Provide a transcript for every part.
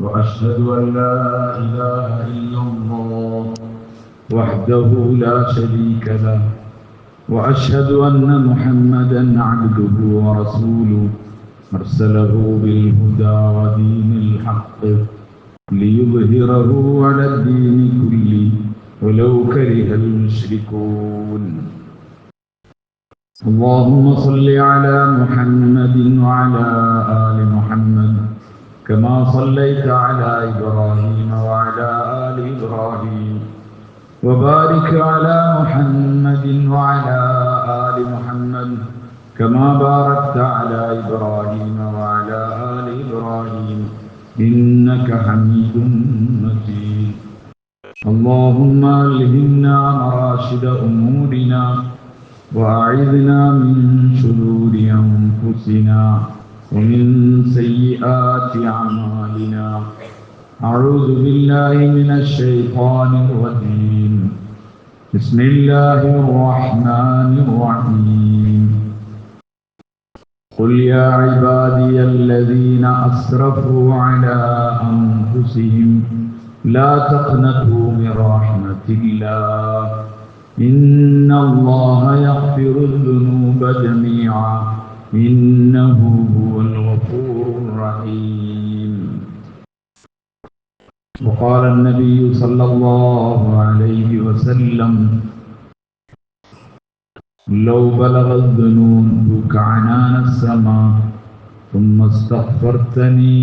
وأشهد أن لا إله إلا الله وحده لا شريك له وأشهد أن محمدا عبده ورسوله أرسله بالهدى ودين الحق ليظهره على الدين كله ولو كره المشركون. اللهم صل على محمد وعلى آل محمد كما صليت على إبراهيم وعلى آل إبراهيم وبارك على محمد وعلى آل محمد كما باركت على إبراهيم وعلى آل إبراهيم إنك حميد مجيد. اللهم ألهمنا مراشد أمورنا وأعذنا من شرور أنفسنا ومن سيئات أعمالنا. أعوذ بالله من الشيطان الرجيم. بسم الله الرحمن الرحيم. قل يا عبادي الذين أسرفوا على أنفسهم لا تقنطوا من رحمة الله إن الله يغفر الذنوب جميعا إنه هو الغفور الرحيم. وقال النبي صلى الله عليه وسلم لو بلغ الذنوب عنان السماء ثم استغفرتني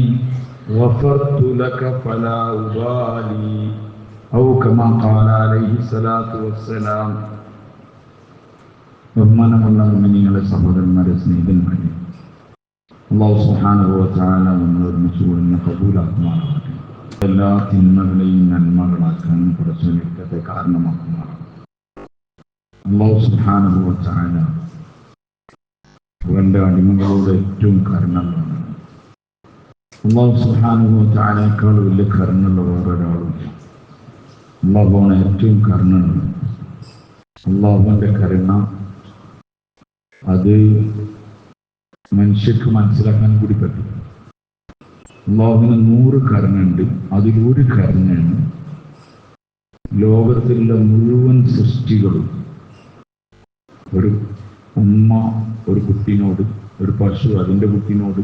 غفرت لك فلا أبالي أو كما قال عليه الصلاة والسلام. ബഹുമാനമുള്ള മുഅ്മിനീങ്ങളെ, സഹോദരന്മാരെ, സ്നേഹിതന്മാരെ, അല്ലാഹു സുബ്ഹാനഹു വ തആല നമ്മൾ ഒരുമിച്ച് കൂടുന്ന കബൂലാക്കുമാറാകട്ടെ. എല്ലാ തിന്മകളെയും നന്മകളാക്കാൻ പടച്ചവനെ കാരണമാക്കുമാറാകട്ടെ. അല്ലാഹു സുബ്ഹാനഹു വ തആല അവന്റെ അടിമകളോട് ഏറ്റവും കരുണയുള്ളവനാണ്. അല്ലാഹു സുബ്ഹാനഹു വ തആലയേക്കാൾ വലിയ കരുണയുള്ള വേറൊരാളുമില്ല. അല്ലാഹുവാണ് ഏറ്റവും കരുണയുള്ളത്. അല്ലാഹുവിന്റെ കരുണ അത് മനുഷ്യർക്ക് മനസ്സിലാക്കാൻ കൂടി പറ്റും. അല്ലാഹുവിന് 100 കരുണയുണ്ട്. അതിലൊരു കരുണയാണ് ലോകത്തിലുള്ള മുഴുവൻ സൃഷ്ടികളും. ഒരു ഉമ്മ ഒരു കുട്ടിനോട്, ഒരു പശു അതിൻ്റെ കുട്ടിനോട്,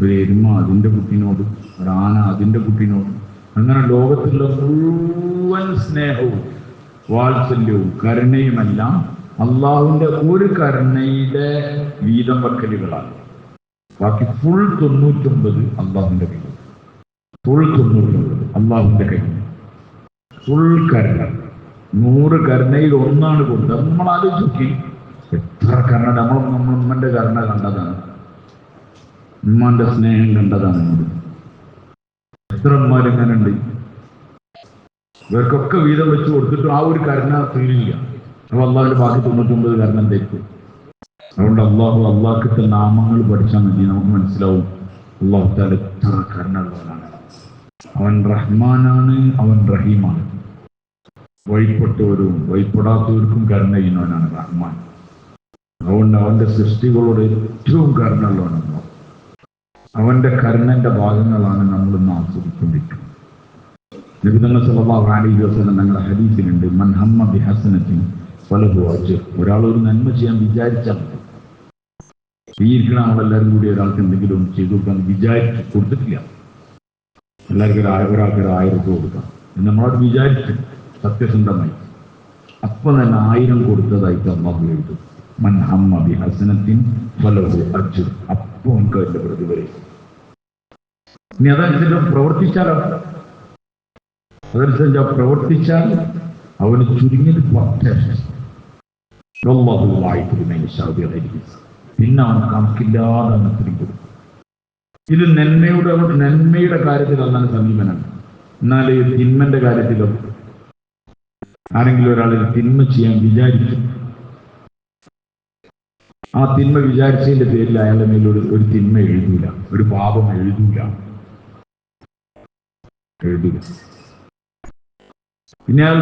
ഒരു എരുമ അതിൻ്റെ കുട്ടിനോട്, ഒരു ആന അതിൻ്റെ കുട്ടിനോട്, അങ്ങനെ ലോകത്തിലുള്ള മുഴുവൻ സ്നേഹവും വാത്സല്യവും കരുണയുമെല്ലാം അള്ളാഹുവിന്റെ ഒരു കരുണയുടെ വീതം വക്കലുകളാണ്. ബാക്കി ഫുൾ 99 അള്ളാഹുവിന്റെ കയ്യിൽ, ഫുൾ 99 അള്ളാഹുവിന്റെ കയ്യിൽ, ഫുൾ കരുണ. 100 കരുണയിൽ ഒന്നാണ് കൊടുത്തത്. നമ്മൾ ആലോചിച്ച് എത്ര കരുണ. നമ്മൾ ഉമ്മന്റെ കരുണ കണ്ടതാണ്, ഉമ്മാന്റെ സ്നേഹം കണ്ടതാണ്. എത്ര ഉമ്മാരിങ്ങനെ ഉണ്ട്. ഇവർക്കൊക്കെ വീതം വെച്ച് കൊടുത്തിട്ട് ആ ഒരു കരുണ തീരില്ല. അപ്പോൾ അള്ളാഹുവിന്റെ ബാക്കി 99 കരുണ തെറ്റും. അതുകൊണ്ട് അള്ളാഹ്ക്കിന്റെ നാമങ്ങൾ പഠിച്ചാൽ മതി, നമുക്ക് മനസ്സിലാവും അള്ളാഹു തആല എത്ര കരുണയുള്ളവനാണ്. അവൻ റഹ്മാനാണ്, അവൻ റഹീമാണ്. വഴിപ്പെട്ടവരും വഴിപ്പെടാത്തവർക്കും കരുണ ചെയ്യുന്നവനാണ് റഹ്മാൻ. അതുകൊണ്ട് അവന്റെ സൃഷ്ടികളോട് ഏറ്റവും കരുണയുള്ളവനാണ്. അവന്റെ കരുണന്റെ ഭാഗങ്ങളാണ് നമ്മൾ ഇന്ന് ആസ്വദിച്ചുകൊണ്ടിരിക്കുന്നത്. നബി സല്ലല്ലാഹു അലൈഹി വസല്ലം ഞങ്ങളുടെ ഹദീസിലുണ്ട്, മൻ ഹമ്മ ബിഹസനത്തിൻ ഫലഹു അജ്ർ. ഒരാൾ ഒരു നന്മ ചെയ്യാൻ വിചാരിച്ചാൽ മതി. ഈ ഇരിക്കണ നമ്മളെല്ലാവരും കൂടി ഒരാൾക്ക് എന്തെങ്കിലും ചെയ്തു കൊടുക്കാൻ വിചാരിച്ചു കൊടുത്തിട്ടില്ല. എല്ലാവർക്കും ഒരാൾക്ക് 1000 രൂപ കൊടുക്കാം. നമ്മളോട് വിചാരിച്ചു സത്യസന്ധമായി അപ്പം തന്നെ 1000 കൊടുത്തതായിട്ട് അല്ലാഹു എഴുതും. മൻ ഹമ്മ ബിഹസനത്തിൻ ഫലഹു അജ്ർ. അപ്പോൾ നമുക്ക് അതിന്റെ പ്രതിഫലം. ഇനി അതനുസരിച്ച് പ്രവർത്തിച്ചാൽ അവന് ചുരുങ്ങിയത് 10. പിന്നെ അവൻ കണക്കില്ലാതെ അന്നത്തിനും കൊടുക്കും. ഇത് നന്മയുടെ കാര്യത്തിൽ അല്ലാതെ സമീപനാണ്. എന്നാൽ തിന്മന്റെ കാര്യത്തിലോ ആരെങ്കിലും ഒരാളിൽ തിന്മ ചെയ്യാൻ വിചാരിച്ചു, ആ തിന്മ വിചാരിച്ചതിന്റെ പേരിൽ അയാളുടെ മേലൊരു തിന്മ എഴുതൂല, ഒരു പാപം എഴുതൂല. പിന്നെ അയാൾ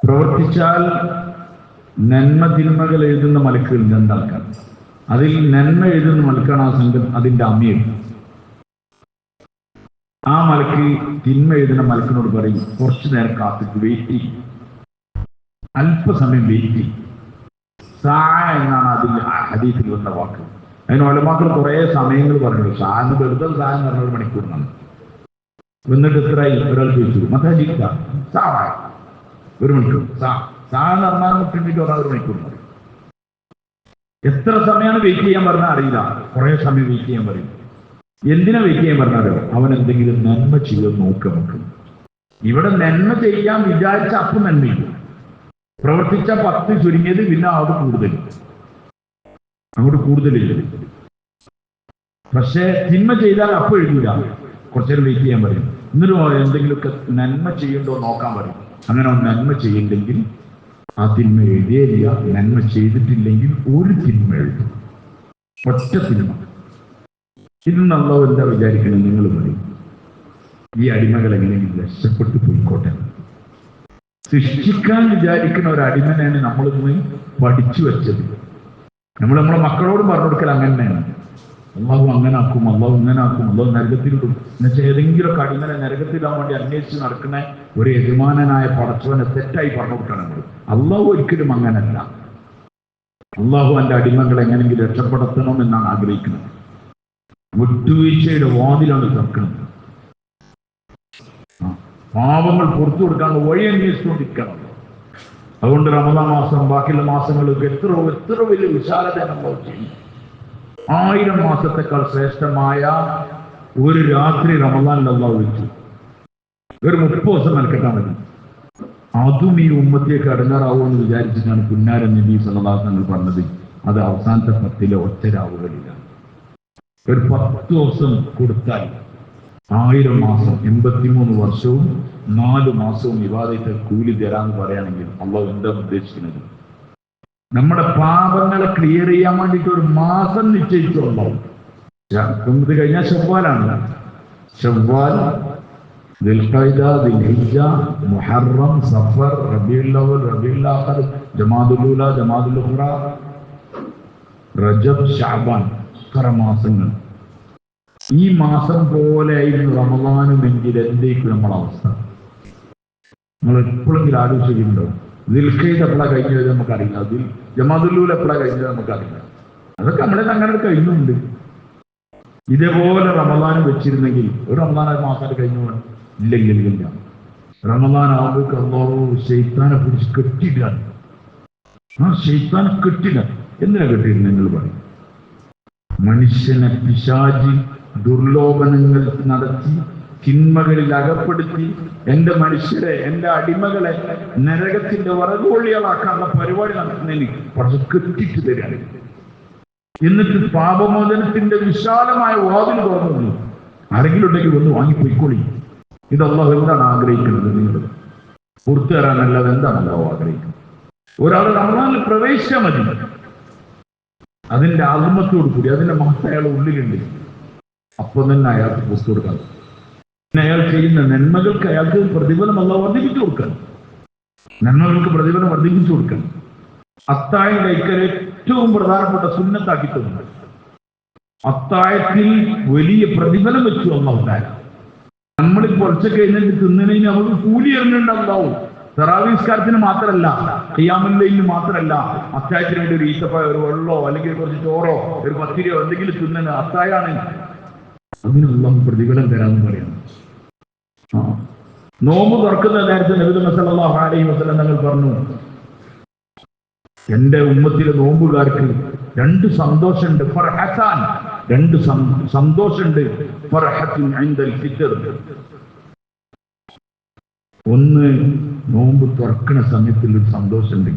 പ്രവർത്തിച്ചാൽ നന്മ തിന്മകൾ എഴുതുന്ന മലക്കുകൾ 2 ആൾക്കാർ. അതിൽ നന്മ എഴുതുന്ന മലക്കാണ് ആ സംഘം, അതിന്റെ അമീർ. ആ മലക്ക് തിന്മ എഴുതുന്ന മലക്കിനോട് പറയും, കുറച്ചു നേരം കാത്തിട്ട് വെയിറ്റ് ചെയ്യും, അല്പസമയം വെയിറ്റ് ചെയ്യും. എന്നാണ് അതിൽ ഹദീസിൽ വന്ന വാക്ക്. അതിന് ഉലമാക്കൾ കുറെ സമയങ്ങൾ പറഞ്ഞു. സാന്ന് വെറുതെ സാന്ന് പറഞ്ഞ 1 മണിക്കൂറിനാണ്. എന്നിട്ട് എത്രയായി ഒരാൾ ചോദിച്ചു, മതാജിക്ക സാവായ 1 മണിക്കൂർ സാന്ന് പറഞ്ഞാൽ 1 മണിക്കൂർ പറയും. എത്ര സമയമാണ് വെയിറ്റ് ചെയ്യാൻ പറഞ്ഞാൽ അറിയില്ല. കുറെ സമയം വെയിറ്റ് ചെയ്യാൻ പറയും. എന്തിനാ വെയിറ്റ് ചെയ്യാൻ പറഞ്ഞാലോ, അവൻ എന്തെങ്കിലും നന്മ ചെയ്യാൻ നോക്കുക നമുക്ക്. ഇവിടെ നന്മ ചെയ്യാൻ വിചാരിച്ച അപ്പം നന്മയില്ല, പ്രവർത്തിച്ച 10 ചുരുങ്ങിയത്, പിന്നെ അങ്ങോട്ട് കൂടുതലില്ല. പക്ഷെ തിന്മ ചെയ്താൽ അപ്പം എഴുതില്ല, കുറച്ചേരം വെയിറ്റ് ചെയ്യാൻ പറയും. എന്നിട്ട് എന്തെങ്കിലുമൊക്കെ നന്മ ചെയ്യണ്ടോ നോക്കാൻ പറയും. അങ്ങനെ അവൻ നന്മ ചെയ്യില്ലെങ്കിൽ ആ തിന്മ എഴുതിയില്ല, നന്മ ചെയ്തിട്ടില്ലെങ്കിൽ 1 തിന്മ എഴുതും, ഒറ്റ തിന്മ. ഇന്ന് അല്ലാഹു എന്താ വിചാരിക്കണം? നിങ്ങൾ പറയും, ഈ അടിമകൾ എങ്ങനെയെങ്കിലും രക്ഷപ്പെട്ടു പോയിക്കോട്ടെ. സൃഷ്ടിക്കാൻ വിചാരിക്കുന്ന ഒരു അടിമനെയാണ് നമ്മളിന്ന് പഠിച്ചു വെച്ചത്. നമ്മൾ നമ്മളെ മക്കളോട് പറഞ്ഞു കൊടുക്കൽ അങ്ങനെ തന്നെയാണ്. അള്ളാഹു അങ്ങനെ ആക്കും, അള്ളാഹു ഇങ്ങനെ ആക്കും, അള്ളാഹു നരകത്തിലിടും. എന്നുവെച്ചാൽ ഏതെങ്കിലുമൊക്കെ അടിമനെ നരകത്തിലാൻ വേണ്ടി അന്വേഷിച്ച് നടക്കുന്ന ഒരു യജമാനനായ പടച്ചവനെ തെറ്റായി പറഞ്ഞു കൊടുക്കണം നമ്മൾ. അള്ളാഹു ഒരിക്കലും അങ്ങനല്ല. അള്ളാഹു എൻ്റെ അടിമകളെ എങ്ങനെയെങ്കിലും രക്ഷപ്പെടുത്തണം എന്നാണ് ആഗ്രഹിക്കുന്നത്. വിട്ടുവീഴ്ചയുടെ വാതിലാണ് തുറക്കുന്നത്. പാപങ്ങൾ പുറത്തു കൊടുക്കാനുള്ള വഴി അന്വേഷിച്ചുകൊണ്ടിരിക്കണം. അതുകൊണ്ട് റമദാൻ മാസം ബാക്കിയുള്ള മാസങ്ങൾക്ക് എത്ര വലിയ വിശാലത നമ്മൾ ചെയ്യും. 1000 മാസത്തെക്കാൾ ശ്രേഷ്ഠമായ ഒരു രാത്രി റമദാനിൽ അല്ലാഹു വെച്ചു. ഒരു 30 ദിവസം നൽകട്ടാൻ മതി. അതും ഈ ഉമ്മത്തിയൊക്കെ അടങ്ങാറാവുമെന്ന് വിചാരിച്ചിട്ടാണ് പുന്നാര നബി സല്ലല്ലാഹു അലൈഹി വസല്ലം പറഞ്ഞത്. അത് അവസാനത്തെ 10 ഒറ്റ രാവുകളില്ല. ഒരു 10 ദിവസം കൊടുത്താൽ 1000 മാസം 83 വർഷവും 4 മാസവും ഇബാദത്ത് കൂലി തരാന്ന് പറയുകയാണെങ്കിൽ അള്ളാഹു എന്താ ഉദ്ദേശിക്കുന്നത്? നമ്മുടെ പാപങ്ങളെ ക്ലിയർ ചെയ്യാൻ വേണ്ടിയിട്ട് ഒരു മാസം നിശ്ചയിച്ചുണ്ടാവും. ഇത് കഴിഞ്ഞാൽ ശവ്വാലാണ്. ശവ്വാൽ, ദുൽഖഅദ, ദുൽഹിജ്ജ, മുഹറം, സഫർ, റബീഉൽ അവ്വൽ, റബീഉൽ ആഖിർ, ജമാദുൽ ഊല, ജമാദുൽ ഉഖ്റ, റജബ്, ശഅബാൻ, ഇത്ര മാസങ്ങൾ. ഈ മാസം പോലെ ആയിരുന്നു റമദാനുമെങ്കിൽ എന്തായിരിക്കും നമ്മളെ അവസ്ഥ? നമ്മൾ എപ്പോഴെങ്കിലും ആലോചിക്കുന്നുണ്ടോ? ദുൽഖഅദ എപ്പോഴാണ് കഴിഞ്ഞത് നമുക്കറിയില്ല, ജമാദുൽ ഊല എപ്പോഴാണ് കഴിഞ്ഞത് നമുക്കറിയില്ല. അതൊക്കെ നമ്മളെ അങ്ങനെ കഴിഞ്ഞുണ്ട്. ഇതേപോലെ റമദാൻ വെച്ചിരുന്നെങ്കിൽ ഒരു റമദാൻ മാസം കഴിഞ്ഞു വേണം. ഇല്ല, റമദാൻ ആവുമ്പോൾ അല്ലാഹു ശൈത്താനെ പിടിച്ച് കെട്ടിയിടാൻ. ശൈത്താനെ കെട്ടിടാൻ എന്തിനാ കെട്ടിയിടുന്നത്? നിങ്ങൾ പറയും. മനുഷ്യനെ പിശാചി ദുർലോഭനങ്ങൾ നടത്തി തിന്മകളിൽ അകപ്പെടുത്തി എൻ്റെ മനുഷ്യരെ, എൻ്റെ അടിമകളെ നരകത്തിന്റെ വറകോളികളാക്കാനുള്ള പരിപാടി നടത്തുന്നതിന് കുറച്ച് കെട്ടിട്ട് തരാണ്. എന്നിട്ട് പാപമോചനത്തിന്റെ വിശാലമായ വാതിൽ തുറന്നു. ആരെങ്കിലും ഉണ്ടെങ്കിൽ ഒന്ന് വാങ്ങിപ്പോയിക്കോളി. ഇത് അല്ലാഹു എന്താണ് ആഗ്രഹിക്കുന്നത്? നിങ്ങൾ പുറത്തു തരാനല്ലാതെ എന്താണ് അല്ലാഹു ആഗ്രഹിക്കുന്നത്? ഒരാൾ റമദാനിൽ പ്രവേശിച്ചാൽ മതി. അതിന്റെ ആത്മത്തോടു കൂടി, അതിന്റെ മഹത്വം അയാൾ ഉള്ളിലുണ്ട്. അപ്പൊ തന്നെ അയാൾക്ക് പുറത്തു കൊടുക്കാൻ, പിന്നെ അയാൾ ചെയ്യുന്ന നന്മകൾക്ക് അയാൾക്ക് പ്രതിഫലം അല്ലാഹു വർദ്ധിപ്പിച്ചു കൊടുക്കാൻ, നന്മകൾക്ക് പ്രതിഫലം വർദ്ധിപ്പിച്ചു കൊടുക്കാൻ. അത്താഴം കഴിക്കൽ ഏറ്റവും പ്രധാനപ്പെട്ട സുന്നത്താക്കി തന്നു. അത്താഴത്തിൽ വലിയ പ്രതിഫലം വെച്ചു അല്ലാഹു തആല. നമ്മൾ കുറച്ചൊക്കെ എഴുന്നേറ്റ് തിന്നതിന് നമുക്ക് കൂലി എറിഞ്ഞുണ്ടാവും. തറാവീഹ് നിസ്കാരത്തിന് മാത്രമല്ല, ഖിയാമുൽ ലൈലിന് മാത്രമല്ല, അത്താഴത്തിന് വേണ്ടി ഒരു ഈത്തപ്പഴോ ഒരു വെള്ളമോ അല്ലെങ്കിൽ കുറച്ച് ചോറോ ഒരു പത്തിരിയോ എന്തെങ്കിലും തിന്നുന്നത് അത്താഴാണ്. അതിനുള്ള പ്രതിഫലം തരാമെന്ന് പറയുന്നു. നോമ്പ് തുറക്കുന്ന നേരത്തെ നബി സല്ലല്ലാഹു അലൈഹി വസല്ലം തങ്ങൾ പറഞ്ഞു, എന്റെ ഉമ്മത്തിലെ നോമ്പുകാർക്ക് 2 സന്തോഷമുണ്ട്. ഫർഹത്താൻ, 2 സന്തോഷമുണ്ട്. ഫർഹത്തുൻ ഇൻദൽ ഫിത്ർ. ഒന്ന്, നോമ്പ് തുറക്കുന്ന സമയത്തിൽ ഒരു സന്തോഷമുണ്ട്.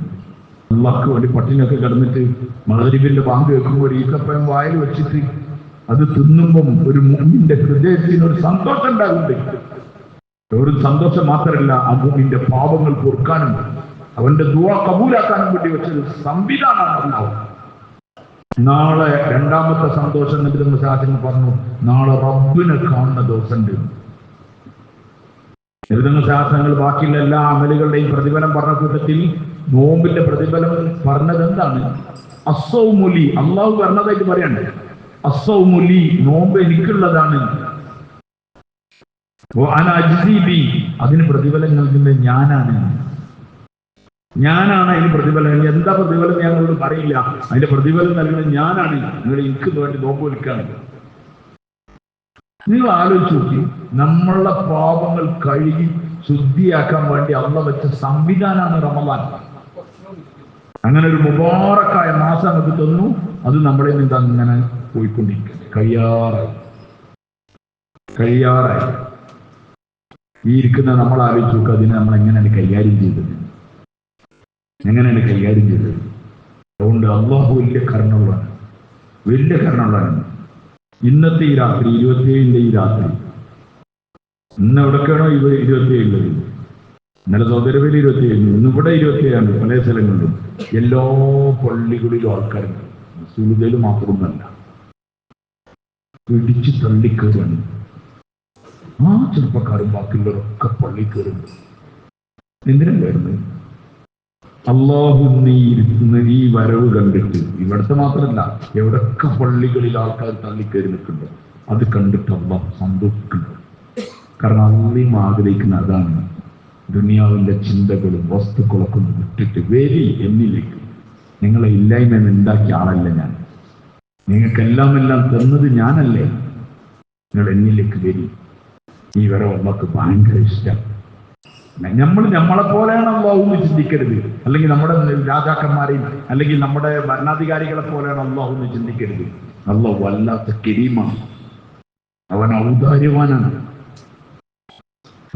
അല്ലാഹുക്ക് വേണ്ടി പട്ടിണിയൊക്കെ കിടന്നിട്ട് മഗ്‌രിബിന്റെ ബാങ്ക് കേൾക്കുമ്പോൾ ഒരു ഈത്തപ്പഴം വായിൽ വെച്ചിട്ട് അത് തിന്നുമ്പം ഒരു മുഅ്മിന്റെ ഹൃദയത്തിന് ഒരു സന്തോഷം ഉണ്ടാകുന്നുണ്ട്. ഒരു സന്തോഷം മാത്രമല്ല, ആ മുഅ്മിന്റെ പാപങ്ങൾ പൊറുക്കാനും അവന്റെ ദുആ കബൂലാക്കാനും വേണ്ടി വെച്ചൊരു സംവിധാനമാണ് അല്ലാഹു. നാളെ 2ാമത്തെ സന്തോഷം നബി മുഹമ്മദ് പറഞ്ഞു, നാളെ റബ്ബിനെ കാണുന്ന ദിവസമുണ്ട്. ശാസ്ത്രങ്ങൾ ബാക്കിയുള്ള എല്ലാ അമലുകളുടെയും പ്രതിഫലം പറഞ്ഞ കൂട്ടത്തിൽ നോമ്പിന്റെ പ്രതിഫലം പറഞ്ഞത് എന്താണ്? അസ്സൗമുലി. അല്ലാഹു പറഞ്ഞതായിട്ട് പറയണ്ടേ, അസ്സൗമുലി, നോമ്പ് എനിക്കുള്ളതാണ്. അതിന് പ്രതിഫലം നൽകുന്നത് ഞാനാണ് അതിന് പ്രതിഫലം. എന്താ പ്രതിഫലം ഞങ്ങളോട് പറയില്ല. അതിന്റെ പ്രതിഫലം നൽകുന്നത് ഞാനാണ്. നിങ്ങൾ എനിക്ക് വേണ്ടി നോമ്പ് വിൽക്കാണ്. നിങ്ങൾ ആലോചിച്ച് നോക്കി, നമ്മളുടെ പാപങ്ങൾ കഴുകി ശുദ്ധിയാക്കാൻ വേണ്ടി അള്ളാഹ് വെച്ച സംവിധാനമാണ് റമദാൻ. അങ്ങനെ ഒരു മുബാറക്കായ മാസം നമുക്ക് തന്നു. അത് നമ്മളെ നിന്ന് അങ്ങനെ പോയിക്കൊണ്ടിരിക്കുന്നു. കഴിയാറായി ഈ ഇരിക്കുന്ന നമ്മൾ ആലോചിച്ച് നോക്കുക, അതിനെ നമ്മൾ എങ്ങനെയാണ് കൈകാര്യം ചെയ്തത്. അതുകൊണ്ട് അള്ളാഹു വലിയ കരുണയുള്ളതാണ്. ഇന്നത്തെ ഈ രാത്രി 27 ഈ രാത്രി, ഇന്ന് എവിടൊക്കെയാണോ 27 ഇന്നലെ സൗദരവിൽ 27, ഇന്നിവിടെ 27 പല സ്ഥലങ്ങളിലും. എല്ലാ പള്ളികളിലും ആൾക്കാരുണ്ട്. സുലുതയിൽ മാത്രമൊന്നല്ല, പിടിച്ച് തള്ളിക്കയറാണ്. ആ ചെറുപ്പക്കാരും ബാക്കിയുള്ളവരൊക്കെ പള്ളി കയറുന്നു. എന്തിനാ കയറുന്നത്? അള്ളാഹു ഈ വരവ് കണ്ടിട്ട്, ഇവിടുത്തെ മാത്രമല്ല എവിടൊക്കെ പള്ളികളിൽ ആൾക്കാർ തള്ളിക്കയറി നിൽക്കുന്നുണ്ട്, അത് കണ്ടിട്ട് അള്ളാഹു സന്തോഷിക്കുന്നുണ്ട്. കാരണം അള്ളയും ആഗ്രഹിക്കുന്ന അതാണ്. ദുനിയാവിന്റെ ചിന്തകളും വസ്തുക്കളൊക്കെ വിട്ടിട്ട് വരി എന്നിലേക്ക്. നിങ്ങളെ ഇല്ലായ്മ ഉണ്ടാക്കിയ ആളല്ല ഞാൻ. നിങ്ങൾക്കെല്ലാം തന്നത് ഞാനല്ലേ. നിങ്ങൾ എന്നിലേക്ക് വരി. ഈ വരവ് അള്ളാഹ്ക്ക് ഭയങ്കര ഇഷ്ടം. നമ്മളെ പോലെയാണ് അള്ളാഹു എന്ന് ചിന്തിക്കരുത്. അല്ലെങ്കിൽ നമ്മുടെ രാജാക്കന്മാരെയും അല്ലെങ്കിൽ നമ്മുടെ ഭരണാധികാരികളെ പോലെയാണ് അള്ളാഹു എന്ന് ചിന്തിക്കരുത്. അള്ളാഹു വല്ലാത്ത കരീമാണ്. അവൻ ഔദാര്യവാനാണ്.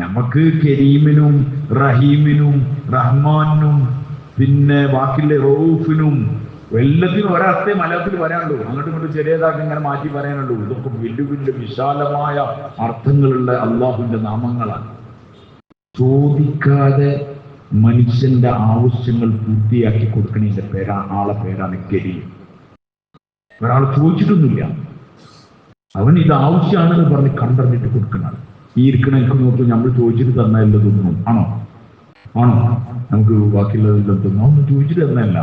നമുക്ക് കരീമിനും റഹീമിനും റഹ്മാനും പിന്നെ ബാക്കിയുള്ള റഊഫിനും എല്ലാത്തിനും ഒരർത്ഥേ മലയാളത്തിൽ വരാനുള്ളൂ. അങ്ങോട്ടും ഇങ്ങോട്ടും ചെറിയതാക്കി ഇങ്ങനെ മാറ്റി പറയാനുള്ളൂ. ഇതൊക്കെ വലിയ വിശാലമായ അർത്ഥങ്ങളുള്ള അള്ളാഹുവിന്റെ നാമങ്ങളാണ്. ചോദിക്കാതെ മനുഷ്യന്റെ ആവശ്യങ്ങൾ പൂർത്തിയാക്കി കൊടുക്കണതിന്റെ ആളെ പേരാണ് കരീം. ഒരാൾ ചോദിച്ചിട്ടൊന്നുമില്ല, അവൻ ഇത് ആവശ്യമാണെന്ന് പറഞ്ഞ് കണ്ടറിഞ്ഞിട്ട് കൊടുക്കണം. ഈ ഇരിക്കണ എനിക്ക് നോക്കും, നമ്മൾ ചോദിച്ചിട്ട് തന്നല്ല തോന്നുന്നു. ആണോ നമുക്ക് ബാക്കിയുള്ളതെല്ലാം തോന്നുന്നു. ഒന്നും ചോദിച്ചിട്ട് തന്നല്ല,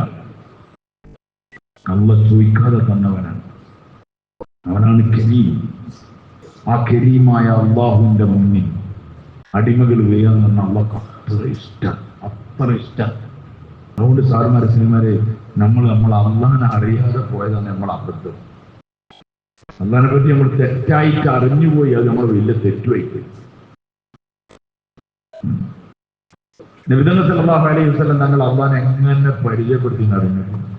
അള്ളാഹ് ചോദിക്കാതെ തന്നവനാണ്. അവനാണ് കരീം. ആ കരീമായ അള്ളാഹുവിന്റെ മുന്നിൽ അടിമകൾ ചെയ്യാന്ന് പറഞ്ഞാൽ അള്ളാഹ്ക്ക് അത്ര ഇഷ്ടം. അതുകൊണ്ട് സാറുമാരെ സിനിമാരെ നമ്മൾ അള്ളാഹിനെ അറിയാതെ പോയതാണ് നമ്മൾ അബദ്ധം. അള്ളാഹിനെ പറ്റി നമ്മൾ തെറ്റായിട്ട് അറിഞ്ഞുപോയി. അത് നമ്മൾ വലിയ തെറ്റുപോയിപ്പോയി. നബി സല്ലല്ലാഹു അലൈഹി വസല്ലം തങ്ങൾ അള്ളാഹിനെ എങ്ങനെ പരിചയപ്പെടുത്തി അറിഞ്ഞിട്ടുണ്ട്.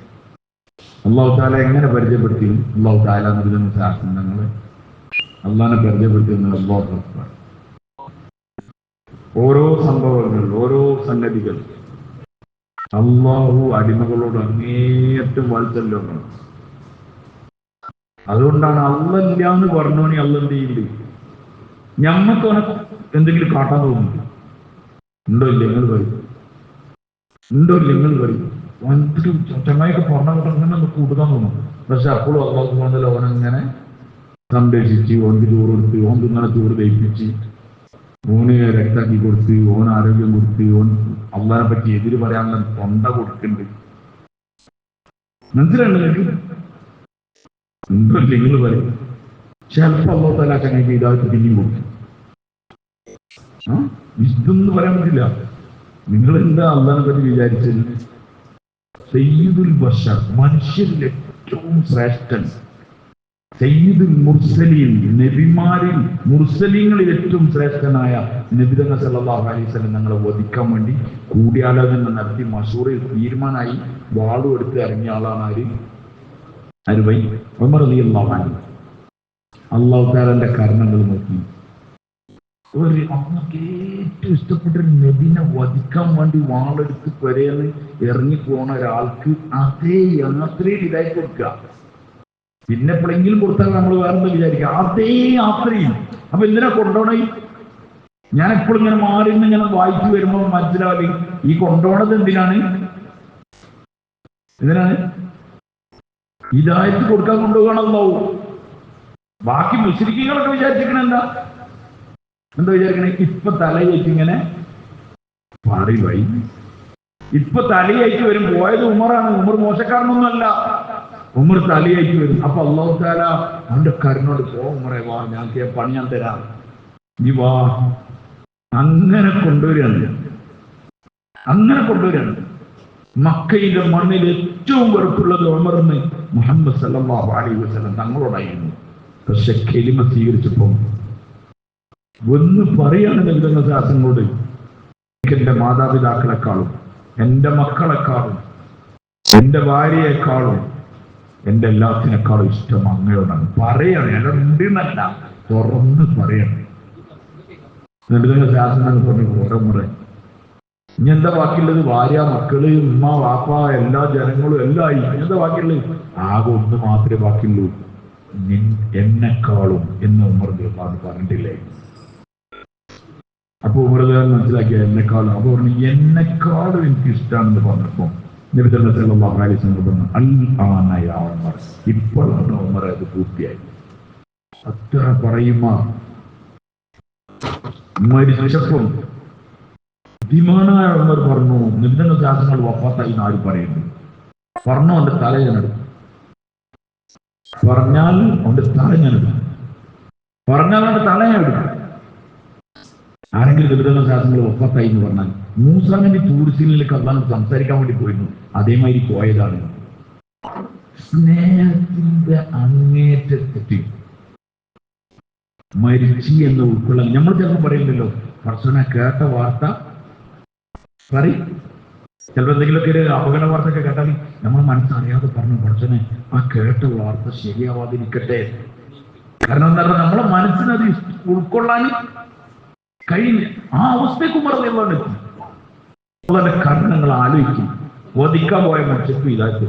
അള്ളാഹു തആല എങ്ങനെ പരിചയപ്പെടുത്തി? അള്ളാഹു തആല നബി തങ്ങളെ അള്ളാഹിനെ പരിചയപ്പെടുത്തുന്നത് അല്ലാഹു അക്ബർ. ഓരോ സംഭവങ്ങൾ, ഓരോ സംഗതികൾ അള്ളാഹു അടിമകളോട് അങ്ങേയറ്റം വാത്സല്യമാണ്. അതുകൊണ്ടാണ് അള്ളല്ല എന്ന് പറഞ്ഞോണി അള്ള എന്ത് ചെയ്യില്ല. ഞമ്മക്ക് എന്തെങ്കിലും കാട്ടാൻ തോന്നുന്നു. ഉണ്ടോ ഇല്ല നിങ്ങൾ പറയും. ചങ്ങായിക്ക് പറഞ്ഞ അങ്ങനെ കൂടുതൽ തോന്നും. പക്ഷെ അപ്പോഴും അള്ളാഹു സുബ്ഹാനഹു ഓനങ്ങനെ സംരക്ഷിച്ച്, ഓനക്ക് ചോറ് കൊടുത്ത്, ഓൻ തിന്നണ ചോറ് ദഹിപ്പിച്ച്, ഓന് രക്താക്കി കൊടുത്ത്, ഓൻ ആരോഗ്യം കൊടുത്ത്, ഓൻ അള്ളാഹിനെ പറ്റി എതിര് പറയാനുള്ള തൊണ്ട കൊടുക്കുന്നുണ്ട്. മനസ്സിലായില്ല? ഉണ്ടോ നിങ്ങൾ പറയും. ചിലപ്പോ അള്ളാഹു തആല ചങ്ങായിക്ക് ഇതായിട്ട് പിന്നെയും കൊടുക്കും. ഇതൊന്നും പറയാൻ പറ്റില്ല. നിങ്ങൾ എന്താ അള്ളാഹിനെ പറ്റി വിചാരിച്ചത്? സയ്യിദുൽ ബശർ, മനുഷ്യരിൽ ഏറ്റവും ശ്രേഷ്ഠൻ, സയ്യിദുൽ മുർസലീൻ, നബിമാരിൽ മുർസലീങ്ങളിൽ ഏറ്റവും ശ്രേഷ്ഠനായ നബി തങ്ങൾ സല്ലല്ലാഹു അലൈഹി വസല്ലം ഞങ്ങളെ വധിക്കാൻ വേണ്ടി കൂടിയാലോചന നടത്തി മശൂറയിൽ തീരുമാനമായി വാളും എടുത്ത് ഇറങ്ങിയ ആളാണ് ഉമർ റളിയല്ലാഹു അൻഹു. അല്ലാഹു തആലയുടെ കരുണകൾ നോക്കി അമ്മക്ക് ഏറ്റവും ഇഷ്ടപ്പെട്ട ഒരു നബിനെ വധിക്കാൻ വേണ്ടി വാളെടുത്ത് പെരേന്ന് ഇറങ്ങിപ്പോണ ഒരാൾക്ക് അതേ യാത്രയിൽ ഇതായി കൊടുക്കുക. പിന്നെ എപ്പോഴെങ്കിലും കൊടുത്താൽ നമ്മൾ വേറെന്താ വിചാരിക്കുക? അതേ യാത്രയും. അപ്പൊ എന്തിനാ കൊണ്ടോണേ? ഞാൻ എപ്പോഴും ഇങ്ങനെ മാറി ഇങ്ങനെ വായിച്ചു വരുമ്പോൾ മനസ്സിലാവില്ല ഈ കൊണ്ടോണത് എന്തിനാണ്. ഹിദായത്ത് കൊടുക്കാൻ കൊണ്ടുപോകണല്ലോ. ബാക്കി മുശ്രിക്കുകളൊക്കെ വിചാരിച്ചിരിക്കണ എന്താ വിചാരിക്കണേ? ഇപ്പൊ തലയേറ്റിങ്ങനെ പാറിവായി. ഇപ്പൊ തലയേറ്റ് വരും. പോയത് ഉമറാണ്. ഉമർ മോശക്കാരനൊന്നുമല്ല. ഉമർ തലയേറ്റ് വരും. അപ്പൊ അല്ലാഹു തആല അവന്റെ കരുണോട് ഉമറെ വാ, ഞാൻ പണി ഞാൻ തരാം. വാ, അങ്ങനെ കൊണ്ടുവരികയാണ്. മക്കയിലെ മണ്ണിൽ ഏറ്റവും വെറുപ്പുള്ളത് ഉമറിന് മുഹമ്മദ് സല്ലല്ലാഹു അലൈഹി വസല്ലം തങ്ങളോടായിരുന്നു. പക്ഷെ കലിമ സ്വീകരിച്ചപ്പോൾ ഒന്ന് പറയാണ് നബിതങ്ങളുടെ ശാസനോട്, എന്റെ മാതാപിതാക്കളെക്കാളും എന്റെ മക്കളെക്കാളും എന്റെ ഭാര്യയെക്കാളും എന്റെ എല്ലാത്തിനേക്കാളും ഇഷ്ടം അങ്ങയോടാണ്. പറയാണ്, ഉണ്ടെന്നല്ല, തുറന്ന് പറയണം. നബിതങ്ങളുടെ ശാസനം പറഞ്ഞു ഓരോ മുറ ഇനി എന്താ ബാക്കിയുള്ളത്? ഭാര്യ, മക്കള്, ഉമ്മ, വാപ്പ, എല്ലാ ജനങ്ങളും എല്ലാം ആയി. എന്താ ബാക്കിയുള്ളത്? ആകെ ഒന്ന് മാത്രമേ ബാക്കിയുള്ളൂ, എന്നെക്കാളും എന്ന് ഉമർ അത് പറഞ്ഞിട്ടില്ലേ? അപ്പൊ ഉമർ മനസ്സിലാക്കിയ എന്നെക്കാളും. അപ്പൊ പറഞ്ഞു എന്നെക്കാളും എനിക്ക് ഇഷ്ടമാണെന്ന് പറഞ്ഞപ്പോ നബി സല്ലല്ലാഹു അലൈഹി വസല്ലം പറഞ്ഞു അൽ-ആന യാ ഉമർ, ഇപ്പോഴാണ് ഉമർ അത് പൂർത്തിയായി. അത്ര പറയുമ്പോ മരിച്ചപ്പം ബുദ്ധിമാനായ ഉമർ പറഞ്ഞു, നബിതങ്ങളുടെ ശാസനങ്ങൾ വഫാത്തായി ആര് പറയുന്നു? പറഞ്ഞു അവന്റെ തല ഞാനെടുക്കും. പറഞ്ഞാൽ അവന്റെ തല ഞാനെടുക്കും. പറഞ്ഞാൽ അവന്റെ തല ഞാൻ എടുക്കും. ആരെങ്കിലും നബിതങ്ങളുടെ ശാസനങ്ങൾ വഫാത്തായി എന്ന് പറഞ്ഞാൽ, മൂസാ നബി ടൂറിസ്റ്റിലേക്ക് അള്ളാഹ് സംസാരിക്കാൻ വേണ്ടി പോയിരുന്നു, അതേമാതിരി പോയതാണ്. സ്നേഹത്തിന്റെ അങ്ങേറ്റത്തെത്തി മരിച്ചു എന്ന് ഉൾക്കൊള്ളാൻ നമ്മൾ ചിലപ്പോൾ പറയുന്നല്ലോ, പർസനെ കേട്ട വാർത്ത പറയും. ചിലപ്പോൾ എന്തെങ്കിലുമൊക്കെ ഒരു അപകട വാർത്ത ഒക്കെ കേട്ടാൽ നമ്മൾ മനസ്സറിയാതെ പറഞ്ഞു, പർസനെ ആ കേട്ട വാർത്ത ശരിയാവാതിരിക്കട്ടെ. കാരണം എന്താ പറയുക, നമ്മളെ മനസ്സിനത് ഉൾക്കൊള്ളാൻ കഴിഞ്ഞ ആ അവസ്ഥയ്ക്ക് മറന്നെല്ലാം കർണങ്ങൾ ആലോചിക്കും. വധിക്കാൻ പോയ മനുഷ്യർക്ക് ഇതായിട്ട്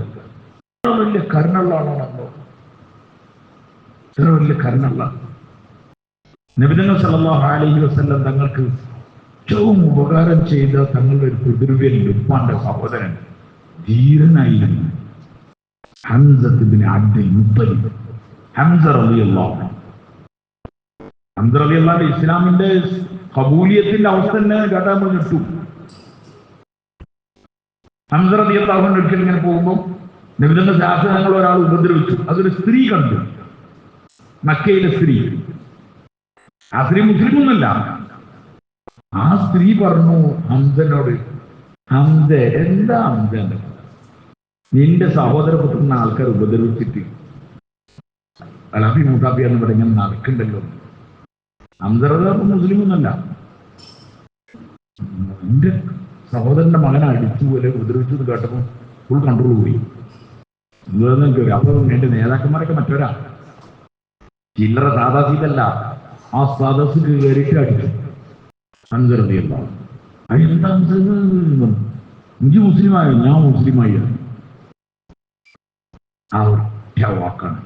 വലിയ കരുണുള്ളതാണോ? ഇത്ര വലിയ കരുണുള്ള നബിതങ്ങൾ സല്ലല്ലാഹു അലൈഹി വസല്ലം തങ്ങൾക്ക് ഏറ്റവും ഉപകാരം ചെയ്ത തങ്ങളുടെ ഒരു പിതൃവ്യനുണ്ട്, ഉപ്പാന്റെ സഹോദരൻ, ധീരനായിരുന്നു. ഹംസ ഇബ്നു അബ്ദുൽ മുത്തലിബ്, ഹംസ റളിയല്ലാഹു അൻഹു. ഹംസ റളിയല്ലാഹു അൻഹു ഇസ്ലാമിന്റെ ഖബൂലിയത്തിന്റെ അവസ്ഥ തന്നെ കേട്ടാൽ കിട്ടും. ഹംസ റളിയല്ലാഹു അൻഹു ഒരിക്കൽ ഇങ്ങനെ പോകുമ്പോൾ നബിതങ്ങളുടെ ശാസനങ്ങൾ ഒരാൾ ഉപദ്രവിച്ചു. അതൊരു സ്ത്രീ കണ്ടു, മക്കയിലെ സ്ത്രീ. ആ സ്ത്രീ മുസ്ലിമൊന്നുമല്ല. ആ സ്ത്രീ പറഞ്ഞു ഹംസനോട്, ഹംസ, എന്താ ഹംസ, നിന്റെ സഹോദരപുത്രനെ ആൾക്കാർ ഉപദ്രവിച്ചിട്ട് അലാഫി മൂട്ടാപ്പി എന്ന് പറഞ്ഞ നടക്കണ്ടല്ലോ. ഹംസ മുസ്ലിമൊന്നുമല്ല, എന്റെ സഹോദരന്റെ മകനെ അടിച്ചു പോലെ ഉപദ്രവിച്ചു എന്ന് കേട്ടപ്പോൾ ഫുൾ കൺട്രോൾ പോയി. എന്താണെന്ന് കയറി. അപ്പൊ എന്റെ നേതാക്കന്മാരൊക്കെ മറ്റൊരാ, ചില്ലറ സാധാ സീതല്ല, ആ സദസ് കയറിയിട്ട് അടിച്ചു. അന്തർദിയല്ല അതെന്താ എനിക്ക് മുസ്ലിമായോ? ഞാൻ മുസ്ലിമായി. ആ ഒറ്റ വാക്കാണ്,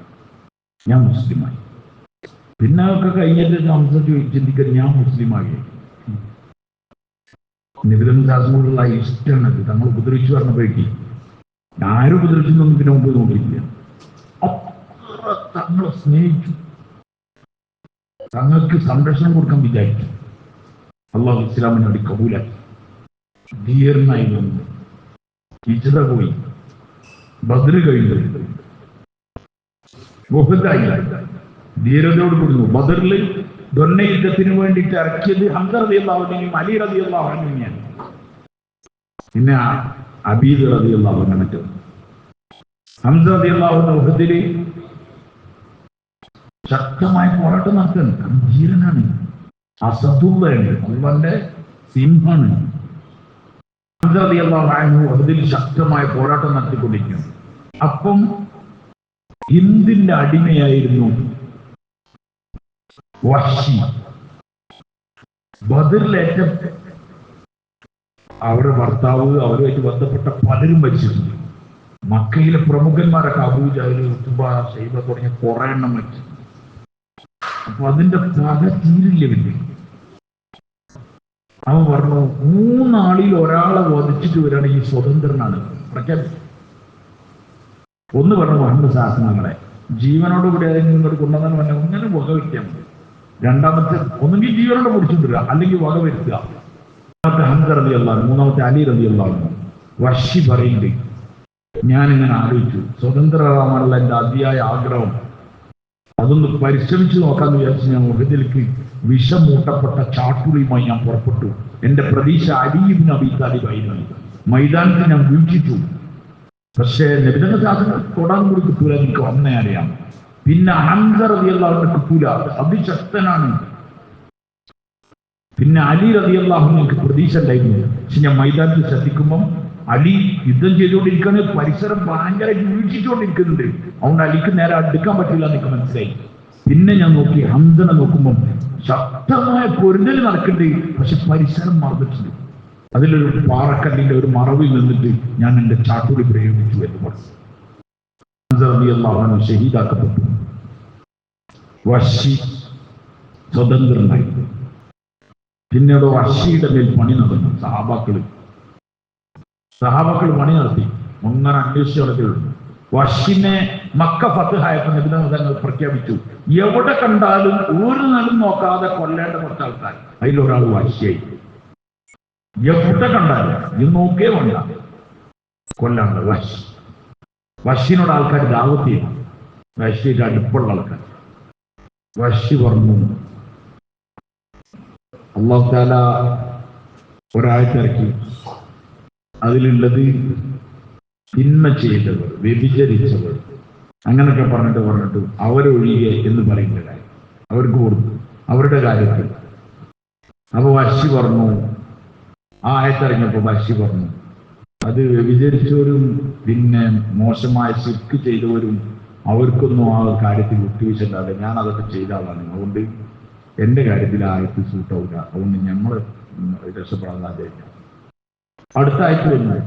ഞാൻ മുസ്ലിമായി. പിന്നെ ഒക്കെ കഴിഞ്ഞിട്ട് ചിന്തിക്കരുത്, ഞാൻ മുസ്ലിമായി. നിബിധനുള്ള ഇഷ്ടമാണത്. തങ്ങൾ ഉപദ്രവിച്ചു പറഞ്ഞപ്പോഴേക്ക് ആരും ഉപദ്രവിച്ചൊന്നും പിന്നെ മുമ്പ് നോക്കിയില്ല. അത്ര തങ്ങളെ സ്നേഹിച്ചു, തങ്ങൾക്ക് സംരക്ഷണം കൊടുക്കാൻ വിചാരിച്ചു. അള്ളാഹു ഇസ്ലാമിനെ വേണ്ടി കബൂലാക്കി. ധീരനായി വന്നു, ഹിജ്റ പോയി, ബദ്ർ കഴിഞ്ഞു, ഉഹദായി ധീരതയോട് കൂടുന്നു. ബദറിൽ ദൊന്ന യുദ്ധത്തിന് വേണ്ടിയിട്ട് ഇറക്കിയത് ഹംസ റളിയല്ലാഹു അൻഹുവിനെയും അലി റളിയല്ലാഹു അൻഹുവിനെയാണ്. പിന്നെ അബീദ് റളിയല്ലാഹു അൻഹു മറ്റോ. ഹംസ റളിയല്ലാഹു അൻഹു ഉഹദിൽ ശക്തമായ പോരാട്ടം നടത്തുന്നു. ധീരനാണ്, അസദുള്ളയാണ്, അള്ളാന്റെ സിംഹമാണ്. ഹംസ റളിയല്ലാഹു അൻഹു ഉഹദിൽ ശക്തമായ പോരാട്ടം നടത്തിക്കൊണ്ടിരിക്കുന്നു. അപ്പം ഹിന്ദിന്റെ അടിമയായിരുന്നു വഹ്ശി. ബദറിലേറ്റ അവരുടെ ഭർത്താവ്, അവരുമായിട്ട് ബന്ധപ്പെട്ട പലരും മരിച്ചിട്ടുണ്ട്. മക്കയിലെ പ്രമുഖന്മാരൊക്കെ അബൂ ജഹൽ, ഉത്ബ, ശൈബ തുടങ്ങിയ കുറെ എണ്ണം മരിച്ചു. അപ്പൊ അതിന്റെ പക തീരില്ല. പിന്നെ അവൻ പറഞ്ഞു, 3 ആളിൽ ഒരാളെ വധിച്ചിട്ട് വരികയാണെങ്കിൽ സ്വതന്ത്രനാണ് പ്രഖ്യാപിച്ചു. ഒന്ന് പറഞ്ഞു മുഹമ്മദ് ശാസനങ്ങളെ ജീവനോട് കൂടി അതിന് ഇങ്ങോട്ട് കൊണ്ടുവന്നാൽ പറഞ്ഞാൽ ഇങ്ങനെ വക വയ്ക്കാൻ മതി. രണ്ടാമത്തെ ഒന്നുകിൽ ജീവനോട് മുടിച്ചുകൊണ്ടിരിക്കുക, അല്ലെങ്കിൽ വക വരുത്തുക. ഹംസ റളിയല്ലാഹു അൻഹു, മൂന്നാമത്തെ അലി റളിയല്ലാഹു അൻഹു. വഹ്ശി പറയുന്നുണ്ട്, ഞാനിങ്ങനെ ആലോചിച്ചു, സ്വതന്ത്രമാകാനുള്ള എൻ്റെ അതിയായ ആഗ്രഹം അതൊന്ന് പരിശ്രമിച്ചു നോക്കാന്ന് വിചാരിച്ച് ഞാൻ ഉഹദിലേക്ക് വിഷമൂട്ടപ്പെട്ട ചാട്ടുളിയുമായി ഞാൻ പുറപ്പെട്ടു. എന്റെ പ്രതീക്ഷ അലി ഇബ്നു അബീ താലിബായിരുന്നു. മൈതാനത്തിൽ ഞാൻ വീക്ഷിച്ചു. പക്ഷേ നബിതങ്ങളുടെ സാധനം തൊടാൻ കൂടി കിട്ടൂല, എനിക്ക് ഒന്നേ അറിയാം. പിന്നെ ഹംസ റളിയല്ലാഹു അൻഹു കിട്ടൂല, അതിശക്തനാണ്. പിന്നെ അലി റളിയല്ലാഹു അൻഹു എനിക്ക് പ്രതീക്ഷ ഉണ്ടായിരുന്നു. പക്ഷെ ഞാൻ മൈതാനത്തിൽ ശ്രദ്ധിക്കുമ്പം അലി യുദ്ധം ചെയ്തുകൊണ്ടിരിക്കുകയാണ്, പരിസരം ഭയങ്കര വീക്ഷിച്ചുകൊണ്ടിരിക്കുന്നുണ്ട്. അതുകൊണ്ട് അലിക്ക് നേരെ അടുക്കാൻ പറ്റില്ല എനിക്ക് മനസ്സിലായി. പിന്നെ ഞാൻ നോക്കി ഹംസനെ നോക്കുമ്പം ശക്തമായ പൊരുതൽ നടക്കുന്നുണ്ട്, പക്ഷെ പരിസരം മറന്നിട്ടുണ്ട്. അതിലൊരു പാറക്കല്ലിന്റെ ഒരു മറവിൽ നിന്നിട്ട് ഞാൻ എന്റെ ചാട്ടുളി പ്രയോഗിച്ചു എന്ന് പറഞ്ഞു. ഹംസ റളിയല്ലാഹു അൻഹു ഷഹീദാക്കപ്പെട്ടു. വഹ്ശി സ്വതന്ത്രനായി. പിന്നീട് വഹ്ശിയുടെ മേൽ പണി നടന്നു. സഹാബാക്കൾ പണി നടത്തി. അങ്ങനെ അന്വേഷിച്ച് നടത്തിയുള്ളൂ. വഹ്ശിനെ മക്ക ഫത്ഹായപ്പോൾ നബി തങ്ങൾ പ്രഖ്യാപിച്ചു, എവിടെ കണ്ടാലും ഒരു നിലം നോക്കാതെ കൊല്ലേണ്ട കുറച്ച് ആൾക്കാർ. അതിലൊരാൾ വഹ്ശിയായി. എവിടെ കണ്ടാലും ഇത് നോക്കേ വേണ്ട, കൊല്ലാണ്ട് വഹ്ശിനോട് ആൾക്കാർ ദാവത്ത് ചെയ്യും. വഹ്ശിയുടെ അടുപ്പുള്ള ആൾക്കാർ. വഹ്ശി പറഞ്ഞു, അല്ലാഹു തആല ഒരായത്തിറക്കി, അതിലുള്ളത് തിന്മ ചെയ്തവർ, വ്യഭിചരിച്ചവർ, അങ്ങനൊക്കെ പറഞ്ഞിട്ട് അവരൊഴികെ എന്ന് പറയുന്നതായി അവർക്ക് കൊടുത്തു അവരുടെ കാര്യത്തിൽ. അപ്പൊ വഹ്ശി പറഞ്ഞു, ആ ആയത്തിറങ്ങിയപ്പോ വഹ്ശി പറഞ്ഞു, അത് വ്യഭിചരിച്ചവരും പിന്നെ മോശമായ ശിർക്ക് ചെയ്തവരും അവർക്കൊന്നും ആ കാര്യത്തിൽ വിട്ടുവീഴ്ചയില്ലാതെ ഞാൻ അതൊക്കെ ചെയ്ത ആളാണ്. അതുകൊണ്ട് എന്റെ കാര്യത്തിൽ ആ ആയത്ത് സൂട്ടാവില്ല. അതുകൊണ്ട് ഞങ്ങൾ രക്ഷപ്പെടാൻ സാധ്യതയില്ല. അടുത്ത ആയത്ത് വരുന്നു,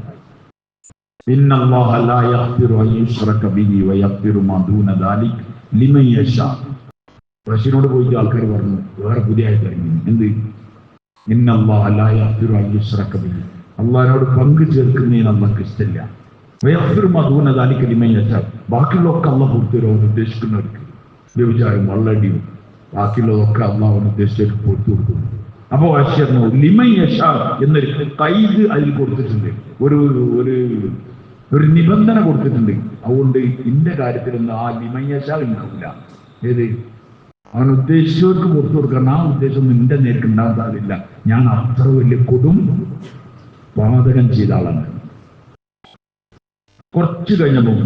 ഇന്നല്ലാഹ ലാ യഗ്ഫിറു അൻ യുശ്റക ബിഹി വയഗ്ഫിറു മാ ദൂന ദാലിക ലിമൻ യശാ. വഹ്ശിനോട് പോയിട്ട് ആൾക്കാർ പറഞ്ഞു, വേറെ പുതിയ ആയത്ത് ഇറങ്ങി. എന്ത്? ഇന്നല്ലാഹ ലാ യഗ്ഫിറു അൻ യുശ്റക ബിഹി, അള്ളാഹിനോട് പങ്കു ചേർക്കുന്നതിന് അള്ളാഹ്ക്ക് ഇഷ്ടമില്ല. വയഗ്ഫിറു മാ ദൂന ദാലിക ലിമൻ യശാ, ബാക്കിയുള്ളതൊക്കെ അള്ളാഹ് പുറത്തു തരുമെന്ന് ഉദ്ദേശിക്കുന്നവർക്ക്, വ്യഭിചാരം, വള്ളടിയും ബാക്കിയുള്ളതൊക്കെ അള്ളാഹ് ഉദ്ദേശിച്ചവർക്ക് പുറത്തു കൊടുക്കുന്നു. അപ്പൊ വഹ്ശി പറഞ്ഞു, ലിമൻ യശാ എന്നൊരു കൈദ് അതിൽ കൊടുത്തിട്ടുണ്ട്, ഒരു നിബന്ധന കൊടുത്തിട്ടുണ്ട്. അതുകൊണ്ട് ഇന്റെ കാര്യത്തിലൊന്നും ആ ലിമൻ യശാ ഉണ്ടാവില്ല. ഏത്? അവൻ ഉദ്ദേശിച്ചവർക്ക് പുറത്തു കൊടുക്കണം. ആ ഉദ്ദേശം നിന്റെ നേർക്ക് ഉണ്ടാകാൻ സാധില്ല. ഞാൻ അത്ര വലിയ കൊടും പാതകം ചെയ്ത ആളാണ്. കുറച്ചു കഴിഞ്ഞപ്പോൾ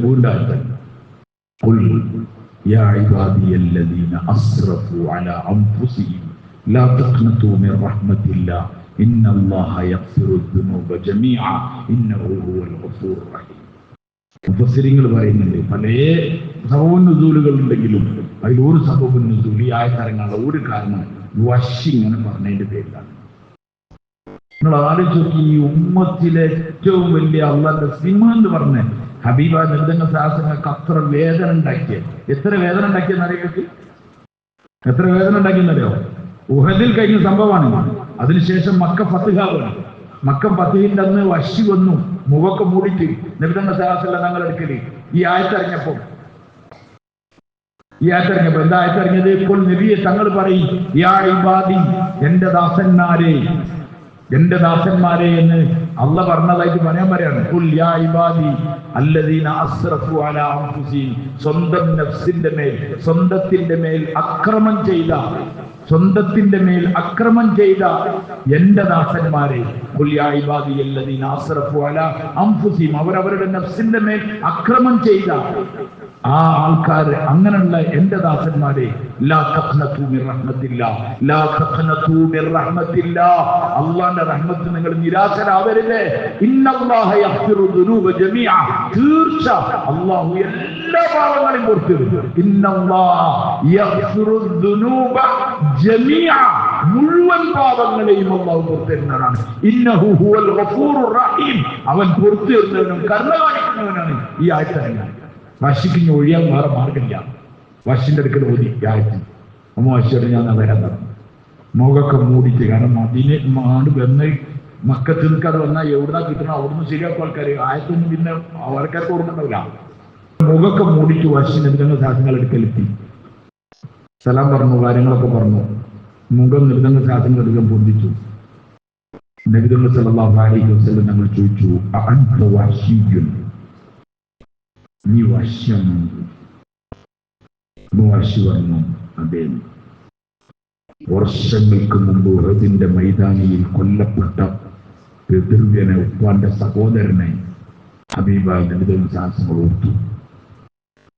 വീണ്ടും യാ ഇബാദിയല്ലദീന അസ്റഫു അലാ അൻഫുസിഹിം ലാ തഖ്നതു മിർ റഹ്മത്തില്ലാ ഇന്നല്ലാഹ യഗ്ഫിറു ദുനൂബ ജമീഅ ഇന്നഹു ഹുവൽ ഗഫൂറുർ റഹീം. മുഫസ്സിരിങ്ങൾ പറയുന്നുണ്ട്, പല സബബുൻ നുസൂലുകൾ ഉണ്ടെങ്കിലും അതിലൊരു സബബുൻ നുസൂൽ ഈ ആയത്തിറങ്ങാനുള്ള ഒരു കാരണം വഹ്ശി ഇങ്ങനെ പറഞ്ഞതിന്റെ പേരിലാണ്. നിങ്ങൾ ആലോചിച്ച് നോക്കി, ഈ ഉമ്മത്തിലെ ഏറ്റവും വലിയ അള്ളാന്റെ സിംഹ എന്ന് പറഞ്ഞ ഹബീബ നബിതങ്ങളുടെ സാഹസങ്ങൾക്ക് അത്ര വേദന ഉണ്ടാക്കിയത്. എത്ര വേദന ഉണ്ടാക്കിയെന്നറിയാം? എത്ര വേദന ഉണ്ടാക്കിയെന്നറിയോ? ഉഹദിൽ കഴിഞ്ഞ സംഭവമാണ്. അതിനുശേഷം മക്ക ഫത്ഹാവാണ്. മക്ക ഫത്ഹിന്റെ അന്ന് വഹ്ശി വന്നു, മുഖമൊക്കെ മൂടിയിട്ട് നബിതങ്ങളുടെ സാഹസല്ല ഞങ്ങൾ എടുക്കല്. ഈ ആയത്തിറങ്ങിയപ്പോ എന്താ ആയത്തിറങ്ങിയത്? ഇപ്പോൾ നബിയെ തങ്ങൾ പറയും, യാ ഇബാദി, എന്റെ ദാസന്മാരെ എന്ന് അള്ളാഹ് പറഞ്ഞതായിട്ട് പറയാണ്. ഖുൽ യാ ഇബാദി അല്ലദീന അസ്റഫു അലാ അൻഫുസിഹിം, സ്വന്തം നഫ്സിന്റെ മേൽ, സ്വന്തത്തിന്റെ മേൽ അക്രമം ചെയ്ത എന്റെ ദാസന്മാരെ, ഖുൽ യാ ഇബാദി അല്ലദീന അസ്റഫു അലാ അൻഫുസിഹിം, അവരവരുടെ നഫ്സിന്റെ മേൽ അക്രമം ചെയ്ത ആ ആൾക്കാർ, അങ്ങനെയുള്ള എന്റെ ദാസന്മാരെ, ലാ തഖ്നതു മിർ റഹ്മത്തില്ലാ, ലാ തഖ്നതു മിർ റഹ്മത്തില്ലാ, അല്ലാഹുവിന്റെ റഹ്മത്ത് നിങ്ങൾ നിരാശരാവരുത്. ഇന്നല്ലാഹ യഗ്ഫിറു ദുനൂബ ജമീഅ, തീർച്ച അല്ലാഹു എല്ലാ പാപങ്ങളെയും പൊറുക്കും. ഇന്നല്ലാഹ യഗ്ഫിറു ദുനൂബ ജമീഅ, മുഴുവൻ പാപങ്ങളെയും അല്ലാഹു പൊറുത്തരുന്നവനാണ്. ഇന്നഹു ഹുവൽ ഗഫൂറുർ റഹീം, അവൻ പൊറുത്തു തരുന്നവനും കരുണ കാണിക്കുന്നവനാണ്. ഈ ആയത്ത് വഹ്ശിക്ക് ഒഴിയാൻ വേറെ മാർഗമില്ല. വഹ്ശിന്റെ അടുക്കൽ ഓതി ആയത്തിൽ അമ്മ വഹ്ശിയോട് ഞാൻ വരാൻ പറഞ്ഞു. മുഖമൊക്കെ മൂടിച്ച്, കാരണം അതിന് മാണ്ട് വന്ന് മക്കത്ത് നിൽക്കാതെ വന്നാൽ എവിടുന്നാ കിട്ടണം, അവിടുന്ന് ശരിയാക്കും ആൾക്കാർ. ആയത്തൊന്നും പിന്നെ അവർക്കാർക്ക് ഓർമ്മണ്ടാവില്ല. മുഖമൊക്കെ മൂടിച്ച് വഹ്ശി നബിതങ്ങളുടെ സാധനങ്ങൾ എടുക്കലെത്തി. സലാം പറഞ്ഞു, കാര്യങ്ങളൊക്കെ പറഞ്ഞു. മുഖം നബിതങ്ങളുടെ സാധനങ്ങൾ എടുക്കാൻ പൊന്തിച്ചു. നബിതങ്ങൾ സല്ലല്ലാഹു അലൈഹി വസല്ലം ഞങ്ങൾ ചോദിച്ചു, അഅൻത വഹ്ശിയ്യുൻ, നീ വഹ്ശിയാണ്? വാശി പറഞ്ഞു. അതേ, വർഷങ്ങൾക്ക് മുമ്പ് ഉഹദിന്റെ മൈതാനിയിൽ കൊല്ലപ്പെട്ട പിതൃവ്യനെ, ഉപ്പാന്റെ സഹോദരനെ ഹബീബായ നബി ശാസ്ത്രങ്ങൾ ഓർത്തു.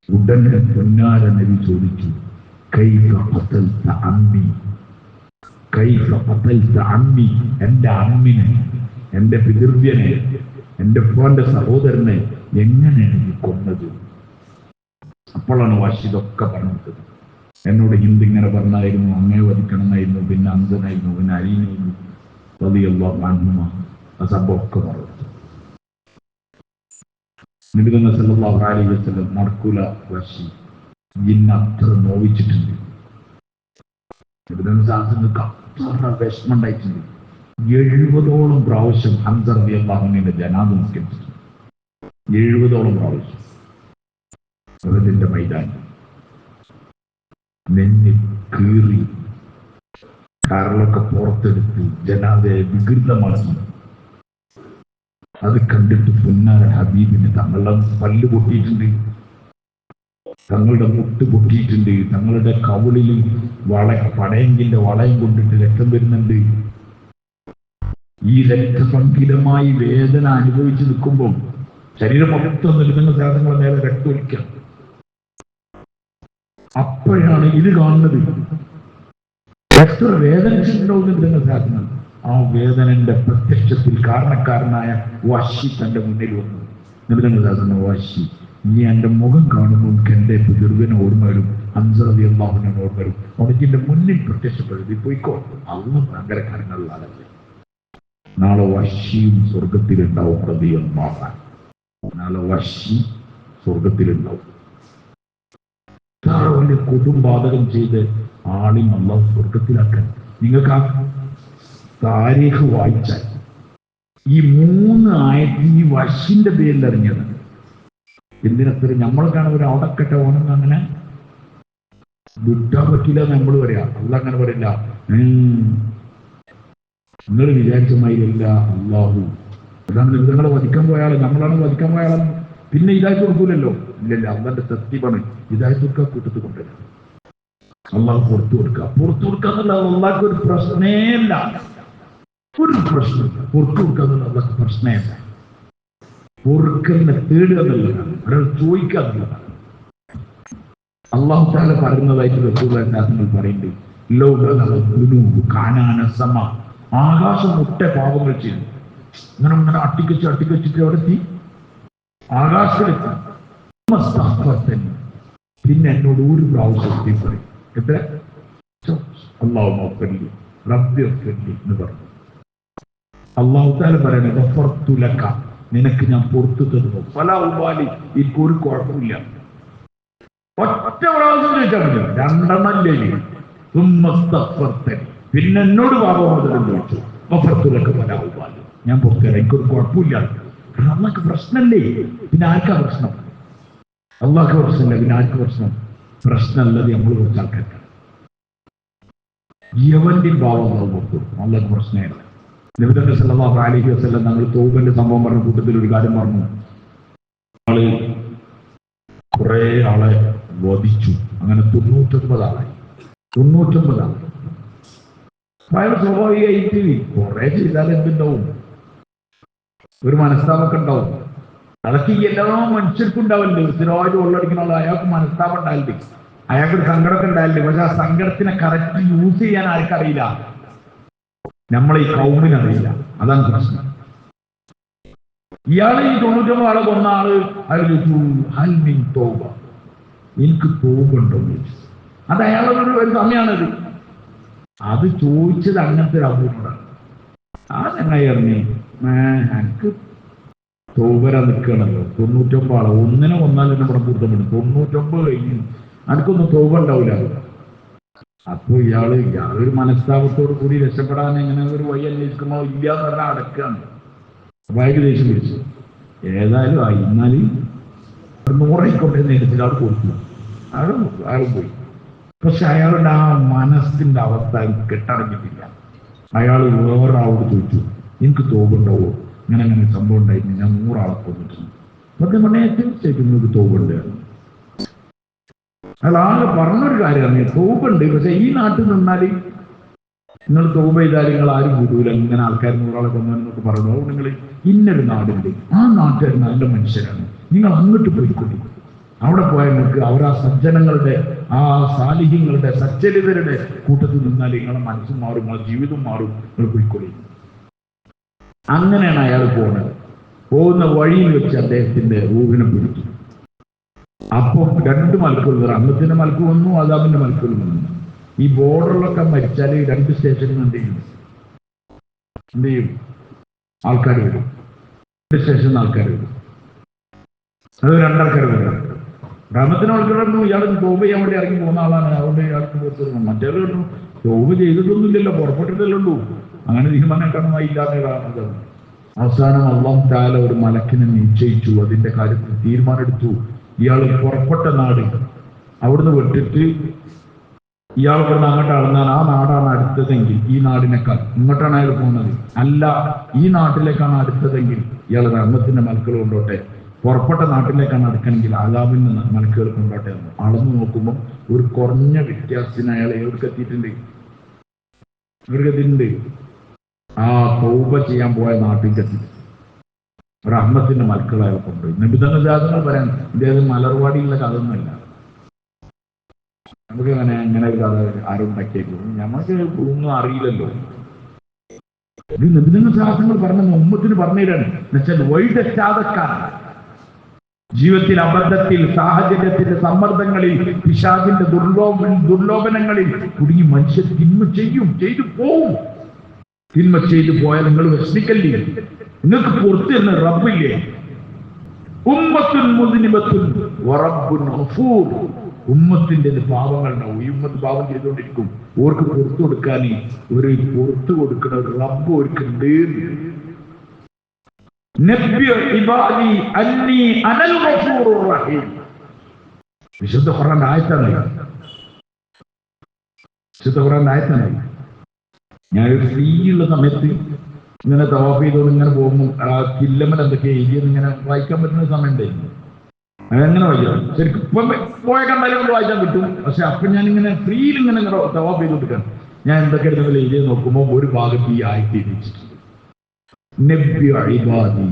ഉടനെ പൊന്നാര നബി ചോദിച്ചു, കൈഫ ഖതൽത അമ്മി, കൈഫ ഖതൽത അമ്മി, എന്റെ അമ്മിനെ, എന്റെ പിതൃവ്യനെ, എന്റെ ഉപ്പാന്റെ സഹോദരനെ എങ്ങനെയാണ് നീ കൊന്നത്? അപ്പോഴാണ് വാശി ഇതൊക്കെ പറഞ്ഞത്. എന്നോട് ഹിന്ദി ഇങ്ങനെ പറഞ്ഞായിരുന്നു, അങ്ങേ വധിക്കണമെന്നായിരുന്നു, പിന്നെ അന്തനായിരുന്നു, പിന്നെ അരീനായിരുന്നു, റളിയല്ലാഹു അൻഹുമാ. ആ സംഭവമൊക്കെ പറഞ്ഞു. നബി സല്ലല്ലാഹു അലൈഹി വസല്ലം മർക്കുല വാശി ഇന്ന് അത്ര നോവിച്ചിട്ടുണ്ട്. നബിതങ്ങൾക്ക് അത്ര വിഷമം ഉണ്ടായിട്ടുണ്ട്. 70ഓളം പ്രാവശ്യം ഹംസ റളിയല്ലാഹു അൻഹുവിന്റെ ജനാസ നിസ്കരിച്ചിട്ടുണ്ട്. 70ഓളം പ്രാവശ്യം ഉഹദിന്റെ മൈതാനി നെഞ്ഞ് കീറി കരളൊക്കെ പുറത്തെടുത്ത് ജനാസയെ വികൃതമാക്കി. അത് കണ്ടിട്ട് പൊന്നാര ഹബീബിന് തങ്ങളുടെ പല്ല് പൊട്ടിയിട്ടുണ്ട്, തങ്ങളുടെ മുട്ട് പൊട്ടിയിട്ടുണ്ട്, തങ്ങളുടെ കവിളിൽ പടയെങ്കിന്റെ വളയം കൊണ്ടിട്ട് രക്തം വരുന്നുണ്ട്. ഈ രക്തസംഖിതമായി വേദന അനുഭവിച്ച് നിൽക്കുമ്പോൾ ശരീരം മൊത്തം നൽകുന്ന സാധനങ്ങളെ നേരെ രക്തമൊലിക്കാം. അപ്പോഴാണ് ഇത് കാണുന്നത്. എത്ര വേദനിച്ചിട്ടുണ്ടാവും നൽകുന്ന സാധനങ്ങൾ. ആ വേദനന്റെ പ്രത്യക്ഷത്തിൽ കാരണക്കാരനായ വാശി തന്റെ മുന്നിൽ വന്നു. നൽകുന്ന സാധനം, വാശി, നീ എന്റെ മുഖം കാണുമ്പോൾ എന്റെ പിതൃവിനെ ഓർമ്മ വരും, ഹംസ റളിയല്ലാഹു അൻഹു ഓർമ്മ വരും. ഉണക്കിന്റെ മുന്നിൽ പ്രത്യക്ഷപ്പെടുത്തി പോയിക്കോ. അള്ളാഹു ഭയങ്കര കാര്യങ്ങളുള്ള ആളല്ലേ. നാളെ വാശിയും സ്വർഗത്തിലുണ്ടാവും. റളിയല്ലാഹു അൻഹു നാളെ വാശി സ്വർഗത്തിലുണ്ടാവും. വലിയ കൊടുംപാതകം ചെയ്ത് ആളിം അള്ളാഹു സ്വർഗത്തിലാക്കാൻ. നിങ്ങൾക്ക് ആ താരീഖ് വായിച്ചാൽ ഈ 3 ആയത്ത് ഈ വശിന്റെ പേരിൽ ഇറങ്ങിയത്. എന്തിനത്ര നമ്മൾ കാണുമ്പോൾ അവിടക്കട്ടെ ഓണം അങ്ങനെ വിട്ടാൻ പറ്റില്ല നമ്മൾ പറയാ. അല്ല അങ്ങനെ പറയില്ല. നിങ്ങൾ വിചാരിച്ച മാതിരില്ല അള്ളാഹു. അതാണ് നിങ്ങളെ വധിക്കാൻ പോയാൾ, നമ്മളാണ് വധിക്കാൻ പോയാൾ പിന്നെ ഇതായിട്ട് കൊടുക്കൂലല്ലോ. ഇല്ലല്ല, അള്ളാന്റെ സത്യമാണ് ഇതായിട്ട് കൊടുക്കുക, കൂട്ടത്തിൽ കൊണ്ടുവരാം. അള്ളാഹ് പുറത്തു കൊടുക്കുക എന്നുള്ളത് അള്ളാഹ്ക്ക് ഒരു പ്രശ്നമേയല്ല. ഒരു പ്രശ്നമില്ല. പുറത്തു കൊടുക്കുക എന്നുള്ള അള്ളാഹ്ക്ക് പ്രശ്നമല്ല. പൊറുക്കലിനെ തേടുക എന്നുള്ളതാണ്, ഒരാൾ ചോദിക്കുക എന്നുള്ളതാണ്. അള്ളാഹു തആല പറയുന്നതായിട്ട് റസൂലുള്ളാഹി പറയുന്നുണ്ട്, കാണാനസമ, ആകാശം മുട്ട പാപങ്ങൾ ചെയ്തു. ഇങ്ങനെ അട്ടിക്കച്ചിട്ട് അവിടെ എത്തി, ആകാശത്തിലെത്തി. പിന്നെ എന്നോട് ഒരു പ്രാവശ്യം പറയും, എത്ര അള്ളാഹു റബ്ബി എന്ന് പറഞ്ഞു. അള്ളാഹു തആല പറയുന്നത്, ഗഫർതു ലക, നിനക്ക് ഞാൻ പുറത്തു തരുന്നു. ഫലാ ഉബാലി, എനിക്കൊരു കുഴപ്പമില്ല. ഒറ്റ പ്രാവശ്യം ചോദിച്ചാൽ മതി, 2 പിന്നെ എന്നോട് പാപമോചനം ചോദിച്ചു. ഗഫർതു ലക ഫലാ ഉബാലി, ഞാൻ പുറത്തു തരാം, എനിക്കൊരു കുഴപ്പമില്ല. കാരണം അള്ളാഹ്ക്ക് പ്രശ്നമല്ലേ, പിന്നെ ആർക്കാ പ്രശ്നം? അള്ളാഹ്ക്ക് പ്രശ്നമില്ല, പിന്നെ ആർക്ക് പ്രശ്നം? പ്രശ്നമല്ലത് നമ്മൾ കുറച്ച് ആൾക്കാർക്ക്. യവന്റെ ഭാവം അള്ളാഹ്ക്ക് പ്രശ്നമില്ല. നബി സല്ലല്ലാഹു അലൈഹി വസല്ലം ഞങ്ങൾ തൗബന്റെ സംഭവം പറഞ്ഞ കൂട്ടത്തിൽ ഒരു കാര്യം പറഞ്ഞു. കുറെ ആളെ വധിച്ചു. അങ്ങനെ 99 ആളായി. അയാൾ സ്വാഭാവികമായിട്ട് കുറെ ചെയ്താൽ എന്തുണ്ടാവും? ഒരു മനസ്താപമൊക്കെ ഉണ്ടാവും. അതൊക്കെ എല്ലാ മനുഷ്യർക്കും ഉണ്ടാവില്ലേ. സ്ഥിരമായിട്ട് ഉള്ളടിക്കുന്ന ആൾ, അയാൾക്ക് മനസ്താപം ഉണ്ടാവില്ലേ, അയാൾക്കൊരു സങ്കടമൊക്കെ ഉണ്ടാവില്ലേ. പക്ഷെ ആ സങ്കടത്തിനെ കറക്റ്റ് യൂസ് ചെയ്യാൻ ആർക്കറിയില്ല. നമ്മളെ ഈ കൗമിനറിയില്ല. അതാണ് പ്രശ്നം. ഇയാള് ഈ 99 ആളെ കൊന്ന ആള് അയാൾ ചോദിച്ചു, ഹൽ മിൻ തൗബ, എനിക്ക് തോപുണ്ടോ എന്ന് ചോദിച്ചു. അത് അയാളൊരു സമയമാണത്. അത് ചോദിച്ചത് അങ്ങനത്തെ ഒരു അബൂബക്കറാണ്. ആ ചങ്ങായി അറിഞ്ഞേ, എനിക്ക് തോപര നിൽക്കണല്ലോ. 99 ആളെ ഒന്നിനെ കൊന്നാലും നമ്മുടെ പൂർത്തമുണ്ട്. 99 കഴിഞ്ഞു, എനിക്കൊന്നും തോപ ഉണ്ടാവില്ല. അപ്പൊ ഇയാളൊരു മനസ്താപത്തോടു കൂടി രക്ഷപ്പെടാൻ എങ്ങനെ ഒരു വഴി അന്വേഷിക്കുമ്പോ ഇല്ല എന്ന് പറഞ്ഞാൽ അടക്കാണ്. അപ്പൊ അയാൾക്ക് ദേഷ്യം പിടിച്ചു. ഏതായാലും ആയി, എന്നാലും 100 നേരത്തിൽ ആൾ കൊടുത്തു. അയാൾ പോയി. പക്ഷെ അയാളുടെ ആ മനസ്സിന്റെ അവസ്ഥ കെട്ടടങ്ങിയിട്ടില്ല. അയാൾ വേറൊരാളോട് ചോദിച്ചു, എനിക്ക് തോപുണ്ടാവോ, ഇങ്ങനെ സംഭവം ഉണ്ടായിരുന്നു, ഞാൻ 100 ആളെ കൊന്നിട്ടുണ്ട്. സത്യം പറഞ്ഞാൽ തീർച്ചയായിട്ടും നിങ്ങൾക്ക് തോപുണ്ട്. അയാൾ ആകെ പറഞ്ഞൊരു കാര്യമാണ്, തൗബുണ്ട്, പക്ഷെ ഈ നാട്ടിൽ നിന്നാൽ നിങ്ങൾ തൗബ ചെയ്താൽ നിങ്ങൾ ആരും വിടൂല, ഇങ്ങനെ ആൾക്കാർ 100 ആളെ കൊന്നൊക്കെ പറഞ്ഞു. അതുകൊണ്ട് നിങ്ങൾ ഇന്നൊരു നാടുണ്ട്, ആ നാട്ടുകാർ നല്ല മനുഷ്യരാണ്, നിങ്ങൾ അങ്ങോട്ട് പോയിക്കൊള്ളി. അവിടെ പോയാൽ നിങ്ങൾക്ക് അവർ ആ സജ്ജനങ്ങളുടെ, ആ സാലിഹ്യങ്ങളുടെ, സച്ചരിതരുടെ കൂട്ടത്തിൽ നിന്നാൽ നിങ്ങളെ മനസ്സും മാറും, നിങ്ങളുടെ ജീവിതം മാറും, നിങ്ങൾ പോയിക്കൊള്ളി. അങ്ങനെയാണ് അയാൾ പോകുന്നത്. പോകുന്ന വഴിയിൽ വെച്ച് അദ്ദേഹത്തിന്റെ റൂഹിനെ പിടിച്ചു. അപ്പോൾ 2 മലക്കുകൾ, റഹ്മത്തിന്റെ മലക്ക് വന്നു, അദാബിന്റെ മലക്കുകൾ വന്നു. ഈ ബോർഡറിലൊക്കെ മരിച്ചാൽ 2 സ്റ്റേഷനിൽ എന്ത് ചെയ്യും? ആൾക്കാർ വരും. 2 സ്റ്റേഷനിൽ ആൾക്കാർ വരും. അത് 2 ആൾക്കാർ വരും. റഹ്മത്തിന് ആൾക്കാരൊന്നും ഇയാൾ തൗബ ചെയ്യാൻ വേണ്ടി ഇറങ്ങി പോകുന്ന ആളാണ്, അതുകൊണ്ട് ഇയാൾക്ക് പുറത്തു. മറ്റേ തൗബ ചെയ്തിട്ടൊന്നുമില്ലല്ലോ, പുറപ്പെട്ടിട്ടല്ലോ, അങ്ങനെ തീരുമാനം കാണുന്നില്ലാതെ. അവസാനം അല്ലാഹു തആല ഒരു മലക്കിനെ നിശ്ചയിച്ചു, അതിന്റെ കാര്യത്തിൽ തീരുമാനമെടുത്തു. ഇയാൾ പുറപ്പെട്ട നാട് അവിടുന്ന് വിട്ടിട്ട് ഇയാൾ ഇവിടുന്ന് അങ്ങോട്ട് അളന്നാൽ ആ നാടാണ് അടുത്തതെങ്കിൽ ഈ നാടിനേക്കാൾ ഇങ്ങോട്ടാണ് അയാൾ പോകുന്നത്, അല്ല ഈ നാട്ടിലേക്കാണ് അടുത്തതെങ്കിൽ ഇയാൾ റഹ്മത്തിന്റെ മലക്കുകൾ കൊണ്ടോട്ടെ, പുറപ്പെട്ട നാട്ടിലേക്കാണ് അടുക്കണമെങ്കിൽ അലാബിന്റെ മലക്കുകൾ കൊണ്ടോട്ടെ. അളന്നു നോക്കുമ്പോൾ ഒരു കുറഞ്ഞ വ്യത്യാസത്തിന് അയാൾ എവിടെക്കെത്തിയിട്ടുണ്ട്? ആ തൗബ ചെയ്യാൻ പോയ നാട്ടിലേക്ക് എത്തി. റഹ്മത്തിന്റെ മലക്കുകൾ അയാൾ കൊണ്ടുപോയി. നബിതങ്ങൾ ജാതങ്ങൾ പറയാൻ ഇദ്ദേഹം മലർവാടിയുള്ള കഥയൊന്നുമല്ല. നമുക്ക് അങ്ങനെ ഒരു കഥ ആരും ഉണ്ടാക്കിയേക്കും, ഞമ്മക്ക് ഒന്നും അറിയില്ലല്ലോ. ഇത് നബിതങ്ങൾ ജാതങ്ങൾ പറഞ്ഞ ഉമ്മത്തിന് പറഞ്ഞുതരാണ്. എന്നുവെച്ചാൽ വഴിതെറ്റാതക്കാരൻ ജീവിതത്തിൽ അബദ്ധത്തിൽ, സാഹചര്യത്തിന്റെ സമ്മർദ്ദങ്ങളിൽ, പിശാചിന്റെ ദുർലോഭനങ്ങളിൽ കുടുങ്ങി മനുഷ്യൻ തിന്മ ചെയ്തു പോവും. തിന്മ ചെയ്തു പോയാൽ നിങ്ങൾ വിഷമിക്കല്ലേ, നിങ്ങൾക്ക് പുറത്ത് തന്നെ റബ്ബില്ലേ. ഉമ്മത്തുൻ മുദ്നിബത്തുൻ വറബ്ബുൻ ഗഫൂർ. ഉമ്മത്തിന്റെ പാപങ്ങൾ ഉണ്ടാവും, ഈ ഉമ്മത്ത് പാപം ചെയ്തുകൊണ്ടിരിക്കും. ഓർക്ക് പുറത്തു കൊടുക്കാൻ ഒരു പുറത്തു കൊടുക്കുന്ന ഒരു റബ്ബ് ഓർക്കുണ്ട്. വിശുദ്ധ ഖുർആന്റെ ആയത്താണ്. ഞാനൊരു ഫ്രീയുള്ള സമയത്ത് ഇങ്ങനെ തവാഫ് ചെയ്തോണ്ട് ഇങ്ങനെ പോകുമ്പോൾ ആ കില്ലമ്മൽ എന്തൊക്കെ എഴുതിയെന്ന് ഇങ്ങനെ വായിക്കാൻ പറ്റുന്ന സമയം ഉണ്ടായിരുന്നു. അതെങ്ങനെ വായിക്കാം, ശരിക്കും ഇപ്പം പോയ കണ്ടാലും കൊണ്ട് വായിക്കാൻ കിട്ടും. പക്ഷെ അപ്പം ഞാനിങ്ങനെ ഫ്രീയിൽ ഇങ്ങനെ തവാഫ് ചെയ്തോണ്ടിരിക്കണം. ഞാൻ എന്തൊക്കെ എടുത്തെങ്കിലും എഴുതി നോക്കുമ്പോൾ ഒരു ഭാഗത്ത് ഈ ആയത്ത് എഴുതിച്ചിട്ടുണ്ട്. നബ്ബി ഇബാദി,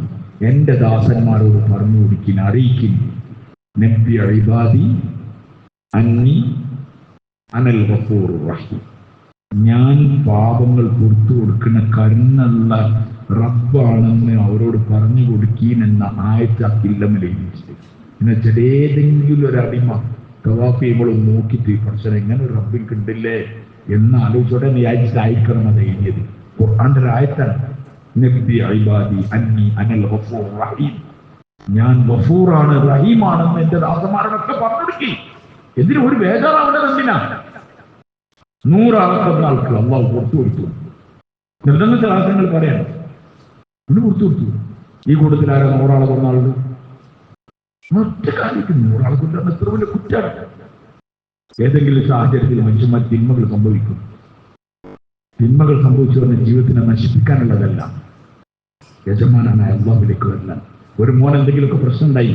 എന്റെ ദാസന്മാരോട് പറഞ്ഞു കൊടുക്കിൻ, അറിയിക്കിൻ. നബ്ബി ഇബാദി അന്നി അനൽ ഗഫൂറുർ റഹീം, ഞാൻ പാപങ്ങൾ പുറത്തു കൊടുക്കുന്ന കരുണയുള്ള റബ്ബാണെന്ന് അവരോട് പറഞ്ഞു കൊടുക്കീൻ എന്ന ആയത്ത് ആ കില്ലമലെഴുതിച്ചിട്ട്. എന്നുവെച്ചാൽ ഏതെങ്കിലും ഒരു അടിമ തവാഫ് ചെയ്യുമ്പോൾ നോക്കിയിട്ട് പക്ഷേ എങ്ങനെ ഒരു റബ്ബിക്ക് ഉണ്ടല്ലേ എന്ന് ആലോചിച്ചോടെ വിചാരിച്ചിട്ട് അയക്കണം അത് എഴുതിയത്. ഖുർആന്റെ ഒരു ആയത്താണ്. നബ്ബി ഇബാദി അന്നി അനൽ ഗഫൂർ റഹീം, ഞാൻ ഗഫൂറാണ് റഹീമാണെന്ന് എന്റെ ദാസന്മാരോടൊക്കെ പറഞ്ഞു കൊടുക്കി. എന്തിനും ഒരു ബേജാറാവുന്നത് എന്തിനാ? 100 ആൾക്കൊന്ന ആൾക്ക് അള്ളാഹു പുറത്തു കൊടുത്തു. നിർദ്ദംഗത്തെ ആശയങ്ങൾ പറയണം, ഇത് പുറത്തു കൊടുത്തു. ഈ കൂട്ടത്തിൽ ആരാ 100 ആളെ കൊന്ന ആളുണ്ട്? ഒറ്റ കാര്യത്തിൽ 100 ആളെ കൊണ്ടാണ് എത്ര വലിയ കുറ്റാണ്. ഏതെങ്കിലും സാഹചര്യത്തിൽ മനുഷ്യന്മാർ തിന്മകൾ സംഭവിക്കും. തിന്മകൾ സംഭവിച്ചു പറഞ്ഞ ജീവിതത്തിനെ നശിപ്പിക്കാനുള്ളതല്ല, യജമാനായ അള്ളാഹുവിലേക്ക് വരില്ല. ഒരു മോൻ എന്തെങ്കിലുമൊക്കെ പ്രശ്നം ഉണ്ടായി,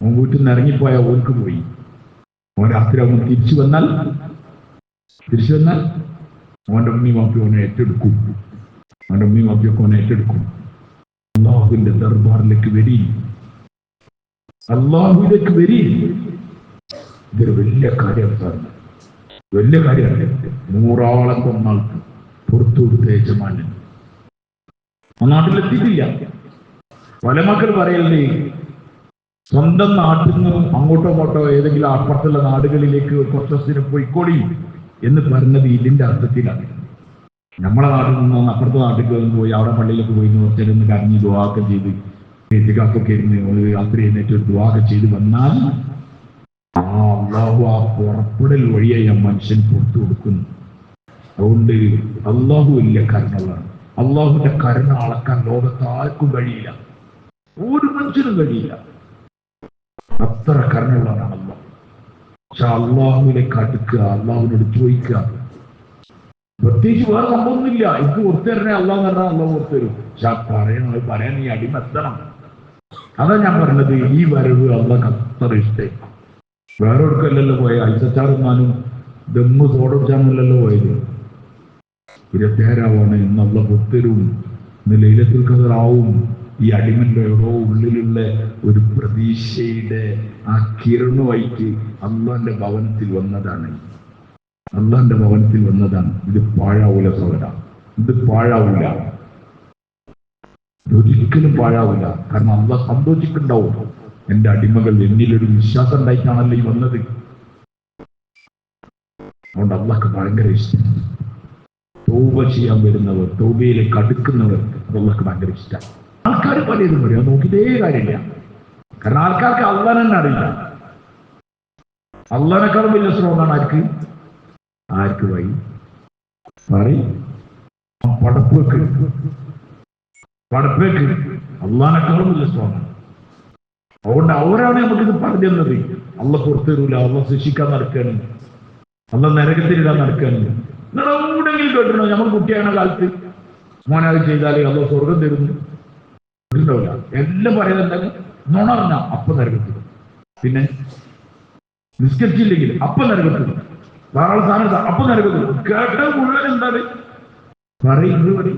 അവൻ വീട്ടിൽ നിന്ന് ഇറങ്ങിപ്പോയാൽ ഓർക്ക് പോയി. അവൻ രാത്രി അവൻ തിരിച്ചു വന്നാൽ അവന്റെ ഉമ്മി വാപ്പി അവനെ ഏറ്റെടുക്കും. അള്ളാഹുവിന്റെ ദർബാറിലേക്ക് വരി, അള്ളാഹുവിലേക്ക് വരി. ഇതൊരു വലിയ കാര്യമാണ്, വലിയ കാര്യമാണ്. 100 ആളെ കൊന്നാൾക്ക് പുറത്തു കൊടുത്ത യജമാനൻ ആ നാട്ടിലെത്തിയിട്ടില്ല. പല മക്കൾ പറയല്ലേ, സ്വന്തം നാട്ടിൽ നിന്ന് അങ്ങോട്ടോ ഇങ്ങോട്ടോ ഏതെങ്കിലും അപ്പുറത്തുള്ള നാടുകളിലേക്ക് കുറച്ച് ദിവസത്തിന് പോയിക്കോളി എന്ന് പറഞ്ഞത് ഇതിന്റെ അർത്ഥത്തിലാണ്. നമ്മളെ നാട്ടിൽ നിന്ന് അപ്പുറത്തെ നാട്ടിലേക്ക് പോയി അവിടെ പള്ളിയിലൊക്കെ പോയി കുറച്ചൊന്ന് കരഞ്ഞ് ദുആക്കെ ചെയ്ത് എത്തിക്കാക്കൊക്കെ ഇരുന്ന് രാത്രി എഴുന്നേറ്റ് ഒരു ദുആക്കെ ചെയ്ത് വന്നാൽ ആ അള്ളാഹു ആ പുറപ്പെടൽ വഴിയായി ആ മനുഷ്യൻ പുറത്തു കൊടുക്കുന്നു. അതുകൊണ്ട് അള്ളാഹു വലിയ കരുണകളാണ്. അള്ളാഹുവിന്റെ കരുണ അളക്കാൻ ലോകത്ത് ആർക്കും കഴിയില്ല, ഒരു മനുഷ്യനും കഴിയില്ല. അത്ര കരുണകളാണ് അള്ളാഹു. പക്ഷെ അള്ളാഹുവിലേക്ക് അടുക്കുക, അള്ളാഹുവിനോട് ചോദിക്കുക. പ്രത്യേകിച്ച് വേറെ സംഭവമൊന്നുമില്ല. എനിക്ക് പുറത്തു തരണേ അള്ളാഹ് പറഞ്ഞാൽ അള്ളാഹ് പുറത്തു തരും. പക്ഷെ പറയാൻ ഈ അടിമ എത്തണം. അതാ ഞാൻ പറഞ്ഞത്, ഈ വരവ് അള്ളാഹ് അത്ര ഇഷ്ടം. വേറെ എടുക്കല്ലല്ലോ പോയ ഐസച്ചാറുന്നാനും ദമ്മ് തോടച്ചാണല്ലോ പോയത്. 27 എന്നുള്ള പുത്തരും ഇന്ന് ലൈലത്തുൽ ഖദറാവും. ഈ അടിമന്റെ ഓരോ ഉള്ളിലുള്ള ഒരു പ്രതീക്ഷയുടെ ആ കിരണുമായിട്ട് അള്ളാന്റെ ഭവനത്തിൽ വന്നതാണ്. അള്ളാന്റെ ഭവനത്തിൽ വന്നതാണ്. ഇത് പാഴാവൂല സഹോദര, ഇത് പാഴാവൂല, ഒരിക്കലും പാഴാവൂല. കാരണം അള്ളാഹ് സന്തോഷിക്കുന്നുണ്ടാവും. എന്റെ അടിമകൾ എന്നിലൊരു വിശ്വാസം ഉണ്ടായിട്ടാണല്ലോ ഈ വന്നത്. അതുകൊണ്ട് അള്ളാഹ്ക്ക് ഭയങ്കര ഇഷ്ടം. തൗബ ചെയ്യാൻ വരുന്നവർ, തൗബയിലേക്ക് അടുക്കുന്നവർ, അത് അള്ളാഹ്ക്ക് ഭയങ്കര ഇഷ്ടമാണ്. ആൾക്കാർ പലതും പറയും, അത് നോക്കിയിട്ടേ കാര്യമില്ല. കാരണം ആൾക്കാർക്ക് അള്ളാഹ് തന്നെ അറിയില്ല. അള്ളാഹിനെക്കാളും വലിയ സ്ട്രോങ്ങാണ് ആർക്ക് വഴി പറയും പടപ്പേക്ക് അള്ളാഹിനെക്കാളും വലിയ സ്ട്രോങ്ങാണ്. അതുകൊണ്ട് അവരാണ് നമുക്കിത് പറഞ്ഞു തന്നത്. അള്ളാഹ് പുറത്തു തരൂല, അള്ളാഹ് ശിക്ഷിക്കാൻ നടക്കുകയാണ്, അള്ളാഹ് നരകത്തിലിടാൻ നടക്കുകയാണ്. നിങ്ങൾ എവിടെയെങ്കിലും കേട്ടിട്ടുണ്ടോ നമ്മൾ കുട്ടിയാകുന്ന കാലത്ത് മോനാത് ചെയ്താലേ അള്ളാഹ് സ്വർഗം തരുന്നു? ഉണ്ടാവില്ല. എല്ലാം പറയുന്നത് നുണറിഞ്ഞ അപ്പം നരകത്തിടും, പിന്നെ നിസ്കരിച്ചില്ലെങ്കിൽ അപ്പം നരകത്തിടും, ധാരാളം സാധനം അപ്പം നരകത്തിടും. കേട്ട മുഴുവൻ എന്താണ് പറയുന്നത്?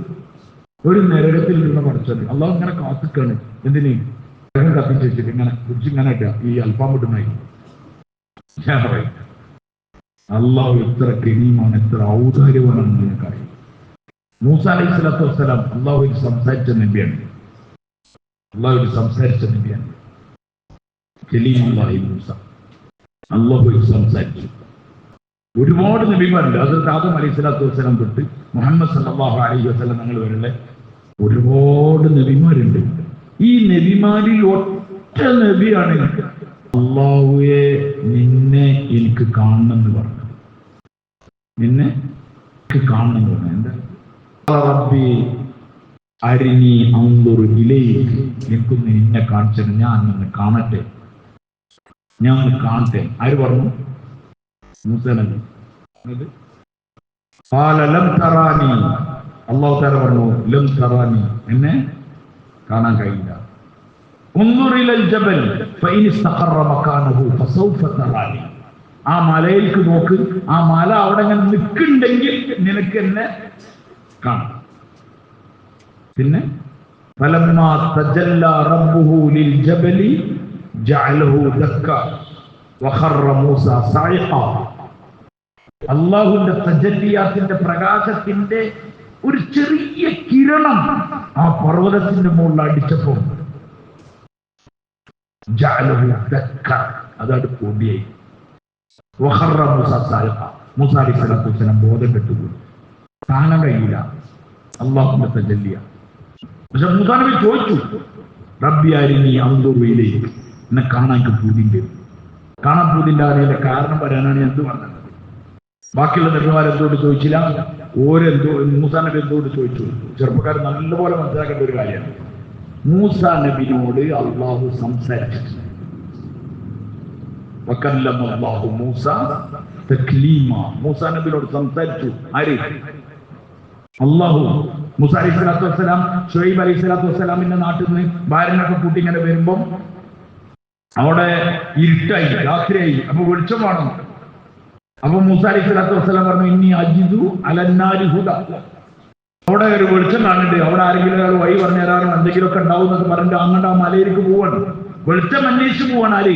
ഒരു നരകത്തിൽ നിന്ന് പഠിച്ചത് അള്ളാഹ് ഇങ്ങനെ കാത്തിക്കാണ്. എന്തിനു? നരകം കത്തിച്ച് വെച്ചിട്ട് ഇങ്ങനെ കുറിച്ചിങ്ങനെ ഈ അൽഫാം കിട്ടുന്നായി. ഞാൻ പറയും അള്ളാഹു എത്ര കരീമാണ്, എത്ര ഔദാര്യവാനാണ് നിങ്ങൾക്കറിയാം. മൂസ അലൈഹി സ്വലാത്തു വസ്സലാം അള്ളാഹുവിൽ സംസാരിച്ച നബിയാണ്. കലീമുല്ലാഹി മൂസ അള്ളാഹുവിൽ സംസാരിച്ചു. ഒരുപാട് നബിമാരുണ്ട്. ഹദ്റത്ത് ആദം അലൈഹി സ്വലാത്തു വസ്സലാം തൊട്ട് മുഹമ്മദ് സല്ലല്ലാഹു അലൈഹി വസല്ലം തങ്ങൾ വരെയുള്ള ഒരുപാട് നബിമാരുണ്ട്. ഈ നബിമാരിൽ ഒറ്റ നബിയാണ് അള്ളാഹുവെ നിന്നെ എനിക്ക് കാണണമെന്ന് പറഞ്ഞത്. നിന്നെ കാണണമെന്ന് പറഞ്ഞു. എന്താ? റബ്ബി അരിനി അൻദുർ ഇലൈക്, എനിക്കൊന്ന് നിന്നെ കാണിച്ചത്, ഞാൻ നിന്നെ കാണട്ടെ, ഞാൻ ഒന്ന് കാണട്ടെ. ആര് പറഞ്ഞു? മൂസ നബി. ലം തറാനി, അല്ലാഹു തആല പറഞ്ഞു ലം തറാനി, എന്നെ കാണാൻ കഴിയില്ല. ഉൻദുർ ഇലൽ ജബൽ ഫഇൻ ഇസ്തഖറ മകാനഹു ഫസൗഫ തറാനി, ആ മലയിലേക്ക് നോക്ക്, ആ മല അവിടെ ഇങ്ങനെ നിൽക്കുന്നുണ്ടെങ്കിൽ നിനക്ക് എന്നെ കാണാം. പിന്നെ ഫലമ്മാ തജല്ല റബ്ബുഹു ലിൽ ജബലി ജഅലഹു ദക്ക വഖറ മൂസ സായിഖ, അല്ലാഹുവിന്റെ തജല്ലിയാത്തിന്റെ പ്രകാശത്തിന്റെ ഒരു ചെറിയ കിരണം ആ പർവ്വതത്തിന്റെ മുകളിൽ അടിച്ചപ്പോൾ ജഅലഹു ദക്ക, അതാണ് പൊടിയായി. വഖറ മൂസ സായിഖ, മൂസ അലൈഹി സ്വലാത്തു വസ്സലാം ബോധം കെട്ടുപോയി. കാണാൻ കഴിയില്ല അല്ലാഹുവിന്റെ തജല്ലിയ. പക്ഷെ മൂസാ നബി ചോദിച്ചു, റബ്ബി അരിനി അൻദുർ ഇലൈക്, എന്നെ കാണാൻ പൂതിണ്ട്. കാണാൻ പൂതിന്റെ അതിന്റെ കാരണം പറയാനാണ് ഞാൻ എന്ത് പറഞ്ഞത്. ബാക്കിയുള്ള നബിമാർ എന്തുകൊണ്ട് ചോദിച്ചില്ല? ഓരെന്തോ മൂസാ നബി എന്തുകൊണ്ട് ചോദിച്ചു? ചെറുപ്പക്കാർ നല്ലപോലെ മനസ്സിലാക്കേണ്ട ഒരു കാര്യമാണ്. മൂസാ നബിയോട് അള്ളാഹു സംസാരിച്ചു. വകല്ലമ അല്ലാഹു മൂസ തക്ലീമ, മൂസാ നബിയോട് സംസാരിച്ചു. ആര്? അള്ളാഹു. മൂസ അലൈഹി സ്വലാത്തു വസ്സലാം ഷുഐബ് അലൈഹി സ്വലാത്തു വസ്സലാമിന്റെ നാട്ടിൽ നിന്ന് ഭാര്യനൊക്കെ കൂട്ടി ഇങ്ങനെ വരുമ്പം അവിടെ ഇരുട്ടായി, രാത്രിയായി. അപ്പൊ വെളിച്ചം വേണം. അപ്പൊ മൂസ അലൈഹി സ്വലാത്തു വസ്സലാം പറഞ്ഞു ഇന്നി അജിദു അലന്നാരി ഹുദ, അവിടെ ഒരു വെളിച്ചം കാണുന്നുണ്ട്, അവിടെ ആരെങ്കിലും ഒരാൾ വഴി പറഞ്ഞു തരാനോ എന്തെങ്കിലുമൊക്കെ ഉണ്ടാവും എന്നൊക്കെ പറഞ്ഞിട്ട് അങ്ങോട്ട് ആ മലയിലേക്ക് പോവാണ്. വെളിച്ചം അന്വേഷിച്ച് പോവാണ്. ആര്?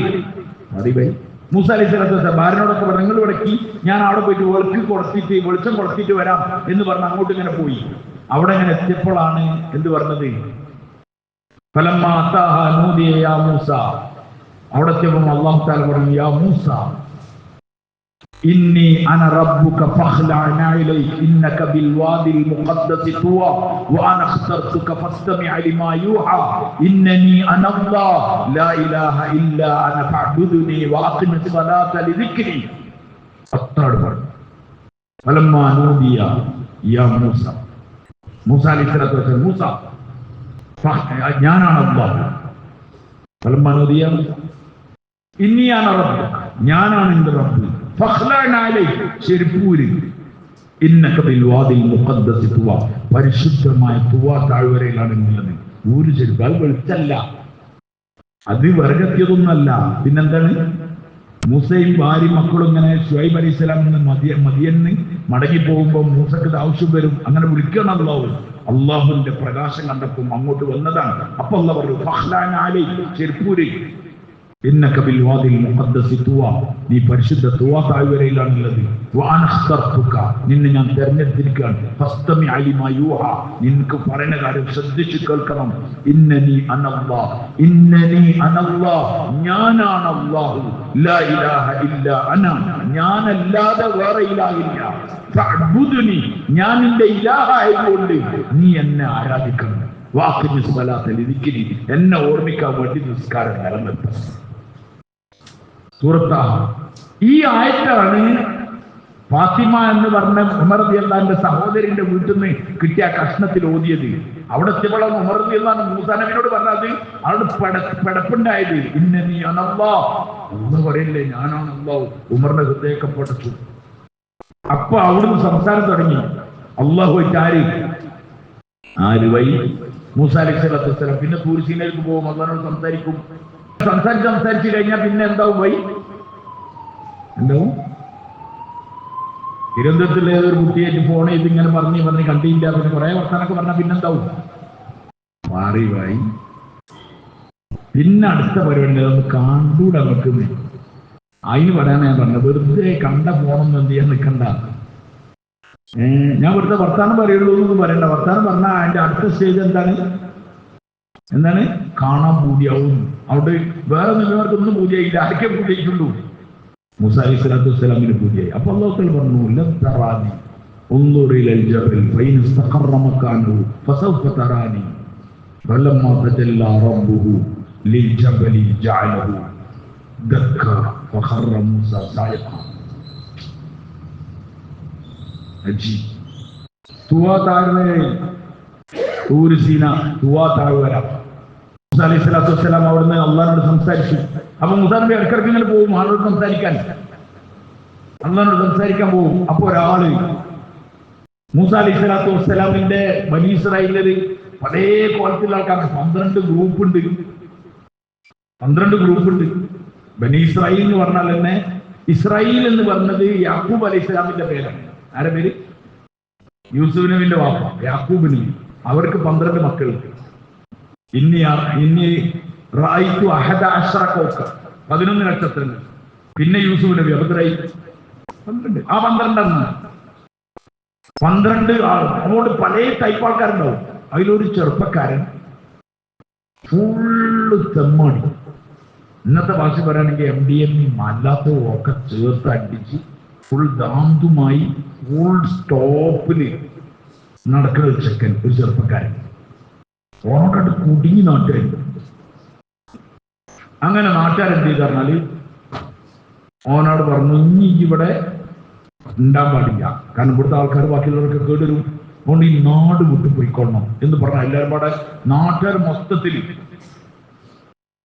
അറിവൈ. മൂസ അലൈഹി സ്വലാത്തു വസ്സലാം ഭാര്യനോടൊക്കെ പറഞ്ഞു നിങ്ങൾ ഇവിടേക്ക്, ഞാൻ അവിടെ പോയിട്ട് വെളിച്ചം കൊടുത്തിട്ട് വരാം എന്ന് പറഞ്ഞ് അങ്ങോട്ട് ഇങ്ങനെ പോയി. അവിടെ ഇങ്ങനെ എത്തിയപ്പോഴാണ് എന്ത് പറഞ്ഞത്? ഫലമ്മാ അതാഹ നൂദിയ യാ മൂസ, അവിടെ എത്തിയപ്പോൾ അല്ലാഹു തആല പറഞ്ഞു യാ മൂസ ഇന്നി അന റബ്ബുക ഫഖ്ലഅ നഅലൈക ഇന്നക ബിൽ വാദിൽ മുഖദ്ദസ് തുവ വഅന ഖതർതുക ഫസ്തമി' ലിമാ യൂഹാ ഇന്നനി അന അല്ലാഹ് ലാ ഇലാഹ ഇല്ലാ അന ഫഅബ്ദുനി വഅഖിമിസ് സ്വലാത ലിദിക്രി. അത്രയും പറഞ്ഞു. ഫലമ്മാ നൂദിയ യാ മൂസ, മൂസ അലൈഹി സ്വലാത്തു വസ്സലാം മൂസ ഞാനാണ് അല്ലാഹ്. ഫലമ്മാ നൂദിയ ഇന്നി അന റബ്ബുക, ഞാനാണ് നിന്റെ റബ്ബ്. ചെരുപ്പൂര് ഇന്നക ബിൽ വാദിൽ മുഖദ്ദസ് തുവ, പരിശുദ്ധമായ തുവ താഴ്വരയിലാണ് ഉള്ളത്. ഒരു ചെരുപ്പ്, അത് വെളിച്ചല്ല, അത് വിറകെത്തിയതൊന്നല്ല. പിന്നെന്താണ്? മൂസയും ഭാര്യയും മക്കളും ഇങ്ങനെ ശുഐബ് അലൈഹി സ്വലാമിന് മദിയന്ന് മടങ്ങി പോകുമ്പോൾ മൂസക്ക് ആവശ്യം വരും. അങ്ങനെ വിളിക്കണം അള്ളാഹുവിന്റെ പ്രകാശം കണ്ടപ്പോൾ അങ്ങോട്ട് വന്നതാണ്. അപ്പൊ അള്ളാഹ് പറഞ്ഞു ചെരുപ്പൂര് ഇന്നക ബിൽ വാദിൽ മുഖദ്ദസി തുവാ, നീ പരിശുദ്ധ തുവാ താഴ്വരയിലാണുള്ളത്. നിന്നെ ഞാൻ തെരഞ്ഞെടുത്തിരിക്കുകയാണ്. ഫസ്തമി അലിമാ യൂഹാ, നിനക്ക് പറയുന്ന കാര്യം ശ്രദ്ധിച്ചു കേൾക്കണം. ഇന്നനി അനല്ലാഹ്, ഇന്നനി അനല്ലാഹ്, ഞാനാണ് അല്ലാഹു, ലാ ഇലാഹ ഇല്ലാ അന, ഞാനല്ലാതെ വേറെ ഇലാഹില്ല. ഫഅബ്ദുനി, ഞാൻ നിന്റെ ഇലാഹായതുകൊണ്ട് നീ എന്നെ ആരാധിക്കണം. വാഖിമി സ്വലാത്ത ലിദിക്രി, എന്നെ ഓർമ്മിക്കാൻ വേണ്ടി നിസ്കാരം നിലനിർത്തണം. സൂറത്ത് ഈ ആയത്താണ് ഫാത്തിമ എന്ന് പറഞ്ഞ ഉമർ റളിയല്ലാഹുവിന്റെ സഹോദരന്റെ വീട്ടിൽ നിന്ന് കിട്ടിയ കഷ്ണത്തിൽ ഓതിയത്. അവിടെ എത്തിയപ്പോഴാണ് ഉമർ റളിയല്ലാഹു മൂസാ നബിയോട് പറഞ്ഞത്, അവിടെ പടപ്പുണ്ടായത്. ഇന്നനി അനല്ലാഹ്, എന്ന് പറയില്ലേ ഞാനാണ് അല്ലാഹു. ഉമറിന്റെ ഹൃദയമൊക്കെ പൊട്ടച്ചു. അപ്പൊ അവിടുന്ന് സംസാരം തുടങ്ങി. അല്ലാഹു ആര് വഴി? മൂസാ അലൈഹിസ്സലാത്തു വസ്സലാം. പിന്നെ തൂർ സീനയിലേക്ക് പോകും, അല്ലാഹുവോട് സംസാരിക്കും. സംസാരിച്ച് കഴിഞ്ഞാൽ പിന്നെ എന്താവും വഴി? എന്താവും? തിരുവനന്തപുരത്തിലെ ഏതൊരു കുട്ടിയായിട്ട് ഫോൺ ചെയ്ത് ഇങ്ങനെ പറഞ്ഞ് കണ്ടില്ല, പിന്നെ കുറെ വർത്താനൊക്കെ പറഞ്ഞാൽ പിന്നെന്താവും? മാറി വായി. പിന്നെ അടുത്ത പരിപാടി അതൊന്ന് കണ്ടൂടെ നമുക്ക്. അതിന് പറയാനാ ഞാൻ പറഞ്ഞത്, വെറുതെ കണ്ട ഫോണൊന്നും എന്ത് ചെയ്യാൻ നിൽക്കണ്ട. ഞാൻ വെറുതെ വർത്താനം പറയുള്ളൂ എന്നൊന്നും പറയണ്ട. വർത്താനം പറഞ്ഞാൽ അതിന്റെ അടുത്ത സ്റ്റേജ് എന്താണ്? കാണാൻ പൂതിയാവും. അവിടെ വേറെ നിലവാരത്തൊന്നും പൂതിയായില്ല. ആർക്കേ പൂതിയായിട്ടുള്ളൂ? മൂസാ അലൈഹിസ്സലാത്തു വസ്സലാമിന് പൂതിയായി. അപ്പൊ അല്ലാഹു പറഞ്ഞു, ലൻ തറാനി ഉൻദുർ ഇലൽ ജബൽ ഫഇൻ ഇസ്തഖറ മകാനഹു ഫസൗഫ തറാനി ഫലമ്മാ തജല്ലാ റബ്ബുഹു ലിൽ ജബലി ജഅലഹു ദക്ക ഫഖറ മൂസാ സായിഖ. അജി തുവാ താഴ്വര, തൂർ സീന, തുവാ താഴ്വര. മൂസാ അലൈഹിസ്സലാത്തു വസ്സലാം അവിടുന്ന് അള്ളാഹിനോട് സംസാരിച്ചു. അപ്പൊ മൂസാ നബി ഇടയ്ക്കിടയ്ക്ക് ഇങ്ങനെ പോകും ആളോട് സംസാരിക്കാൻ, അള്ളാഹിനോട് സംസാരിക്കാൻ പോകും. അപ്പൊ ഒരാള് മൂസാ അലൈഹിസ്സലാത്തു വസ്സലാമിന്റെ ബനീ ഇസ്രായേലില് പല കോലത്തിലുള്ള ആൾക്കാരാണ്. 12 ഗ്രൂപ്പുണ്ട്. ബനീ ഇസ്രായേൽ എന്ന് പറഞ്ഞാൽ തന്നെ, ഇസ്രായേൽ എന്ന് പറഞ്ഞത് യാക്കൂബ് അലൈഹിസ്സലാമിന്റെ പേരാണ്. ആരുടെ പേര്? യൂസുഫ് നബിന്റെ വാപ്പ യാക്കൂബ് നബി. അവർക്ക് 12 മക്കളുണ്ട്. ഇന്നി റഅയ്തു അഹദ അശ്റ കൗക്കബ, 11 നക്ഷത്രങ്ങൾ. പിന്നെ യൂസുഫ് നബി അബദ്രായി 12. ആ 12 ആൾ. അതുകൊണ്ട് പല ടൈപ്പ് ആൾക്കാരുണ്ടാവും. അതിലൊരു ചെറുപ്പക്കാരൻ ഫുള്ള് തെമ്മാടി. ഇന്നത്തെ ഭാഷ പറയുകയാണെങ്കിൽ MDMA അല്ലാത്ത ഒക്കെ ചേർത്ത് അടിച്ച് ഫുൾ ദാന്തുമായി ഫുൾ സ്റ്റോപ്പില് നടക്കുന്ന ഒരു ചെക്കൻ, ഒരു ചെറുപ്പക്കാരൻ. ഓനോട്ട് കുടുങ്ങി നാട്ടുകാർ. അങ്ങനെ നാട്ടുകാരെന്ത് ചെയ്ത് പറഞ്ഞാല് ഓനോട് പറഞ്ഞു, ഇനി ഇവിടെ ഉണ്ടാൻ പാടില്ല, കാരണം ഇവിടുത്തെ ആൾക്കാർ ബാക്കിയുള്ളവർക്ക് കേടുവരും, അതുകൊണ്ട് ഈ നാട് വിട്ടു പോയിക്കൊള്ളണം എന്ന് പറഞ്ഞാൽ എല്ലാവരും പാടെ നാട്ടുകാർ മൊത്തത്തിൽ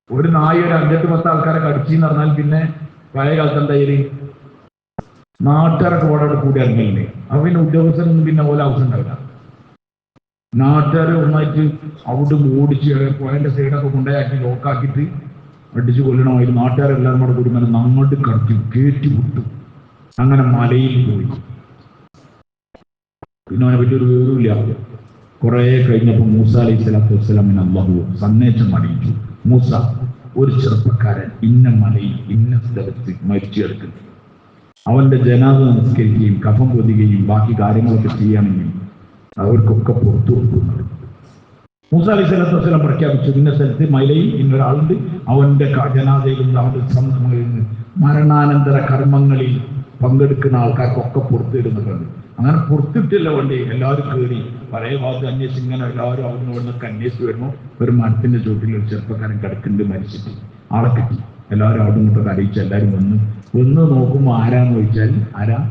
ഒരു നായ ഒരു 5-10 ആൾക്കാരെ കടിച്ചെന്ന് പറഞ്ഞാൽ പിന്നെ പഴയ കാലത്ത് എന്തായാലും നാട്ടുകാരൊക്കെ ഓടോട് കൂടി ഇറങ്ങിയില്ലേ. അപ്പൊ പിന്നെ ഉദ്യോഗസ്ഥരൊന്നും പിന്നെ പോലെ ആവശ്യം ഉണ്ടാവില്ല. നാട്ടുകാർ ഒന്നായിട്ട് അവിടെ ഓടിച്ച് പോയതിന്റെ സൈഡൊക്കെ കൊണ്ടുപോയി ലോക്കാക്കിയിട്ട് അടിച്ചു കൊല്ലണം. അതിൽ നാട്ടുകാരെല്ലാവരും കൂടെ കൂടി അങ്ങനെ അങ്ങോട്ട് കടത്തി കയറ്റി വിട്ടു. അങ്ങനെ മലയിൽ പോയി. പിന്നെ അവനെ പറ്റി ഒരു വിവരമില്ല. കുറെ കഴിഞ്ഞപ്പോൾ മൂസാ അലൈഹിസ്സലാത്തു വസ്സലാമിന് അല്ലാഹു സന്ദേശം അറിയിച്ചു, മൂസ, ഒരു ചെറുപ്പക്കാരൻ ഇന്ന മലയിൽ ഇന്ന സ്ഥലത്ത് മരിച്ചു കിടക്കുന്നു. അവന്റെ ജനാസ നമസ്കരിക്കുകയും കഫം പൊതിയുകയും ബാക്കി കാര്യങ്ങളൊക്കെ ചെയ്യുകയാണെങ്കിൽ അവർക്കൊക്കെ പുറത്തു കൊടുക്കുന്നത്. മൂസാ അലൈഹിസ്സലാത്തു വസ്സലാം പ്രഖ്യാപിച്ചു, ഇന്ന സ്ഥലത്ത് മലയിൽ ഇന്നൊരാളുണ്ട്, അവന്റെ ജനാസയിലും അവന്റെ മരണാനന്തര കർമ്മങ്ങളിൽ പങ്കെടുക്കുന്ന ആൾക്കാർക്കൊക്കെ പുറത്തിടുന്നുണ്ട്. അങ്ങനെ പുറത്തിട്ടില്ല വേണ്ടി എല്ലാവരും കയറി പഴയ ഭാഗത്ത് അന്വേഷിച്ച് ഇങ്ങനെ എല്ലാവരും അവിടുന്ന് ഇവിടുന്നൊക്കെ അന്വേഷിച്ച് വരുമ്പോൾ ഒരു മരത്തിന്റെ ചുവട്ടിൽ ഒരു ചെറുപ്പക്കാരൻ കിടക്കുന്നുണ്ട്, മരിച്ചിട്ട്. ആളെ കിട്ടി. എല്ലാവരും അവിടെ നിന്നൊക്കെ അറിയിച്ച് എല്ലാവരും വന്ന് നോക്കുമ്പോൾ ആരാന്ന് ചോദിച്ചാൽ ആരാണ്?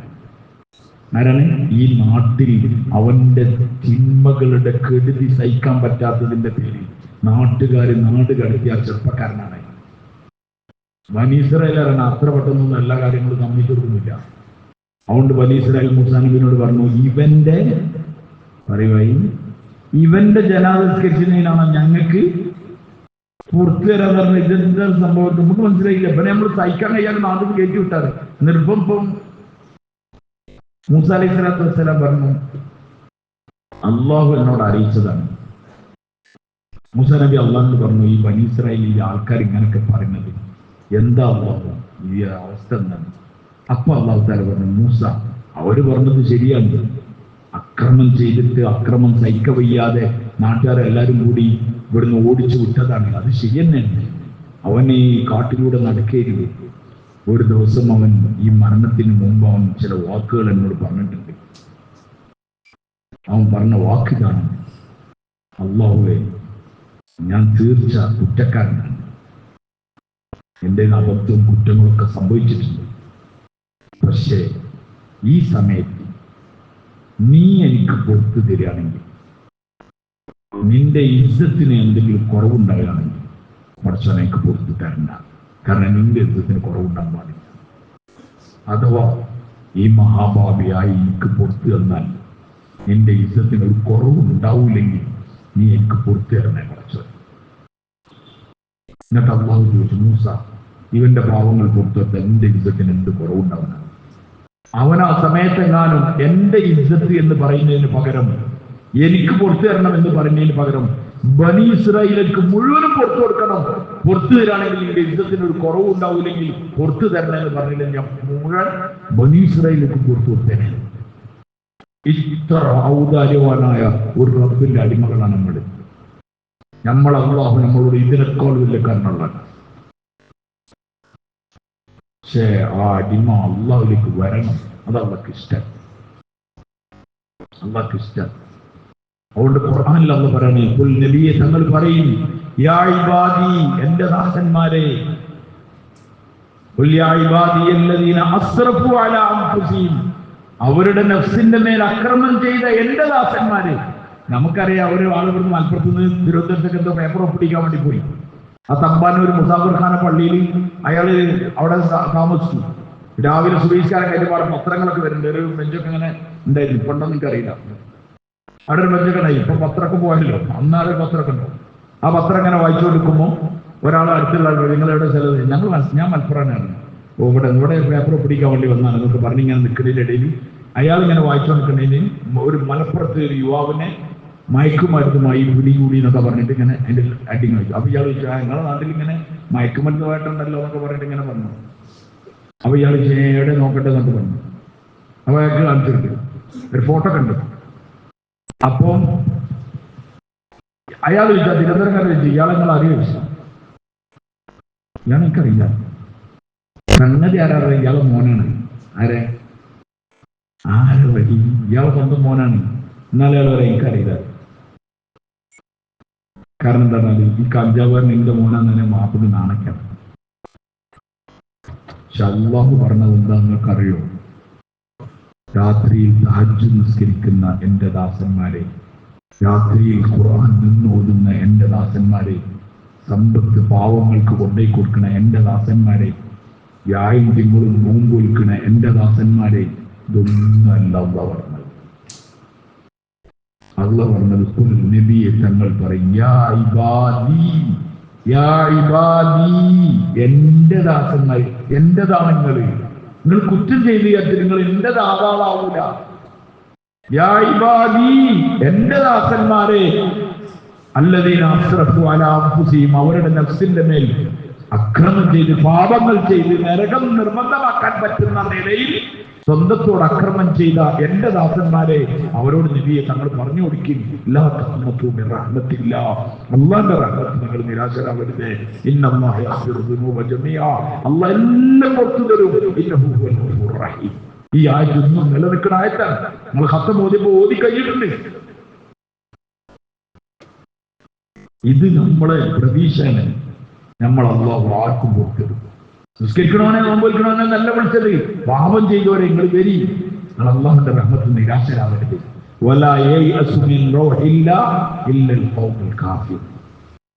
ഈ നാട്ടിൽ അവന്റെ തിന്മകളുടെ കെടുതി സഹിക്കാൻ പറ്റാത്തതിന്റെ പേരിൽ നാട്ടുകാർ നാട് കടത്തിയ ചെറുപ്പക്കാരനാണ്. ബനീ ഇസ്രായേലാണ് അത്ര പെട്ടെന്നൊന്നും എല്ലാ കാര്യങ്ങളും സമ്മതിച്ചെടുക്കുന്നില്ല. അതുകൊണ്ട് ബനീ ഇസ്രായേൽ മൂസാ നബിയോട് പറഞ്ഞു, ഇവന്റെ ജനാസ നിസ്കരിച്ചതിനാണ് ഞങ്ങൾക്ക് പുറത്തു തരാൻ പറഞ്ഞ ഇതെന്താ സംഭവം നമുക്ക് മനസ്സിലായില്ല. ഇപ്പൊ നമ്മൾ സഹിക്കാൻ കഴിയാതെ നാട്ടിൽ കയറ്റി വിട്ടാറ്. എന്നിട്ടിപ്പം മൂസ അലൈഹി സ്വലാത്തു വസ്സലാം പറഞ്ഞു, അള്ളാഹു എന്നോട് അറിയിച്ചതാണ്. മൂസ നബി അള്ളാഹിനോട് പറഞ്ഞു, ഈ ബനി ഇസ്രായേലിലെ ആൾക്കാർ ഇങ്ങനൊക്കെ പറയുന്നത് എന്താ അള്ളാഹു ഈ അവസ്ഥ എന്താണ്? അപ്പൊ അള്ളാഹു താല പറഞ്ഞു, മൂസ അവര് പറഞ്ഞത് ശരിയാണ്. അക്രമം ചെയ്തിട്ട് അക്രമം സഹിക്ക വയ്യാതെ നാട്ടുകാരെല്ലാരും കൂടി ഇവിടുന്ന് ഓടിച്ചു വിട്ടതാണ്. അത് ശരിയെന്നെ. അവൻ ഈ കാട്ടിലൂടെ നടക്കരുത്. ഒരു ദിവസം അവൻ ഈ മരണത്തിന് മുമ്പ് അവൻ ചില വാക്കുകൾ എന്നോട് പറഞ്ഞിട്ടുണ്ട്. അവൻ പറഞ്ഞ വാക്കിതാണ്, അല്ലാഹുവേ ഞാൻ തീർച്ച കുറ്റക്കാരനാണ്, എൻ്റെ അബദ്ധവും കുറ്റങ്ങളൊക്കെ സംഭവിച്ചിട്ടുണ്ട്. പക്ഷേ ഈ സമയത്ത് നീ എനിക്ക് പുറത്തു തരികയാണെങ്കിൽ, നിന്റെ ഇജ്ജത്തിന് എന്തെങ്കിലും കുറവുണ്ടാവുകയാണെങ്കിൽ പടച്ചോനെ എനിക്ക് പുറത്തു തരണ്ട. കാരണം നിന്റെ ഇജ്ജത്തിന് കുറവുണ്ടാകാൻ പാടില്ല. അഥവാ ഈ മഹാഭാവിയായി എനിക്ക് പുറത്തു തന്നാൽ നിന്റെ ഇജ്ജത്തിന് ഒരു കുറവുണ്ടാവില്ലെങ്കിൽ നീ എനിക്ക് പുറത്തു തരണേ പടച്ചോൻ. എന്നിട്ട് അല്ലാഹു ചോദിച്ചു, മൂസ ഇവന്റെ പാവങ്ങൾ പുറത്തെടുത്ത എന്റെ ഇജ്ജത്തിന് എന്ത് കുറവുണ്ടാവുന്ന? അവൻ ആ സമയത്തെങ്ങാനും എന്റെ ഇജ്ജത്ത് എന്ന് പറയുന്നതിന് പകരം എനിക്ക് പുറത്തു തരണം എന്ന് പറയുന്നതിന് പകരം ബനി ഇസ്രായേലിലേക്ക് മുഴുവനും പുറത്തു കൊടുക്കണം, പുറത്തു തരാണെങ്കിൽ നിന്റെ ഇജ്ജത്തിന് ഒരു കുറവുണ്ടാവില്ലെങ്കിൽ പുറത്തു തരണമെന്ന് പറഞ്ഞില്ല, ഞാൻ മുഴുവൻ ബനി ഇസ്രായേലിലേക്ക് പുറത്തു കൊടുത്തേനെ. ഇത്ര ഔദാര്യവാനായ ഒരു റബ്ബിന്റെ അടിമകളാണ് നമ്മൾ. അല്ലാഹു നമ്മളോട് ഇതിനേക്കാൾ വലിയ കരുണയുള്ളതാണ്. പക്ഷേ ആ അടിമ അള്ളാഹുലേക്ക് വരണം. അത് അള്ളാഹ്ക്ക് ഇഷ്ടം. അതുകൊണ്ട് ഖുർആനിൽ അല്ലാഹു പറയണേ, ഖുൽ നബിയെ തങ്ങൾ പറയും, യാ ഇബാദി എന്റെ ദാസന്മാരെ, ഖുൽ യാ ഇബാദി അല്ലദീന അസ്റഫു അലാ അൻഫുസിഹിം അവരുടെ നഫ്സിന്റെ മേൽ അക്രമം ചെയ്ത എന്റെ ദാസന്മാരെ. നമുക്കറിയാം, ഒരു ആളുകൾ മലപ്പുറത്ത് നിന്ന് തിരുവനന്തപുരത്തേക്ക് എന്തോ പേപ്പർ ഒപ്പിടിക്കാൻ വേണ്ടി പോയി. ആ തമ്പാനൂർ മുസാഫിർ ഖാന പള്ളിയിൽ അയാള് അവിടെ താമസിച്ചു. രാവിലെ സുബഹിസ്കാരം കഴിഞ്ഞ പാടെ പത്രങ്ങളൊക്കെ വരുന്നുണ്ട്. ഒരു ബെഞ്ചൊക്കെ അങ്ങനെ ഉണ്ടായിരുന്നു. ഇപ്പൊ ഉണ്ടോ എനിക്കറിയില്ല. അവിടെ ഒരു ബെഞ്ചൊക്കെ ഉണ്ടായി. ഇപ്പൊ പത്രമൊക്കെ പോയല്ലോ. അന്നാളെ പത്രമൊക്കെ ഉണ്ടോ? ആ പത്രം ഇങ്ങനെ വായിച്ചു കൊടുക്കുമ്പോൾ ഒരാൾ അടുത്തുള്ള നിങ്ങൾ എവിടെ സ്ഥലത്ത്? ഞാൻ മലപ്പുറമാണ്. ഇവിടെ പേപ്പർ പിടിക്കാൻ വേണ്ടി വന്നാണ് എന്നൊക്കെ പറഞ്ഞ് ഇങ്ങനെ നിൽക്കുന്നതിൻ്റെ ഇടയിൽ അയാൾ ഇങ്ങനെ വായിച്ചു നിൽക്കുന്നതിന് ഒരു മലപ്പുറത്ത് ഒരു യുവാവിനെ മയക്കുമരുന്നുമായി പിടികൂടി എന്നൊക്കെ പറഞ്ഞിട്ട് ഇങ്ങനെ എൻ്റെ അഡിങ് വെച്ചു. അപ്പൊ ഇയാൾ ചോദിച്ചു, നിങ്ങളുടെ നാട്ടിൽ ഇങ്ങനെ മയക്കുമരുന്നുമായിട്ടുണ്ടല്ലോ എന്നൊക്കെ പറഞ്ഞിട്ട് ഇങ്ങനെ പറഞ്ഞു. അപ്പൊ ഇയാൾ എവിടെ നോക്കട്ടെ എന്നൊക്കെ പറഞ്ഞു. അപ്പൊ അയാൾക്ക് കാണിച്ചിട്ട് ഒരു ഫോട്ടോ കണ്ടു. അപ്പം അയാൾ ചോദിച്ചാൽ തിരുവനന്തപുരക്കാരെ ചോദിച്ചു, ഇയാളെ നിങ്ങൾ അറിയോ ചോദിച്ചു. ഇയാൾ എനിക്കറിയില്ല. സംഗതി ആരാ? ഇയാളെ മോനാണ്. ആരെ വഴി? ഇയാളെ സ്വന്തം മോനാണ്. എന്നാലും അയാൾ പറയാം എനിക്കറിയില്ല. കാരണം എന്താ പറഞ്ഞാൽ ഈ കഞ്ചാവുകാരൻ എന്റെ മോനാന്ന് തന്നെ മാപ്പിന് നാണയ്ക്കണം. പക്ഷെ അല്ലാഹു പറഞ്ഞത് എന്താ നിങ്ങൾക്കറിയോ? രാത്രിയിൽ തഹജ്ജുദ് നിസ്കരിക്കുന്ന എന്റെ ദാസന്മാരെ, രാത്രിയിൽ ഖുർആൻ നിന്നോതുന്ന എന്റെ ദാസന്മാരെ, സമ്പത്ത് പാവങ്ങൾക്ക് കൊണ്ടേക്ക് കൊടുക്കണ എന്റെ ദാസന്മാരെ, വ്യാഴം തിങ്കളും നോമ്പ് വിൽക്കണ എന്റെ ദാസന്മാരെ, ഇതൊന്നുമല്ല അല്ലാഹു പറഞ്ഞത്. അല്ലാഹു പറഞ്ഞത് നബിയെ തങ്ങൾ പറയും, യാ ഇബാദി എന്റെ ദാസന്മാർ, എന്റേതാണ് നിങ്ങൾ കുറ്റം ചെയ്ത് നിങ്ങൾ എന്റെ ദാതാവാവൂല. യാ ഇബാദി എന്റെ ദാസന്മാരെ, അല്ലദീന അസ്റഫു അലാ അൻഫുസിഹിം അവരുടെ നഫ്സിന്റെ മേൽ അക്രമം ചെയ്ത് പാപങ്ങൾ ചെയ്ത് നരകം നിർബന്ധമാക്കാൻ പറ്റുന്ന നിലയിൽ സ്വന്തത്തോട് അക്രമം ചെയ്ത എന്റെ ദാസന്മാരെ അവരോട് നബിയെ തങ്ങൾ പറഞ്ഞു കൊടുക്കും, അള്ളാന്റെ റഹ്മത്ത് നിങ്ങൾ നിരാശരാവരുത്. ഇന്നല്ലാഹ യഗ്ഫിറു ദുനൂബ ജമീഅ അല്ലാഹ് എല്ലാം പുറത്തു തരും. ഇന്നഹു ഹുവൽ ഗഫൂറുർ റഹീം. ഈ ആയത്തൊന്നും നിലനിൽക്കുന്ന ആയത്താണ്. നമ്മൾ ഖത്തം ഓതിയപ്പോൾ ഓതി കഴിഞ്ഞിട്ടുണ്ട്. ഇത് നമ്മളെ പ്രതീക്ഷയാണ്. നമ്മൾ അല്ലാഹു ആർക്കും പുറത്തെടുക്കും. നിസ്കരിക്കണവനെ നോമ്പൊലിക്കണവനെ നല്ല വിളിച്ചത്. പാപം ചെയ്തവരെ നിങ്ങൾ വരി, നിങ്ങൾ അല്ലാഹുവിന്റെ റഹ്മത്ത് നിരാശരാവരുത്.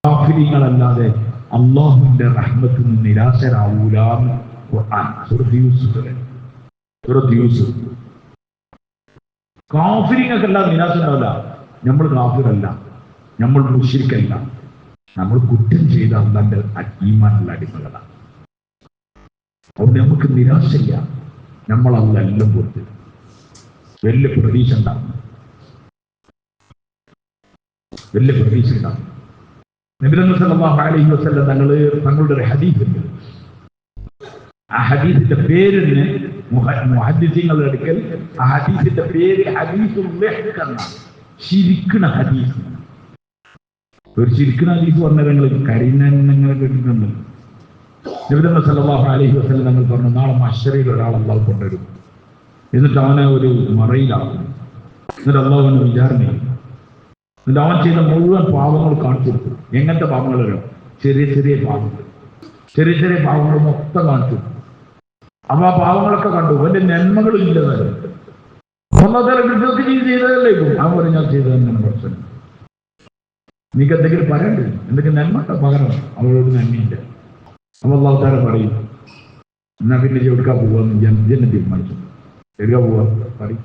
കാഫിരീങ്ങളല്ലാതെ അല്ലാഹുവിന്റെ റഹ്മത്ത് നിന്ന് നിരാശരാവൂല. കാഫിരീങ്ങൾക്കല്ല നിരാശ ഉണ്ടാവില്ല. നമ്മൾ കാഫിറല്ല, നമ്മൾ മുശ്രിക്കല്ല. നമ്മൾ കുറ്റം ചെയ്ത അള്ളാന്റെ ഈമാനുള്ള അടിമകളാണ്. അതുകൊണ്ട് നമുക്ക് നിരാശയില്ല. നമ്മൾ അതെല്ലാം കൊടുത്ത് വലിയ പ്രതീക്ഷ ഉണ്ടാകും. നബി സല്ലല്ലാഹു അലൈഹി വസല്ലം തങ്ങളുടെ ഒരു ഹദീസുണ്ട്. ആ ഹദീസിന്റെ പേരിന് മുഹദ്ദിസീങ്ങളുടെ അടുക്കൽ ആ ഹദീസിന്റെ പേര് ഹദീസുൽ ലഹ്ഖ് എന്നാണ്. ശിരിക്കണ ഹദീസ്. ഒരു ശിരിക്കണ ഹദീസ് പറഞ്ഞ നിങ്ങൾ കരിനങ്ങളെ കേട്ടിട്ടുണ്ട്. നബി സല്ലല്ലാഹു അലൈഹി വസല്ലം തങ്ങൾ പറഞ്ഞു, നാളെ മഹ്ശറിൽ ഒരാൾ അല്ലാഹു കൊണ്ടുവരും. എന്നിട്ട് അവനെ ഒരു മറയിലാക്കും. എന്നിട്ട് അല്ലാഹു അവനെ വിചാരണ ചെയ്യും. എന്നിട്ട് അവൻ ചെയ്ത മുഴുവൻ പാവങ്ങൾ കാണിച്ചു കൊടുക്കും. എങ്ങനത്തെ പാവങ്ങളോ? ചെറിയ ചെറിയ പാവങ്ങൾ മൊത്തം കാണിച്ചു. അപ്പൊ ആ പാവങ്ങളൊക്കെ കണ്ടു. അവന്റെ നന്മകളും ഇല്ലതായി ചെയ്തതല്ലേ. അവൻ പറഞ്ഞു, ഞാൻ ചെയ്തത് തന്നെയാണ് പ്രശ്നം. നീക്ക് എന്തെങ്കിലും പറയണ്ടേ? എന്തെങ്കിലും നന്മ പകരം അവളോട് നന്മയില്ല. അപ്പൊ അല്ലാഹു തആല പറയും, എന്നാ പിന്നെ എവിടുക്കാ പോവാന്ന് ജന തീരുമാനിച്ചു. എവിടുക്കാ പോവാ പറയും.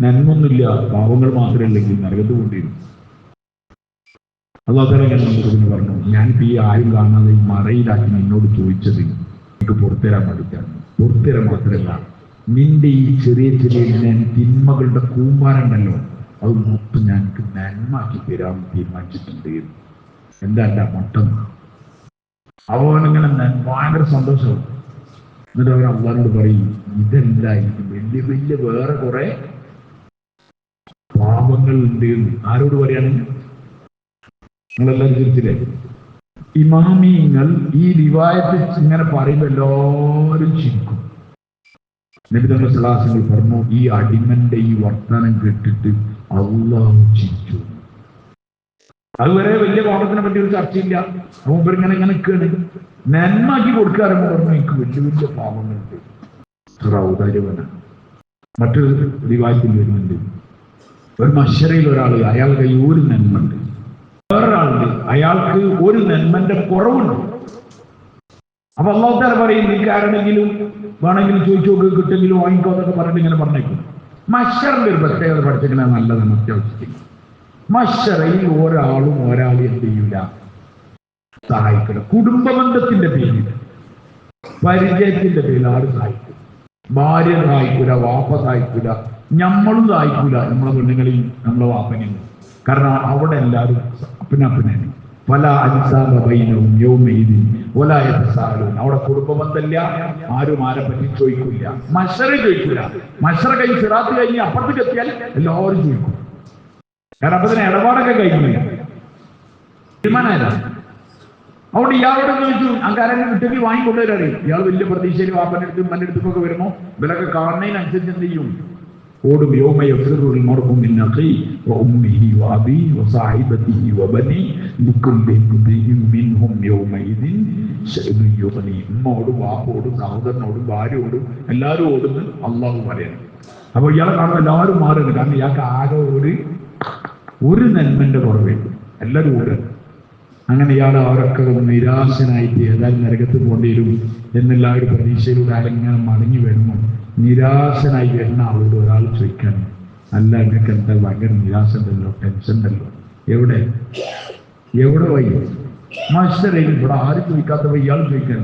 നന്മൊന്നുമില്ല, പാവങ്ങൾ മാത്രമല്ലെങ്കിൽ നരകത്ത് കൊണ്ടിരുന്നു. അല്ലാഹു തആല ഇങ്ങനെ പറഞ്ഞു, ഞാനിപ്പോ ഈ ആരും കാണാതെ ഈ മറയിലാക്കി നിന്നോട് ചോദിച്ചത് എനിക്ക് പുറത്തുതരാൻ പഠിക്കാണ്. പുറത്തുതരാൻ മാത്രമല്ല, നിന്റെ ഈ ചെറിയ തിന്മകളുടെ കൂമ്പാരുണ്ടല്ലോ, അത് മൊത്തം ഞങ്ങൾക്ക് നന്മാക്കി തരാൻ തീരുമാനിച്ചിട്ടുണ്ട്. എന്താ മൊത്തം അവനിങ്ങനെ ഭയങ്കര സന്തോഷവും. എന്നിട്ട് അവർ അള്ളാഹിനോട് പറയും, ഇതല്ല, ഇത് വലിയ വലിയ വേറെ കുറെ പാപങ്ങൾ ഉണ്ട്. ആരോട് പറയാണ്? നിങ്ങളെല്ലാവരും തിരിച്ചില്ലേ? ഇമാമിയങ്ങൾ ഈ റിവായത്ത് ഇങ്ങനെ പറയുമ്പോൾ എല്ലാവരും ചിരിക്കും. നബി തങ്ങൾ സല്ലല്ലാഹു അലൈഹി വസല്ലം പറഞ്ഞു, ഈ അടിമന്റെ ഈ വർത്തമാനം കേട്ടിട്ട് അല്ലാഹു ചിരിച്ചു. അതുവരെ വലിയ പാപത്തിനെ പറ്റി ഒരു ചർച്ചയില്ല. മുമ്പ് ഇങ്ങനെ നിൽക്കുകയാണ്. നന്മാക്കി കൊടുക്കാറുണ്ട്. പറഞ്ഞു, എനിക്ക് വലിയ വലിയ പാപങ്ങളുണ്ട്. ഔദാര്യവനാണ്. മറ്റൊരു റിവായത്തിൽ വരുന്നുണ്ട്, ഒരു മഹ്ശറിൽ ഒരാൾ, അയാളുടെ കയ്യിൽ ഒരു നന്മണ്ട്. വേറൊരാളുണ്ട്, അയാൾക്ക് ഒരു നന്മന്റെ കുറവുണ്ട്. അപ്പൊ അല്ലാഹു തആല പറയും, നീ ആരെങ്കിലും വേണമെങ്കിലും ചോദിച്ചു നോക്ക്, കിട്ടെങ്കിലും വാങ്ങിക്കോ എന്നൊക്കെ പറഞ്ഞിട്ട് ഇങ്ങനെ പറഞ്ഞേക്കും. മഹ്ശറിന്റെ ഒരു പ്രത്യേകത പഠിച്ചിരിക്കുന്നത് നല്ലതാണ്. അത്യാവശ്യത്തിൽ മഹ്ശറിൽ ഒരാളും എന്ത് ചെയ്യൂല, സഹായിക്കില്ല. കുടുംബ ബന്ധത്തിന്റെ പേരിൽ, പരിചയത്തിന്റെ പേരിൽ ആരും സഹായിക്കും. ഭാര്യ സഹായിക്കൂല, വാപ്പ സഹായിക്കൂല, നമ്മളും സഹായിക്കൂല നമ്മളെ പെണ്ണുങ്ങളെയും നമ്മളെ വാപ്പനെയും. കാരണം അവിടെ എല്ലാവരും അപ്പനാണ്. പല അൻസാബൈനവും യൗമൈദിൻ വലാ യതസാഅലൂൻ. അവിടെ കുടുംബ ബന്ധമില്ല, ആരും ആരെ പറ്റി ചോദിക്കില്ല. മഹ്ശറിൽ ചോദിക്കില്ല. മഹ്ശർ കഴിഞ്ഞ് സിറാത്ത് കഴിഞ്ഞ് അപ്പുറത്തേക്ക് എത്തിയാൽ എല്ലാവരും ചോദിക്കും. കാരണം അപ്പൊ തന്നെ ഇടപാടൊക്കെ കഴിഞ്ഞു തീരുമാനമായതാണ്. അതുകൊണ്ട് ഇയാളോട് ചോദിച്ചു, അങ്കാരെങ്കിലും കിട്ടുമെങ്കിൽ വാങ്ങിക്കൊണ്ടുവരാറിയും. ഇയാൾ വലിയ പ്രതീക്ഷയിൽ വാപ്പൻ്റെ അടുത്തും ഉമ്മൻ്റെ അടുത്തൊക്കെ വരുമ്പോൾ ഇവരൊക്കെ കാണുന്നതിനനുസരിച്ച് എന്ത് ചെയ്യും? ഓടും. യൗമ യഫിറുൽ മർഉ മിൻ അഖീഹി വഉമ്മിഹി വഅബീഹി വസാഹിബതിഹി വബനീഹി ലികുല്ലി ഇംറിഇൻ മിൻഹും യൗമഇദിൻ ശഅ്നുൻ യുഗ്നീഹി. ഉമ്മയോടും വാപ്പോടും സഹോദരനോടും ഭാര്യയോടും എല്ലാവരും ഓടുന്നു അള്ളാഹു പറയണം. അപ്പൊ ഇയാളെ കാണുമ്പോൾ എല്ലാവരും മാറുന്നു. കാരണം ഇയാൾക്ക് ആകെ ഒരു നന്മന്റെ കുറവേ, എല്ലാവരും ഓടുക. അങ്ങനെ ഇയാൾ അവരൊക്കെ നിരാശനായിട്ട് ഏതായാലും നരകത്ത് പോകേണ്ടി വരും എന്നുള്ള ഒരു പ്രതീക്ഷയിലൂടെ അയാളിങ്ങനെ മടങ്ങി വരുന്നു. നിരാശനായി വരുന്ന ആളോട് ഒരാൾ ചോദിക്കാൻ, അല്ല നിങ്ങൾക്ക് എന്താ ഭയങ്കര നിരാശ ഉണ്ടല്ലോ, ടെൻഷൻ ഉണ്ടല്ലോ, എവിടെ വൈ? മഹ്ശറിൽ ഇവിടെ ആരും ചോദിക്കാത്ത ഇയാൾ ചോദിക്കാൻ.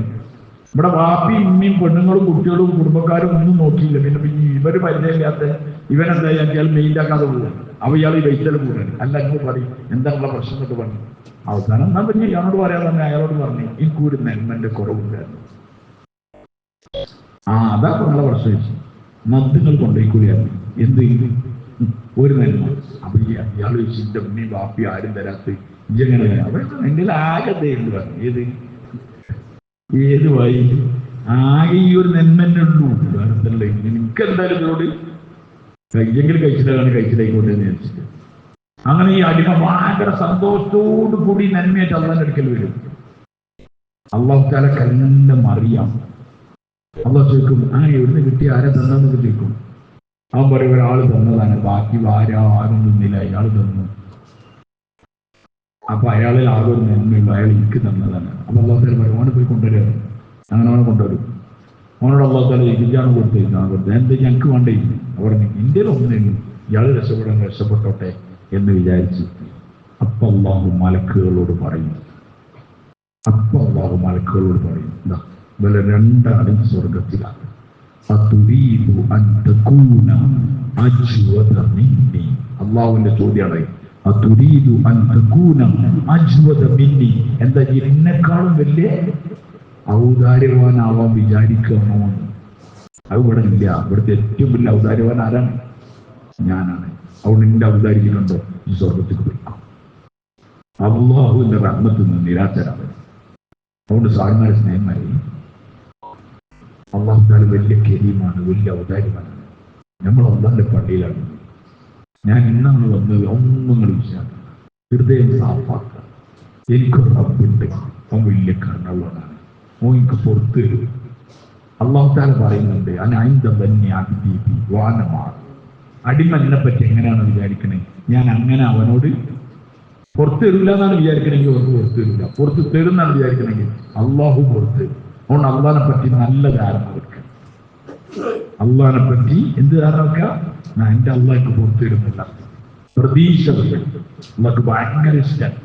ഇവിടെ വാപ്പിയും ഉമ്മയും പെണ്ണുങ്ങളും കുട്ടികളും കുടുംബക്കാരും ഒന്നും നോക്കിയില്ല. പിന്നെ ഇവര് പരിചയമില്ലാത്ത ഇവനെന്താ ഇയാൾ മെയിലാക്കാതെ പോകും. അപ്പൊ ഇയാൾ ഈ വെയിറ്റൽ കൂടാൻ അല്ല നിങ്ങൾ പറയും എന്താണുള്ള പ്രശ്നം എന്നൊക്കെ പറഞ്ഞു. അവസാനം എന്നാ പിന്നെ ഇയാളോട് പറയാതെ തന്നെ അയാളോട് പറഞ്ഞു, എനിക്കൊരു നന്മന്റെ കുറവുണ്ടായിരുന്നു. അതാ നിങ്ങളെ പ്രശ്നം. മദ്യങ്ങൾ കൊണ്ടുപോയിക്കൂടിയായിരുന്നു. എന്ത് ഇത് ഒരു നന്മ. അപ്പൊ ഇയാൾ ചോദിച്ചു, എന്റെ ഉമ്മയും ബാപ്പി ആരും തരാത്ത ഇജങ്ങനെ എന്റെ ആകെ തേന്ന് പറഞ്ഞു. ഏത് വഴി? ആകെ ഈ ഒരു നന്മന്നെ ഉള്ളൂ. വേറെ എനിക്കെന്തായാലും ഇതോട് കഴിച്ചെങ്കിൽ കഴിച്ചിട്ടായിക്കോട്ടെ എന്ന് വിചാരിച്ചിട്ട് അങ്ങനെ ഈ അടിമ ഭയങ്കര സന്തോഷത്തോടു കൂടി നന്മയായിട്ട് അള്ളാന്റെ അടുക്കൽ വരും. അള്ളാഹു തആല കണ്ണിന്റെ മറിയാം. അള്ളാഹ് ചോദിക്കും, എവിടുന്ന് കിട്ടി, ആരാ തന്നെന്ന് ചോദിക്കും. അവൻ പറയും, ഒരാൾ തന്നതാണ്, ബാക്കി ആരും നിന്നില്ല, അയാൾ തന്നു. അപ്പൊ അയാളിൽ ആകെ ഒരു നന്മയുള്ളൂ, അയാൾ എനിക്ക് തന്നതാണ്. അപ്പൊ അള്ളാഹു തആല പറയും, അവനെ പോയി കൊണ്ടുവരിക. അങ്ങനെ അവനെ കൊണ്ടുവരും. അവനോട് അള്ളാഹു തആല ഇരിക്കാണ് കൊടുത്തിരുന്നത്. എന്താ ഞങ്ങൾക്ക് വേണ്ടേ? അവർ ഇന്ത്യയിൽ ഒന്നേയുള്ളൂ, ഇയാൾ രക്ഷപ്പെട്ടോട്ടെ എന്ന് വിചാരിച്ചു. അപ്പൊ അള്ളാഹു മലക്കുകളോട് പറയും, അപ്പൊ അള്ളാഹു മലക്കുകളോട് പറയും, എന്താ ഇവരെ രണ്ടാളും സ്വർഗത്തിലാണ്. അള്ളാഹുവിന്റെ ചോദ്യമാണ്, എന്താ എന്നെക്കാളും വലിയ ഔദാര്യവാനാവാൻ വിചാരിക്കണോ? അത് ഇവിടെ ഇല്ല. ഇവിടുത്തെ ഏറ്റവും വലിയ ഔദാര്യവാൻ ആരാണ്? ഞാനാണ്. അതുകൊണ്ട് എന്റെ ഔദാര്യം കണ്ടോ, ഈ സ്വർഗത്തിൽ പോയിക്കോ. അള്ളാഹുവിന്റെ റഹ്മത്തിൽ നിന്ന് നിരാശരാണ്. അതുകൊണ്ട് സാറിമാരെ സ്നേഹമായി, അള്ളാഹു താല വലിയ കരീമാണ്, വലിയ ഔദാര്യമാണ്. നമ്മൾ അള്ളാഹിന്റെ പള്ളിയിലാണ്. ഞാൻ ഇന്നാണ് വന്നത്, ഒന്നും വിശ്വാസം, ഹൃദയം സാഫാക്കുക. എനിക്കൊരു റബ്ബുണ്ട്, അവൻ വലിയ കരുണയുള്ളവനാണ്, ഓ എനിക്ക് പുറത്ത് തരും. അള്ളാഹു താല പറയുന്നുണ്ട്, അടിമ എന്നെ പറ്റി എങ്ങനെയാണ് വിചാരിക്കണേ? ഞാൻ അങ്ങനെ അവനോട് പുറത്ത് തരില്ല എന്നാണ് വിചാരിക്കണമെങ്കിൽ അവർക്ക് പുറത്ത് തരില്ല. പുറത്ത് തരുന്നാണ് വിചാരിക്കണമെങ്കിൽ അള്ളാഹു പുറത്ത് തരും. അതുകൊണ്ട് അള്ളാഹിനെ പറ്റി നല്ല ധാരണ വെക്കുക. അള്ളാഹിനെ പറ്റി എന്ത് ധാരണ വെക്കുക? ഞാൻ എൻ്റെ അള്ളാഹ്ക്ക് പുറത്ത് തരുന്നില്ല, പ്രതീക്ഷ നമുക്ക് ഭയങ്കര ഇഷ്ടമാണ്,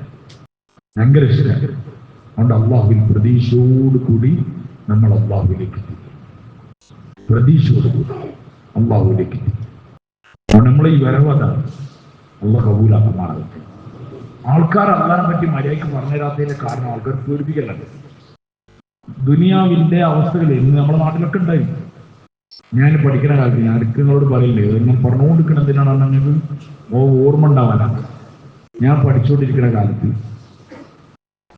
ഭയങ്കര ഇഷ്ടമാണ്. അതുകൊണ്ട് അള്ളാഹുവിൽ പ്രതീക്ഷയോട് കൂടി നമ്മൾ അള്ളാഹുവിലേക്ക് എത്തി, പ്രതീക്ഷയോടുകൂടി അള്ളാഹുവിലേക്ക് എത്തി. നമ്മൾ ഈ വരവതാണ് അള്ളാഹ് കബൂലാക്കുമാണ്. ആൾക്കാർ അള്ളാഹിനെ പറ്റി മര്യാദയ്ക്ക് പറഞ്ഞുതരാത്തതിന്റെ കാരണം ആൾക്കാർ പേടിപ്പിക്കലുണ്ട്. ദുനിയാവിന്റെ അവസ്ഥകൾ ഇന്ന് നമ്മുടെ നാട്ടിലൊക്കെ ഉണ്ടായി. ഞാൻ പഠിക്കുന്ന കാലത്ത് ഞാൻ അടുത്ത് നിങ്ങളോട് പറയില്ലേ, ഞാൻ പറഞ്ഞുകൊണ്ടിരിക്കണം എന്തിനാണ് നിങ്ങൾക്ക് ഓർമ്മ ഉണ്ടാവാനാണ്. ഞാൻ പഠിച്ചുകൊണ്ടിരിക്കുന്ന കാലത്ത്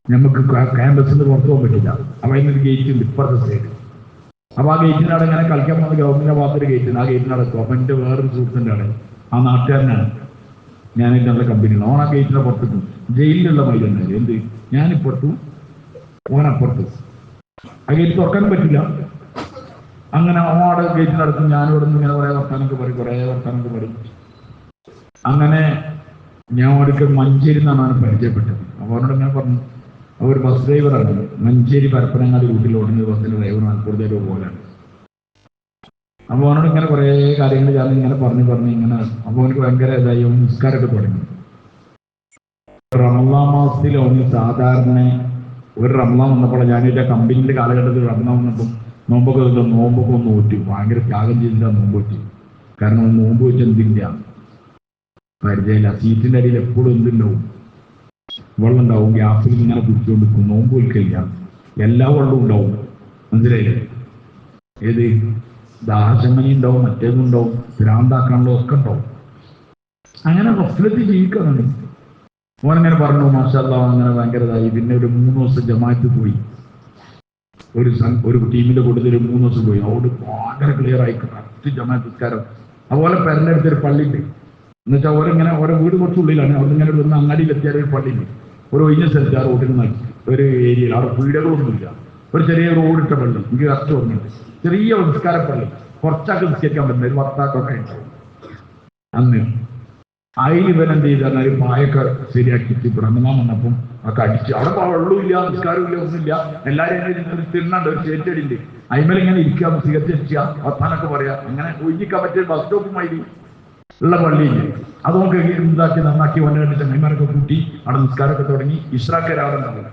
നമുക്ക് ക്യാമ്പസിൽ നിന്ന് പുറത്തു പോകാൻ പറ്റില്ല. അപ്പൊ അതിനൊരു ഗേറ്റ് ഉണ്ട് ഇപ്പുറത്തെ സൈഡ്. അപ്പൊ ആ ഗേറ്റിനവിടെ ഇങ്ങനെ കളിക്കാൻ പോകുന്ന ഗവൺമെന്റിന്റെ ഭാഗത്തൊരു ഗേറ്റ്, ആ ഗേറ്റിനടക്കും. അപ്പൊ എന്റെ വേറൊരു സുഹൃത്തിന്റെ ആണ്, ആ നാട്ടുകാരനാണ്, ഞാൻ എൻ്റെ കമ്പനിയാണ്. ഓൺ ആ ഗേറ്റിനെ പുറത്തെത്തും. ജയിലിലുള്ള മൈലുണ്ടായി എന്ത്, ഞാനിപ്പുറത്തും ഓനപ്പുറത്തും. ആ ഗേറ്റ് തുറക്കാനും പറ്റില്ല. അങ്ങനെ ഓടെ ഗേറ്റിനടക്കും. ഞാനിവിടെ നിന്ന് ഇങ്ങനെ കുറേ വർത്താനൊക്കെ പറയും. അങ്ങനെ ഞാൻ ഒരിക്കൽ മഞ്ചേരി നിന്നാണ് അവനെ പരിചയപ്പെട്ടത്. അപ്പോൾ അവനോട് ഇങ്ങനെ പറഞ്ഞു, അവർ ബസ് ഡ്രൈവറാണ്, മഞ്ചേരി പരപ്പനങ്ങാടി റൂട്ടിൽ ഓടുന്ന ബസ്സിന്റെ ഡ്രൈവർ മലപ്പുറത്തേക്ക് പോകാനാണ്. അപ്പോൾ അവനോട് ഇങ്ങനെ കുറേ കാര്യങ്ങൾ ഞാൻ ഇങ്ങനെ പറഞ്ഞ് ഇങ്ങനെ. അപ്പോൾ അവനക്ക് ഭയങ്കര ഇതായി, അവൻ നിസ്കാരമൊക്കെ തുടങ്ങി. റമളാൻ മാസത്തിൽ അവന് സാധാരണ ഒരു റമളാൻ വന്നപ്പോൾ, ഞാനിൻ്റെ കമ്പനിയുടെ കാലഘട്ടത്തിൽ റമളാൻ വന്നപ്പോൾ നോമ്പൊക്കെ ഒന്ന് നോറ്റി, ഭയങ്കര ത്യാഗം ചെയ്തില്ല നോമ്പ് വെച്ചു. കാരണം നോമ്പ് വെച്ച് എന്തില്ല പരിചയമില്ല. സീറ്റിൻ്റെ അടിയിൽ എപ്പോഴും എന്തുണ്ടാവും, വെള്ളം ഉണ്ടാവും. ഗ്യാസിൽ ഇങ്ങനെ കുടിച്ചുകൊണ്ടിരിക്കും. നോമ്പ് വെക്കില്ല, എല്ലാ വെള്ളവും ഉണ്ടാവും. മനസ്സിലായില്ലേ? ഏത് ദാഹശമനി ഉണ്ടാവും, മറ്റേതുണ്ടാവും, ഭ്രാന്താക്കാനുള്ള ഒക്കെ ഉണ്ടാവും. അങ്ങനെ ഗഫ്ലത്തിൽ ജീവിക്കാനുണ്ട്. ഓനങ്ങനെ പറഞ്ഞു, മാഷാ അല്ലാഹ്, അങ്ങനെ ഭയങ്കര ഇതായി. പിന്നെ ഒരു 3 ദിവസം ജമാഅത്ത് പോയി. ഒരു ടീമിന്റെ കൂട്ടത്തിൽ 3 ദിവസം പോയി. അവിടെ ഭയങ്കര ക്ലിയർ ആയി, കറക്റ്റ് ജമാഅത്ത് നിസ്കാരം. അതുപോലെ പെരന്റെ അടുത്തൊരു പള്ളിയുണ്ട്. എന്നുവെച്ചാൽ ഓരോ വീട് കുറച്ചുള്ളിലാണ്. അവിടെ ഇങ്ങനെ വന്ന് അങ്ങാടിയിൽ എത്തിയാൽ ഒരു പള്ളിയുണ്ട്. ഒരു ഒഴിഞ്ഞ സ്ഥലത്ത് ആ റോഡിൽ നിന്ന് ഒരു ഏരിയയിൽ, അവിടെ വീടുകളൊന്നുമില്ല. ഒരു ചെറിയ റോഡിട്ട പള്ളി, എനിക്ക് കറക്റ്റ് ഓർമ്മയുണ്ട്. ചെറിയ നിസ്കാര പള്ളി, കുറച്ചാൾക്ക് നിസ്കരിക്കാൻ പറ്റുന്ന ഒരു 10 ഉണ്ടാവും അന്ന്. അതിൽ ഇവനെന്ത് ചെയ്താൽ ഒരു പായൊക്കെ ശരിയാക്കിയിട്ട് റമളാൻ വന്നപ്പം ഒക്കെ അടിച്ച്. അവിടെ വെള്ളമില്ല, നിസ്കാരമില്ല, ഒന്നുമില്ല. എല്ലാവരും തിണ്ണുണ്ട്, ഒരു ചേറ്റടിണ്ട്. അതിമേലിങ്ങനെ ഇരിക്കുക, സിഗരറ്റ് അടിക്കുക, വർത്താനൊക്കെ പറയാ. അങ്ങനെ ഒഴിഞ്ഞിക്കാൻ പറ്റിയ ബസ് സ്റ്റോപ്പുമായി ഉള്ള പള്ളിയില്ല. അതൊക്കെ ഇതാക്കി നന്നാക്കി വന്നു കണ്ടി ചങ്ങന്മാരൊക്കെ കൂട്ടി അവിടെ നിസ്കാരമൊക്കെ തുടങ്ങി. ഇഷ്രാഖർ ഉണ്ടാവില്ല.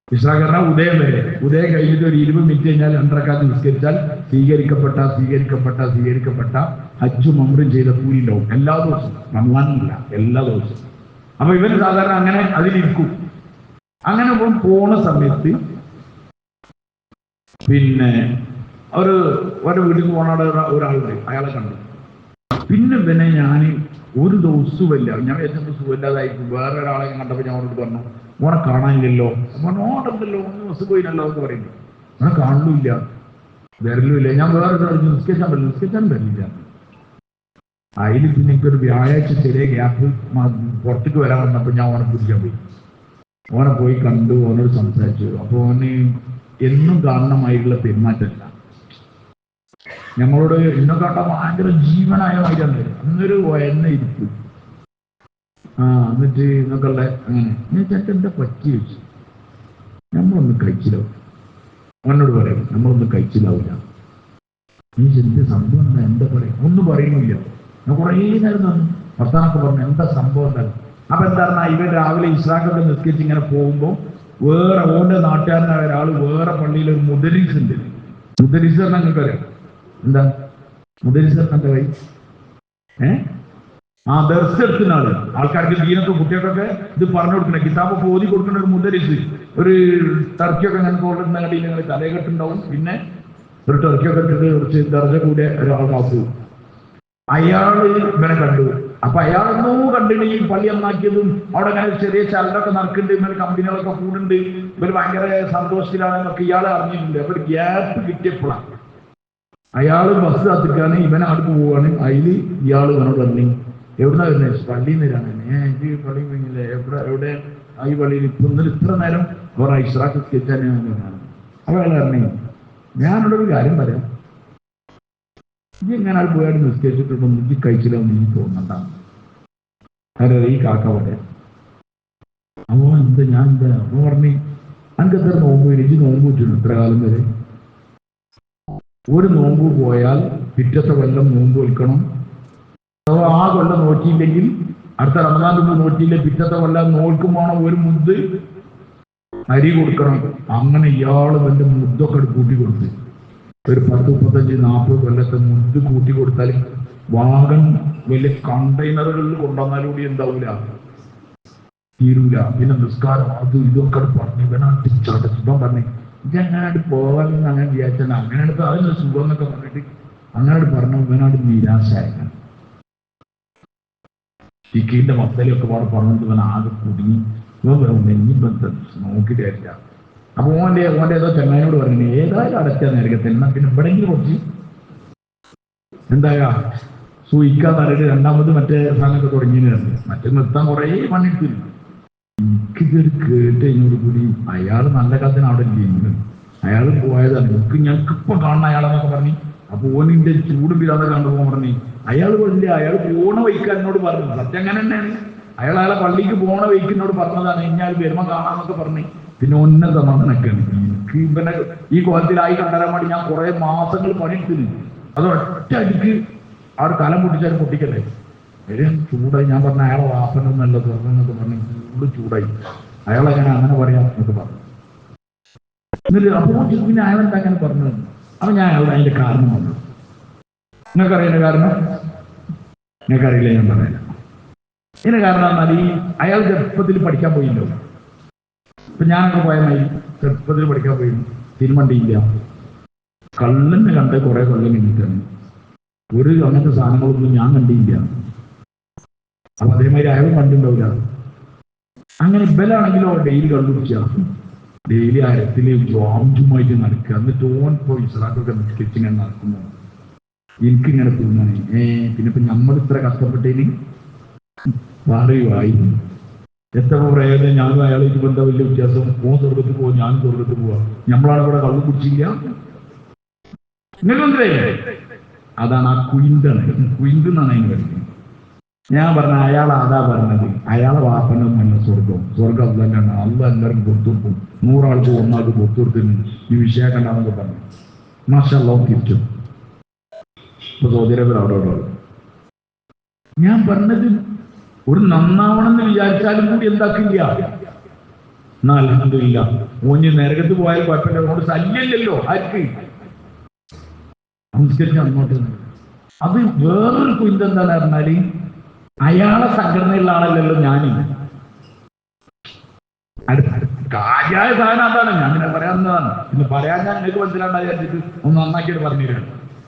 ഇഷ്രാഖറിന ഉദയം വരെ. ഉദയം കഴിഞ്ഞിട്ട് ഒരു 20 മിനിറ്റ് കഴിഞ്ഞാൽ 2 റക്അത്ത് നിസ്കരിച്ചാൽ സ്വീകരിക്കപ്പെട്ട ഹജ്ജും ഉംറയും ചെയ്ത കൂലി ഉണ്ടാവും എല്ലാ ദിവസവും. റമളാനില്ല, എല്ലാ ദിവസവും. അപ്പൊ ഇവൻ സാധാരണ അങ്ങനെ അതിലിരിക്കും. അങ്ങനെ പോണ സമയത്ത് പിന്നെ ഒരു വീട്ടിൽ പോണ ഒരാളുണ്ട്, അയാളെ കണ്ടു. പിന്നെ ഞാൻ ഒരു ദിവസവുമില്ല, ഞാൻ ഏറ്റവും സുഖമില്ലാതായിരിക്കും. വേറെ ഒരാളെ കണ്ടപ്പോൾ ഞാൻ അവനോട് പറഞ്ഞു, ഓനെ കാണാനില്ലല്ലോ. ഓനുണ്ടല്ലോ, 1 ദിവസം പോയില്ലല്ലോ എന്ന് പറയുന്നു. ഓനെ കാണുന്നില്ല, വരലുമില്ല. ഞാൻ വേറെ നിസ്കരിച്ചാൻ വരില്ല. അതിൽ പിന്നെ എനിക്കൊരു വ്യാഴാഴ്ച ചെറിയ ഗ്യാപ്പ് പുറത്തേക്ക് വരാൻ വന്നപ്പോൾ ഞാൻ ഓനെ പിടിക്കാൻ പോയി. ഓനെ പോയി കണ്ടു, ഓനോട് സംസാരിച്ചു. അപ്പോൾ ഓന് എന്നും കാണണമായിട്ടുള്ള പെരുമാറ്റമല്ല, ഞങ്ങളോട് ഇന്നെ കാട്ടാൻ ഭയങ്കര ജീവനായ മാതിരിയാണ്. അന്നൊരു എണ്ണ ഇരിപ്പ്. എന്നിട്ട് ഇന്നൊക്കെ ഉള്ള അങ്ങനെ. ഞാൻ ചേട്ടൻ എന്താ പറ്റി ചോദിച്ചു. നമ്മളൊന്നും കഴിച്ചില്ലാവും. അവനോട് പറയും, നമ്മളൊന്നും കഴിച്ചില്ലാവില്ല. നീ എന്ത് സംഭവം എന്താ പറയും? ഒന്നും പറയുന്നില്ല. ഞാൻ കുറേ നേരം തന്നു വർത്താനൊക്കെ പറഞ്ഞു, എന്താ സംഭവം എന്താണ്. അപ്പൊ എന്താ പറഞ്ഞാൽ ഇവർ രാവിലെ ഇസ്രാഖൊക്കെ നിസ്കരിച്ച് ഇങ്ങനെ പോകുമ്പോൾ വേറെ ഓന്റെ നാട്ടുകാരനായ ഒരാൾ വേറെ പള്ളിയിൽ ഒരു മുദരിസ് ഉണ്ട്. മുദരിസ് പറഞ്ഞാൽ നിങ്ങൾക്കറിയാം എന്താ മുദരിസ് എന്താ വൈ ദർസ് എടുക്കുന്ന ആള്, ആൾക്കാർക്ക് ദീനൊക്കെ കുട്ടികൾക്കൊക്കെ ഇത് പറഞ്ഞു കൊടുക്കണേ, കിതാബ് ഓതി കൊടുക്കുന്ന ഒരു മുദരിസ്. ഒരു ടർക്കിയൊക്കെ അങ്ങനെ കൊള്ളുന്ന കണ്ടിയിൽ നിങ്ങൾ തലകെട്ടുണ്ടാവും, പിന്നെ ഒരു ടർക്കിയൊക്കെ ഇട്ടിട്ട് കുറച്ച് ദർജ കൂടിയ ഒരാൾ കാത്തു. അയാള് ഇവനെ കണ്ടു. അപ്പൊ അയാളൊന്നോ കണ്ടിട്ട് ഈ പള്ളി നന്നാക്കിയതും അവിടെ അങ്ങനെ ചെറിയ ചലനമൊക്കെ നടക്കുന്നുണ്ട്, ഇവര് കമ്പനികളൊക്കെ കൂടുന്നുണ്ട്, ഇവര് ഭയങ്കര സന്തോഷത്തിലാണെന്നൊക്കെ ഇയാൾ അറിഞ്ഞിട്ടുണ്ട്. അപ്പൊ ഒരു ഗ്യാപ്പ് കിട്ടിയപ്പോഴാണ് അയാള് ബസ് കാത്തിക്കാണ്, ഇവനെ അടുത്ത് പോവാണ്. അതില് ഇയാള് ഇവനോട് പറഞ്ഞു, എവിടുന്നാ വരുന്നത്? പള്ളിയിൽ നിന്നാണ്. എനിക്ക് പള്ളി കഴിഞ്ഞില്ലേ? എവിടെ ഈ പള്ളിയിൽ ഇപ്പൊ ഇന്നലെ ഇത്ര നേരം വേറെ ഇസ്രാക്ക് സ്കെച്ചാണ്. അപ്പൊ അയാൾ പറഞ്ഞു, ഞാനോട് ഒരു കാര്യം പറയാം, ഇത് എങ്ങനെ ആൾ പോയാൽ നിസ്കരിച്ചിട്ടുണ്ടോ മുഞ്ചി കഴിച്ചില്ലെന്ന് എനിക്ക് തോന്നണ്ടാണ്. അതെ ഈ കാക്ക പറയാം. അപ്പോ എന്താ ഞാൻ എന്താ അപ്പൊ പറഞ്ഞു, എനിക്ക് എത്ര നോമ്പ് എനിക്ക് നോമ്പ് വെച്ചിട്ടുണ്ട് ഇത്ര കാലം വരെ. ഒരു നോമ്പ് പോയാൽ പിറ്റത്തെ കൊല്ലം നോമ്പ് വെക്കണം. അഥവാ ആ കൊല്ലം നോക്കിയില്ലെങ്കിൽ അടുത്ത റമദാൻ നോക്കിയില്ലേ പിറ്റത്തെ കൊല്ലം നോൽക്കും വേണം ഒരു മുദ്ദ് അരി കൊടുക്കണം. അങ്ങനെ ഇയാള് വല്ല മുദ്ദൊക്കെ കൂട്ടി കൊടുത്ത് ഒരു 10, 35, 40 കൊല്ലത്തെ മുദ്ദ് കൂട്ടി കൊടുത്താൽ വാഗൻ വലിയ കണ്ടെയ്നറുകളിൽ കൊണ്ടുവന്നാലും കൂടി എന്താവൂല, തീരൂല. പിന്നെ നിസ്കാരം അതും ഇതൊക്കെ പറഞ്ഞു ഇവനാട്ടിച്ചോട്ടം പറഞ്ഞു ഇതെങ്ങനായിട്ട് പോകാമെന്ന് അങ്ങനെ വിചാരിച്ചാൽ അങ്ങനെ എടുത്ത് അതിന് സുഖം എന്നൊക്കെ പറഞ്ഞിട്ട് അങ്ങനെ പറഞ്ഞു. ഇവനാട് നിരാശയായിരുന്നു. ടിക്കറ്റിന്റെ മത്തലൊക്കെ പാടെ പറഞ്ഞിട്ട് ഇവൻ ആകെ കുടുങ്ങി. ഇനിയിപ്പം നോക്കിയിട്ടില്ല. അപ്പൊ ഓന്റെ ഏതോ ചെന്നൈനോട് പറഞ്ഞു, ഏതായാലും അടച്ചാൽ നേരത്തെ എന്നാ പിന്നെ എവിടെയെങ്കിലും കുറച്ച് എന്തായാ സൂയിക്കാൻ തലയിട്ട് രണ്ടാമത് മറ്റേ സാധനമൊക്കെ തുടങ്ങിയിരുന്നു. മറ്റേ നിർത്താൻ കുറേ പണിയെടുത്തില്ല. എനിക്കിതൊരു കേട്ട് കഴിഞ്ഞോട് കൂടി അയാൾ നല്ല കാലത്തിന് അവിടെ ഇല്ല, അയാൾ പോയതാണ്. ഞങ്ങൾക്കിപ്പൊ കാണണം അയാളെന്നൊക്കെ പറഞ്ഞു. അപ്പൊ ഓനിന്റെ ചൂടും വിരാതെ കണ്ടുപോകാൻ പറഞ്ഞു. അയാൾ വലിയ അയാൾ പോണ വഴിക്ക് എന്നോട് പറഞ്ഞു. സത്യം അങ്ങനെ തന്നെയാണ്. അയാളെ പള്ളിക്ക് പോണ വഴിക്ക് എന്നോട് പറഞ്ഞതാണ്, ഇനി വരുമ്പോ കാണാന്നൊക്കെ പറഞ്ഞു. പിന്നെ ഒന്നെ സമാധാനമൊക്കെയാണ്. എനിക്ക് ഇവനെ ഈ കോലത്തിലായി കണ്ടരാൻ വേണ്ടി ഞാൻ കുറെ മാസങ്ങൾ പണിയെടുത്തില്ല. അത് ഒറ്റ അടിക്ക് ആ ഒരു കലം പൊട്ടിച്ചാൽ പൊട്ടിക്കല്ലേ. ചൂടായി. ഞാൻ പറഞ്ഞ അയാളെ വാപ്പനൊന്നല്ല തുറന്നൊക്കെ പറഞ്ഞു. ചൂടായി. അയാളെങ്ങനെ അങ്ങനെ പറയാം എന്നൊക്കെ പറഞ്ഞു. എന്നിട്ട് അപ്പോൾ പിന്നെ അയാളെന്താ അങ്ങനെ പറഞ്ഞത്? അപ്പൊ ഞാൻ അയാളുടെ അതിന്റെ കാരണം പറഞ്ഞു. നിങ്ങൾക്കറിയാൻ്റെ കാരണം? നിങ്ങൾക്കറിയില്ല, ഞാൻ പറയാം. ഇതിന്റെ കാരണം എന്നാൽ ഈ അയാൾ ചെറുപ്പത്തിൽ പഠിക്കാൻ പോയില്ലോ. ഇപ്പൊ ഞാനൊക്കെ പോയ മതി ചെറുപ്പത്തിൽ പഠിക്കാൻ പോയി, തിരുമണ്ടിയില്ല. കള്ളനെ കണ്ട് കുറെ കൊല്ലം കഴിഞ്ഞിട്ടാണ്. ഒരു അങ്ങനത്തെ സാധനങ്ങളൊന്നും ഞാൻ കണ്ടില്ല. അപ്പൊ അതേമാതിരി അയാളും കണ്ടിട്ടുണ്ടാവില്ല. അങ്ങനെ ഇബലാണെങ്കിലോ ഡെയിലി കള്ളു കുടിക്കുക, ഡെയിലി അരത്തില് ജോംജുമായിട്ട് നടക്കുക. എന്നിട്ട് ഓൻ പോയി ഇസ്രാക്കൊക്കെ സ്കെച്ചിങ്ങനെ നടക്കുന്നു. എനിക്കിങ്ങനെ തോന്നാണ് പിന്നെ ഇപ്പൊ നമ്മൾ ഇത്ര കഷ്ടപ്പെട്ടതിന് പറയുവായി എത്ര പ്രയോജനം. ഞാനും അയാൾ ഇത് ബന്ധം വലിയ വ്യത്യാസം. ഓൻ സ്വർഗത്തിൽ പോവാ, ഞാനും സ്വർഗത്തിൽ പോവാ. നമ്മളാണ് ഇവിടെ കള്ളു കുടിച്ചില്ല. ഇങ്ങനെ അതാണ് ആ കുയിന്താണ്. കുയിന്ത് എന്നാണ് അതിന് പറയുന്നത്. ഞാൻ പറഞ്ഞ അയാൾ അതാ പറഞ്ഞത്. അയാളെ വാപ്പനൊന്നല്ല സ്വർഗം. സ്വർഗം തന്നെയാണ്. അല്ല എല്ലാവരും കൊടുത്തുകൊടുക്കും. 100 ആൾക്ക് 1 ആൾക്ക് കൊടുത്തുകൊടുത്തിന് ഈ വിഷയം കണ്ടാന്നൊക്കെ പറഞ്ഞു. മാഷാഅല്ലാ തിരിച്ചു. ഇപ്പൊ സൗദിയറേബ്യ അവിടെ ഞാൻ പറഞ്ഞത് ഒരു നന്നാവണമെന്ന് വിചാരിച്ചാലും കൂടി എന്താക്കില്ല. എന്നാ അൽഹംദുലില്ലാ ഓഞ്ഞ് നരകത്ത് പോയാൽ കുഴപ്പമില്ല. അതുകൊണ്ട് ശല്യമില്ലല്ലോ ആർക്ക് സംസ്കരിച്ച് അങ്ങോട്ട്. അത് വേറൊരു കുയിന്ത് എന്താന്ന് പറഞ്ഞാല് അയാളെ സംഘടനയുള്ള ആളല്ലല്ലോ ഞാനില്ല. കാര്യമായ സാധനം അതാണ്. ഞാൻ ഇങ്ങനെ പറയാവുന്നതാണ്. പിന്നെ പറയാൻ ഞാൻ നിങ്ങൾക്ക് മനസ്സിലാണ്ടായിട്ട് ഒന്ന് നന്നാക്കിയിട്ട് പറഞ്ഞുതരാണ്.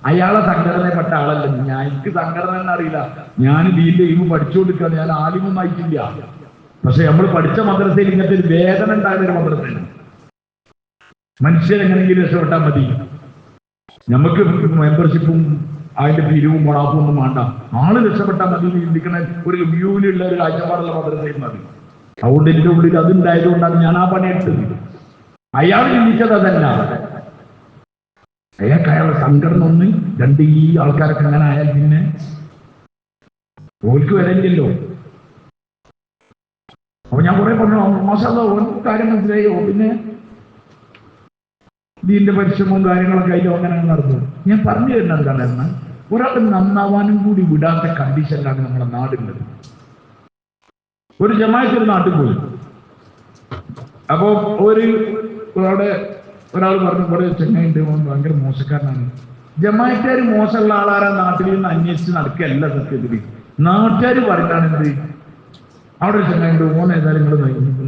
അയാളെ സംഘടനപ്പെട്ട ആളല്ല ഞാൻ. എനിക്ക് സംഘടന തന്നെ അറിയില്ല. ഞാൻ ദീന്റെ ഇവ പഠിച്ചുകൊണ്ടിരിക്കുകയാണ്. ഞാൻ ആലിമൊന്നും അയച്ചില്ല. പക്ഷെ നമ്മൾ പഠിച്ച മദ്രസയിൽ ഇങ്ങനത്തെ ഒരു വേദന ഉണ്ടായിരുന്നൊരു മദ്രസയാണ്. മനുഷ്യരെങ്ങനെങ്കിലും രക്ഷപ്പെട്ടാൽ മതി. നമുക്ക് മെമ്പർഷിപ്പും അതിന്റെ പിരിവും മുടാപ്പും ഒന്നും വേണ്ട. ആള് രക്ഷപ്പെട്ടാൽ മതി ചിന്തിക്കണ ഒരു വ്യൂവിലുള്ള ഒരു കാഴ്ചപ്പാടുള്ള മദ്രസയിൽ മതി. അതുകൊണ്ട് എന്റെ ഉള്ളിൽ അതുണ്ടായതുകൊണ്ടാണ് ഞാൻ ആ പണിയെടുത്തത്. അയാൾ ചിന്തിച്ചത് അതല്ല. അയാളുടെ സംഘടന ഒന്ന് രണ്ട് ഈ ആൾക്കാരൊക്കെ അങ്ങനെ ആയാൽ പിന്നെ ഓൽക്ക് വരല്ലോ. അപ്പൊ ഞാൻ കുറെ പറഞ്ഞു മാഷാഅല്ലാ കാര്യം മനസ്സിലായോ. പിന്നെ ഇതിന്റെ പരിശ്രമവും കാര്യങ്ങളൊക്കെ ആയിട്ട് അങ്ങനെ നടന്നു. ഞാൻ പറഞ്ഞു തരുന്നത് എന്താണ്, ഒരാൾ നന്നാവാനും കൂടി വിടാത്ത കണ്ടീഷനിലാണ് നമ്മുടെ നാടുള്ളത്. ഒരു ജമാഅത്ത് ഒരു നാട്ടിൽ പോയി. അപ്പൊ അവിടെ ഒരാൾ പറഞ്ഞു ഇവിടെ ചെങ്ങായിട്ട് ഭയങ്കര മോശക്കാരനാണ്. ജമാഅത്തുകാർ മോശമുള്ള ആളാരാ നാട്ടിൽ നിന്ന് അന്വേഷിച്ച് നടക്കുകയല്ല സത്യത്തിൽ. നാട്ടുകാർ പറഞ്ഞാണെന്ത് അവിടെ ഒരു ചെങ്ങായിട്ട് ഓൻ ഏതായാലും നിങ്ങൾ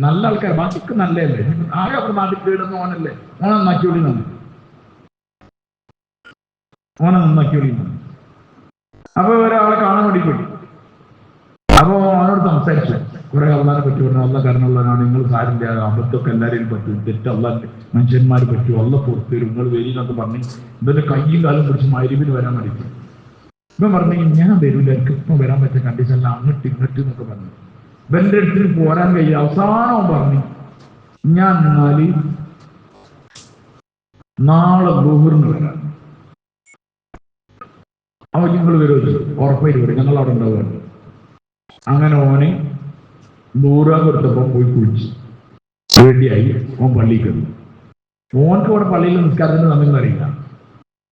നല്ല ആൾക്കാർ ബാക്കിക്ക് നല്ലതല്ലേ, ആകെ അപ്പൊ നാട്ടിൽ കേടുന്ന ഓനല്ലേ, ഓനെ നന്നാക്കിയോളി അപ്പൊ ഒരാളെ കാണാൻ വേണ്ടി പോയി. അപ്പൊ അവനോട് സംസാരിച്ചു, കുറെ അള്ളാനെ പറ്റി പറഞ്ഞു. അള്ള കാരണമുള്ളവനാണ്, നിങ്ങൾ സാരിന്റെ അബദ്ധമൊക്കെ എല്ലാവരെയും പറ്റും, തെറ്റല്ല മനുഷ്യന്മാർ പറ്റും, അള്ള പുറത്ത് വരും, നിങ്ങൾ വരിന്നൊക്കെ പറഞ്ഞ് ഇവന്റെ കയ്യും കാലം പിടിച്ച് മരുവിന് വരാൻ വേണ്ടി. ഇവൻ പറഞ്ഞു ഞാൻ വരില്ല, എനിക്ക് ഇപ്പം വരാൻ പറ്റിയ കണ്ടീഷനിൽ അങ്ങോട്ട് ഇങ്ങോട്ട് എന്നൊക്കെ പറഞ്ഞു. ഇവന്റെ അടുത്ത് പോരാൻ കഴിയും. അവസാനം പറഞ്ഞു ഞാൻ എന്നാല് നാളെ ളുഹറിന് വരാം. അവൻ നിങ്ങൾ വരുമോ? ഉറപ്പായിട്ട് വരും, ഞങ്ങൾ അവിടെ ഉണ്ടാവുക. അങ്ങനെ ഓന് നൂറാ കൊടുത്തപ്പോ പോയി കുളിച്ച് റെഡിയായി ഓൻ പള്ളിയിൽ കയറി. ഓനക്ക് ഇവിടെ പള്ളിയിൽ നിസ്കാരത്തിന് സമയം അറിയില്ല.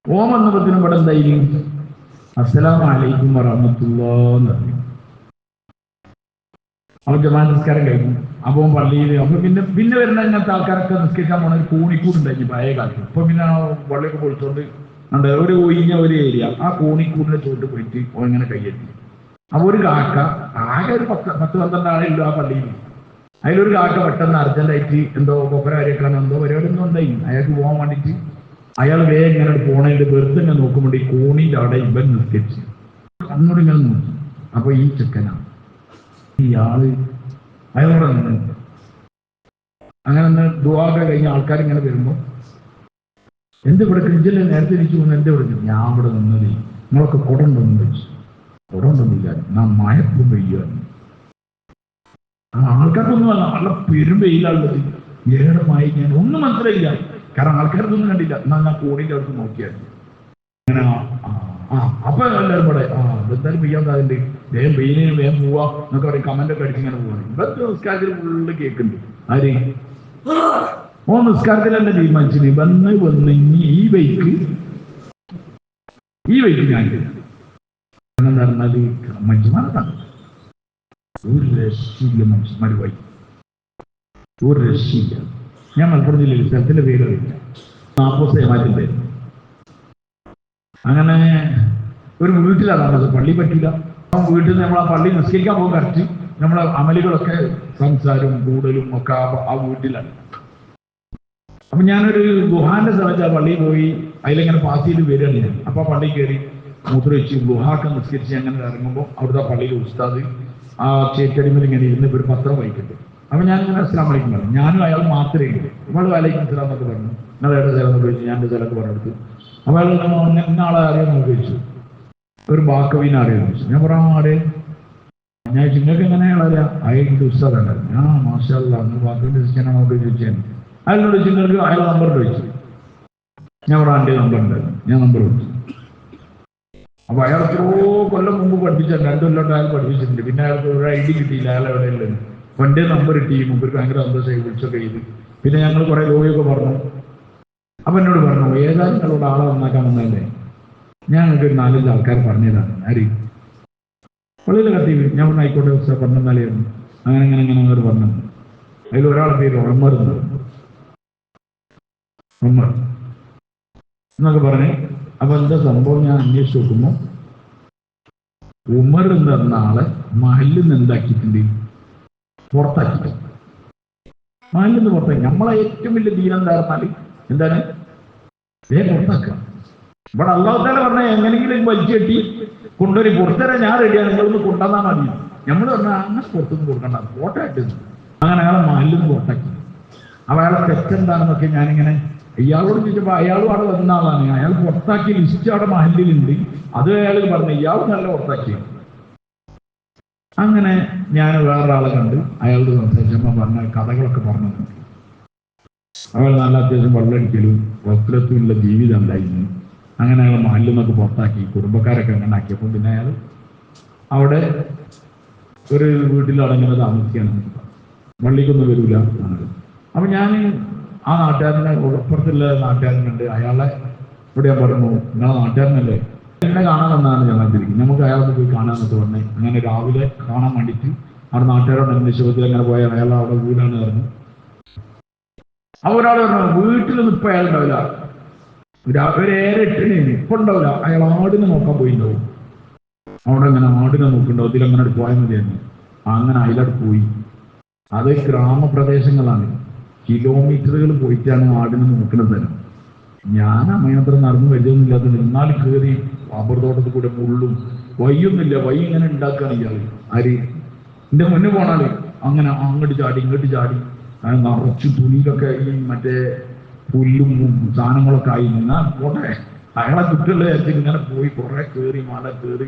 ഓൻ വന്നപ്പത്തിനും ഇവിടെ എന്തായാലും അസ്സലാമു അലൈക്കും വറഹ്മത്തുള്ളാഹി എന്ന് പറഞ്ഞു. അവൻ ജമാഅത്ത് നിസ്കാരം കഴിഞ്ഞു. അപ്പൊ പള്ളിയിൽ അപ്പൊ പിന്നെ വരുന്ന ഇങ്ങനത്തെ ആൾക്കാരൊക്കെ നിസ്കരിക്കാൻ പോണ ഒരു കോണിക്കൂടുണ്ടായി പഴയ കാലത്ത്. ഇപ്പൊ പിന്നെ പള്ളിയൊക്കെ പൊളിച്ചോണ്ട് ഒരു ഒഴിഞ്ഞ ഒരു ഏരിയ, ആ കോണിക്കൂടിന്റെ ചോട്ട് പോയിട്ട് ഇങ്ങനെ കയ്യെത്തി. അപ്പൊ ഒരു കാക്ക, ആകെ ഒരു 10-12 ആളുള്ളൂ ആ പള്ളിയിൽ. അതിലൊരു കാക്ക പെട്ടെന്ന് അർജന്റായിട്ട് എന്തോ കൊപ്പര കാര്യക്കാനോ എന്തോ പരിപാടി ഒന്നും ഉണ്ടായി. അയാൾക്ക് പോകാൻ വേണ്ടിയിട്ട് അയാൾ വേഗം ഇങ്ങനെ പോണേന്റെ വെറുതെ ഇങ്ങനെ നോക്കുമ്പോൾ ഈ കോണിന്റെ അവിടെ ഇവൻ നിസ്കരിച്ച് കണ്ണോട് ഇങ്ങനെ നോക്കി. അപ്പൊ ഈ ചെക്കനാണ് ഇയാള് അയാളോടെ നിന്ന് അങ്ങനെ ദുആ കഴിഞ്ഞ ആൾക്കാർ ഇങ്ങനെ വരുമ്പോ എന്റെ ഇവിടെ ക്രിഞ്ചല്ലേ നേരത്തെ ഇരിച്ചു പോകുന്നു, എന്റെ ഇവിടെ ഞാൻ ഇവിടെ നിന്നത് നിങ്ങളൊക്കെ കുടണ്ടോന്ന് ചോദിച്ചു. കുടണ്ടൊന്നുമില്ല, ഞാൻ മയപ്പും പെയ്യുകയാണ്. ആൾക്കാർക്കൊന്നുമല്ല, നല്ല പെരും വെയിലുള്ളത്. ഏറെ മായി ഞാൻ ഒന്നും മനസ്സിലായില്ല, കാരണം ആൾക്കാർക്കൊന്നും കണ്ടില്ല. എന്നാൽ ഞാൻ കോണിന്റെ അടുത്ത് നോക്കിയായിരുന്നു. അങ്ങനെ അപ്പൊ എല്ലാവരും ഇവിടെ എന്തായാലും പെയ്യാൻ സാധ്യത, വേഗം വെയിലിന് വേഗം പോവാ എന്നൊക്കെ പറയും. കമന്റ് ഒക്കെ അടിച്ച് ഇങ്ങനെ പോവാണ്. ഇവർക്ക് നിസ്കാരത്തിൽ ഫുള്ള് കേൾക്കുന്നുണ്ട്. ആര് ഓ നിസ്കാരത്തിൽ തന്നെ തീരുമാനിച്ചു വന്ന് ഇനി ഈ ബൈക്ക് ഞാൻ എന്താ പറഞ്ഞാല് മനുഷ്യന്മാരാണ്. ഒരു രക്ഷയില്ല മനുഷ്യന്മാർ പോയി, ഒരു രക്ഷയില്ല. ഞാൻ മലപ്പുറം ജില്ലയിൽ സ്ഥലത്തിന്റെ പേര് അറിയില്ല, 40 ഏമാറ്റിന്റെ. അങ്ങനെ ഒരു വീട്ടിലാണ് താമസം, പള്ളി പറ്റില്ല. ആ വീട്ടിൽ നമ്മൾ ആ പള്ളി നിസ്കരിക്കാൻ പോകും. കറക്റ്റ് നമ്മളെ അമലുകളൊക്കെ സംസാരവും കൂടലും ഒക്കെ ആ വീട്ടിലാണ്. അപ്പൊ ഞാനൊരു ഗുഹാന്റെ സമയത്ത് ആ പള്ളിയിൽ പോയി അതിലിങ്ങനെ പാസ് ചെയ്ത് വരികയാണ് ഞാൻ. അപ്പൊ ആ പള്ളിയിൽ കയറി മൂത്ര വെച്ച് ഗുഹാക്ക നിസ്കരിച്ച് അങ്ങനെ ഇറങ്ങുമ്പോൾ അവിടുത്തെ പള്ളിയിൽ ഉസ്താദ് ആ ചേറ്റടിമേൽ ഇങ്ങനെ ഇരുന്ന് ഒരു പത്രം വായിക്കട്ടെ. അപ്പൊ ഞാനിങ്ങനെ അസ്സലാമു അലൈക്കും പറഞ്ഞു. ഞാനും അയാൾ മാത്രമേ ഇല്ല. നമ്മൾ വലൈക്കും അസ്സലാം എന്നൊക്കെ പറഞ്ഞു. നിങ്ങൾ ഏടെ സ്ഥലം എന്ന് ചോദിച്ചു, ഞാൻ എൻ്റെ സ്ഥലമൊക്കെ പറഞ്ഞെടുത്തു. അപ്പൊ അയാൾ ഇന്നാളെ അറിയാമെന്ന് ചോദിച്ചു, ഒരു ബാക്കവിനെ അറിയാമെന്ന് ചോദിച്ചു. ഞാൻ പറഞ്ഞു ആടെ. ഞാൻ നിങ്ങൾക്ക് എങ്ങനെയാണ് അറിയാം? അയാൾക്ക് ഉസ്താദ് ഉണ്ടായിരുന്നു. ആ മാഷാ അല്ലാഹ്, നിങ്ങൾ ബാക്കവിന്റെ ക്രിസ്ത്യാനാണോട്ട് ചോദിച്ചാൽ അയാളോട് ചോദിച്ചു, അയാളെ നമ്പർ ചോദിച്ചു. ഞാൻ പറഞ്ഞു എൻ്റെ നമ്പർ ഉണ്ടായിരുന്നു. ഞാൻ നമ്പർ വിളിച്ചു. അപ്പൊ അയാൾ എത്രയോ കൊല്ലം മുമ്പ് പഠിപ്പിച്ച 2 കൊല്ലം അയാൾ പഠിപ്പിച്ചിട്ടുണ്ട്. പിന്നെ അയാൾക്ക് ഒരു ഐഡി കിട്ടിയില്ല, അയാൾ എവിടെയല്ലേ. പണ്ടേ നമ്പർ കിട്ടി, മുമ്പ് ഭയങ്കര സന്തോഷമായി വിളിച്ചൊക്കെ ചെയ്ത്. പിന്നെ ഞങ്ങൾ കുറെ ലോയൊക്കെ പറഞ്ഞു. അപ്പൊ എന്നോട് പറഞ്ഞു, ഏതായാലും നിങ്ങളോട് ആളെ നന്നാക്കാൻ വന്നതല്ലേ, ഞാൻ നിങ്ങൾക്ക് ഒരു 4-5 ആൾക്കാർ പറഞ്ഞതാണ്. ആര് പള്ളിയിൽ കത്തി. ഞാൻ പറഞ്ഞു ആയിക്കോട്ടെ ഉസ്താദ് പറഞ്ഞാലായിരുന്നു. അങ്ങനെ അങ്ങോട്ട് പറഞ്ഞു. അതിൽ ഒരാളുടെ പേര് ഉമർ എന്നൊക്കെ പറഞ്ഞേ. അപ്പൊ എന്താ സംഭവം ഞാൻ അന്വേഷിച്ച് നോക്കുമ്പോൾ ഉമർ എന്ന് പറഞ്ഞ ആളെ മഹലിൽ നിന്ന് എന്താക്കിയിട്ടുണ്ട്, പുറത്താക്കി. മഹലിൽ നിന്ന് പുറത്താക്കി. നമ്മളെ ഏറ്റവും വലിയ ദീനം എന്താ പറഞ്ഞാൽ എന്താണ്, പുറത്താക്കുക. ഇവിടെ അല്ലാഹു തആല പറഞ്ഞ എങ്ങനെയെങ്കിലും വലിച്ചു കെട്ടി കൊണ്ടുവരും, പുറത്തരാൻ ഞാൻ റെഡിയാണ്, നിങ്ങളൊന്ന് കൊണ്ടുവന്നാൽ മതി. നമ്മൾ പറഞ്ഞാൽ അങ്ങനെ പുറത്തൊന്നും കൊടുക്കണ്ട, ഫോട്ടോ ആയിട്ട്. അങ്ങനെ അയാളെ മഹലിൽ നിന്ന് പുറത്താക്കി. അപ്പൊ അയാളെ തെറ്റെന്താണെന്നൊക്കെ ഞാനിങ്ങനെ ഇയാളോട് ചോദിച്ചപ്പോൾ അയാളും അവിടെ വന്ന ആളാണ്. അയാൾ പുറത്താക്കിയ ലിസ്റ്റ് അവിടെ മഹലിലുണ്ട്. അത് അയാൾ പറഞ്ഞു ഇയാൾ നല്ല പുറത്താക്കി. അങ്ങനെ ഞാൻ വേറൊരാളെ കണ്ട് അയാളോട് സംസാരിച്ചപ്പോൾ പറഞ്ഞ കഥകളൊക്കെ പറഞ്ഞു. അവൾ നല്ല അത്യാവശ്യം വെള്ളമടിക്കലും വസ്ത്രത്തിലുള്ള ജീവിതം ഉണ്ടായിരുന്നു. അങ്ങനെ അയാൾ മഹലിൽ നിന്നൊക്കെ പുറത്താക്കി, കുടുംബക്കാരൊക്കെ അങ്ങനെ ആക്കിയപ്പോൾ പിന്നെ അയാൾ അവിടെ ഒരു വീട്ടിലടങ്ങനെ താമസിക്കുകയാണ്. പള്ളിക്കൊന്നും വരില്ല. അപ്പൊ ഞാൻ ആ നാട്ടുകാരനെ, ഉറപ്പുറത്തുള്ള നാട്ടുകാരനുണ്ട്, അയാളെ ഇവിടെ ഞാൻ പറഞ്ഞു നിങ്ങളെ നാട്ടുകാരനല്ലേ, എന്നെ കാണാൻ വന്നാണ് ഞാൻ കണ്ടിരിക്കുന്നത്, നമുക്ക് അയാളൊന്ന് പോയി കാണാമെന്നൊക്കെ പറഞ്ഞേ. അങ്ങനെ രാവിലെ കാണാൻ വേണ്ടിയിട്ട് അവിടെ നാട്ടുകാരോട് അന്വേഷിച്ചപ്പോൾ അങ്ങനെ പോയ അയാൾ അവിടെ വീടാണ് പറഞ്ഞു. അപ്പൊ ഒരാൾ പറഞ്ഞു വീട്ടിലൊന്നും ഇപ്പൊ അയാൾ ഉണ്ടാവില്ല, ഒരു 7-8 ഇപ്പൊ ഉണ്ടാവില്ല, അയാൾ ആടിനെ നോക്കാൻ പോയിണ്ടാവും. അവിടെ അങ്ങനെ ആടിനെ നോക്കണ്ടാവും, ഇതിലങ്ങനെ പോയാൽ മതിയായിരുന്നു. അങ്ങനെ അയാളോട് പോയി. അത് ഗ്രാമപ്രദേശങ്ങളാണ്, കിലോമീറ്ററുകൾ പോയിട്ടാണ് ആടിനെ നോക്കുന്നത്. ഞാൻ അമ്മയന്ത്രം നടന്നു വരുന്നില്ലാത്ത എന്നാലും കയറി റബ്ബർ തോട്ടത്തിൽ കൂടെ മുള്ളും വയ്യൊന്നുമില്ല, വയ്യ ഇങ്ങനെ ഉണ്ടാക്കുകയാണ് ഇയാള്. ആര് എന്റെ മുന്നേ പോണാല് അങ്ങനെ അങ്ങോട്ട് ചാടി ഇങ്ങോട്ട് ചാടി നിറച്ചു തുണിയിലൊക്കെ ഈ മറ്റേ പുല്ലും സാധനങ്ങളൊക്കെ ആയി. എന്നാൽ പോട്ടെ, അയാളെ കുട്ടികളുടെ കാര്യത്തിൽ ഇങ്ങനെ പോയി കുറെ കയറി മല കയറി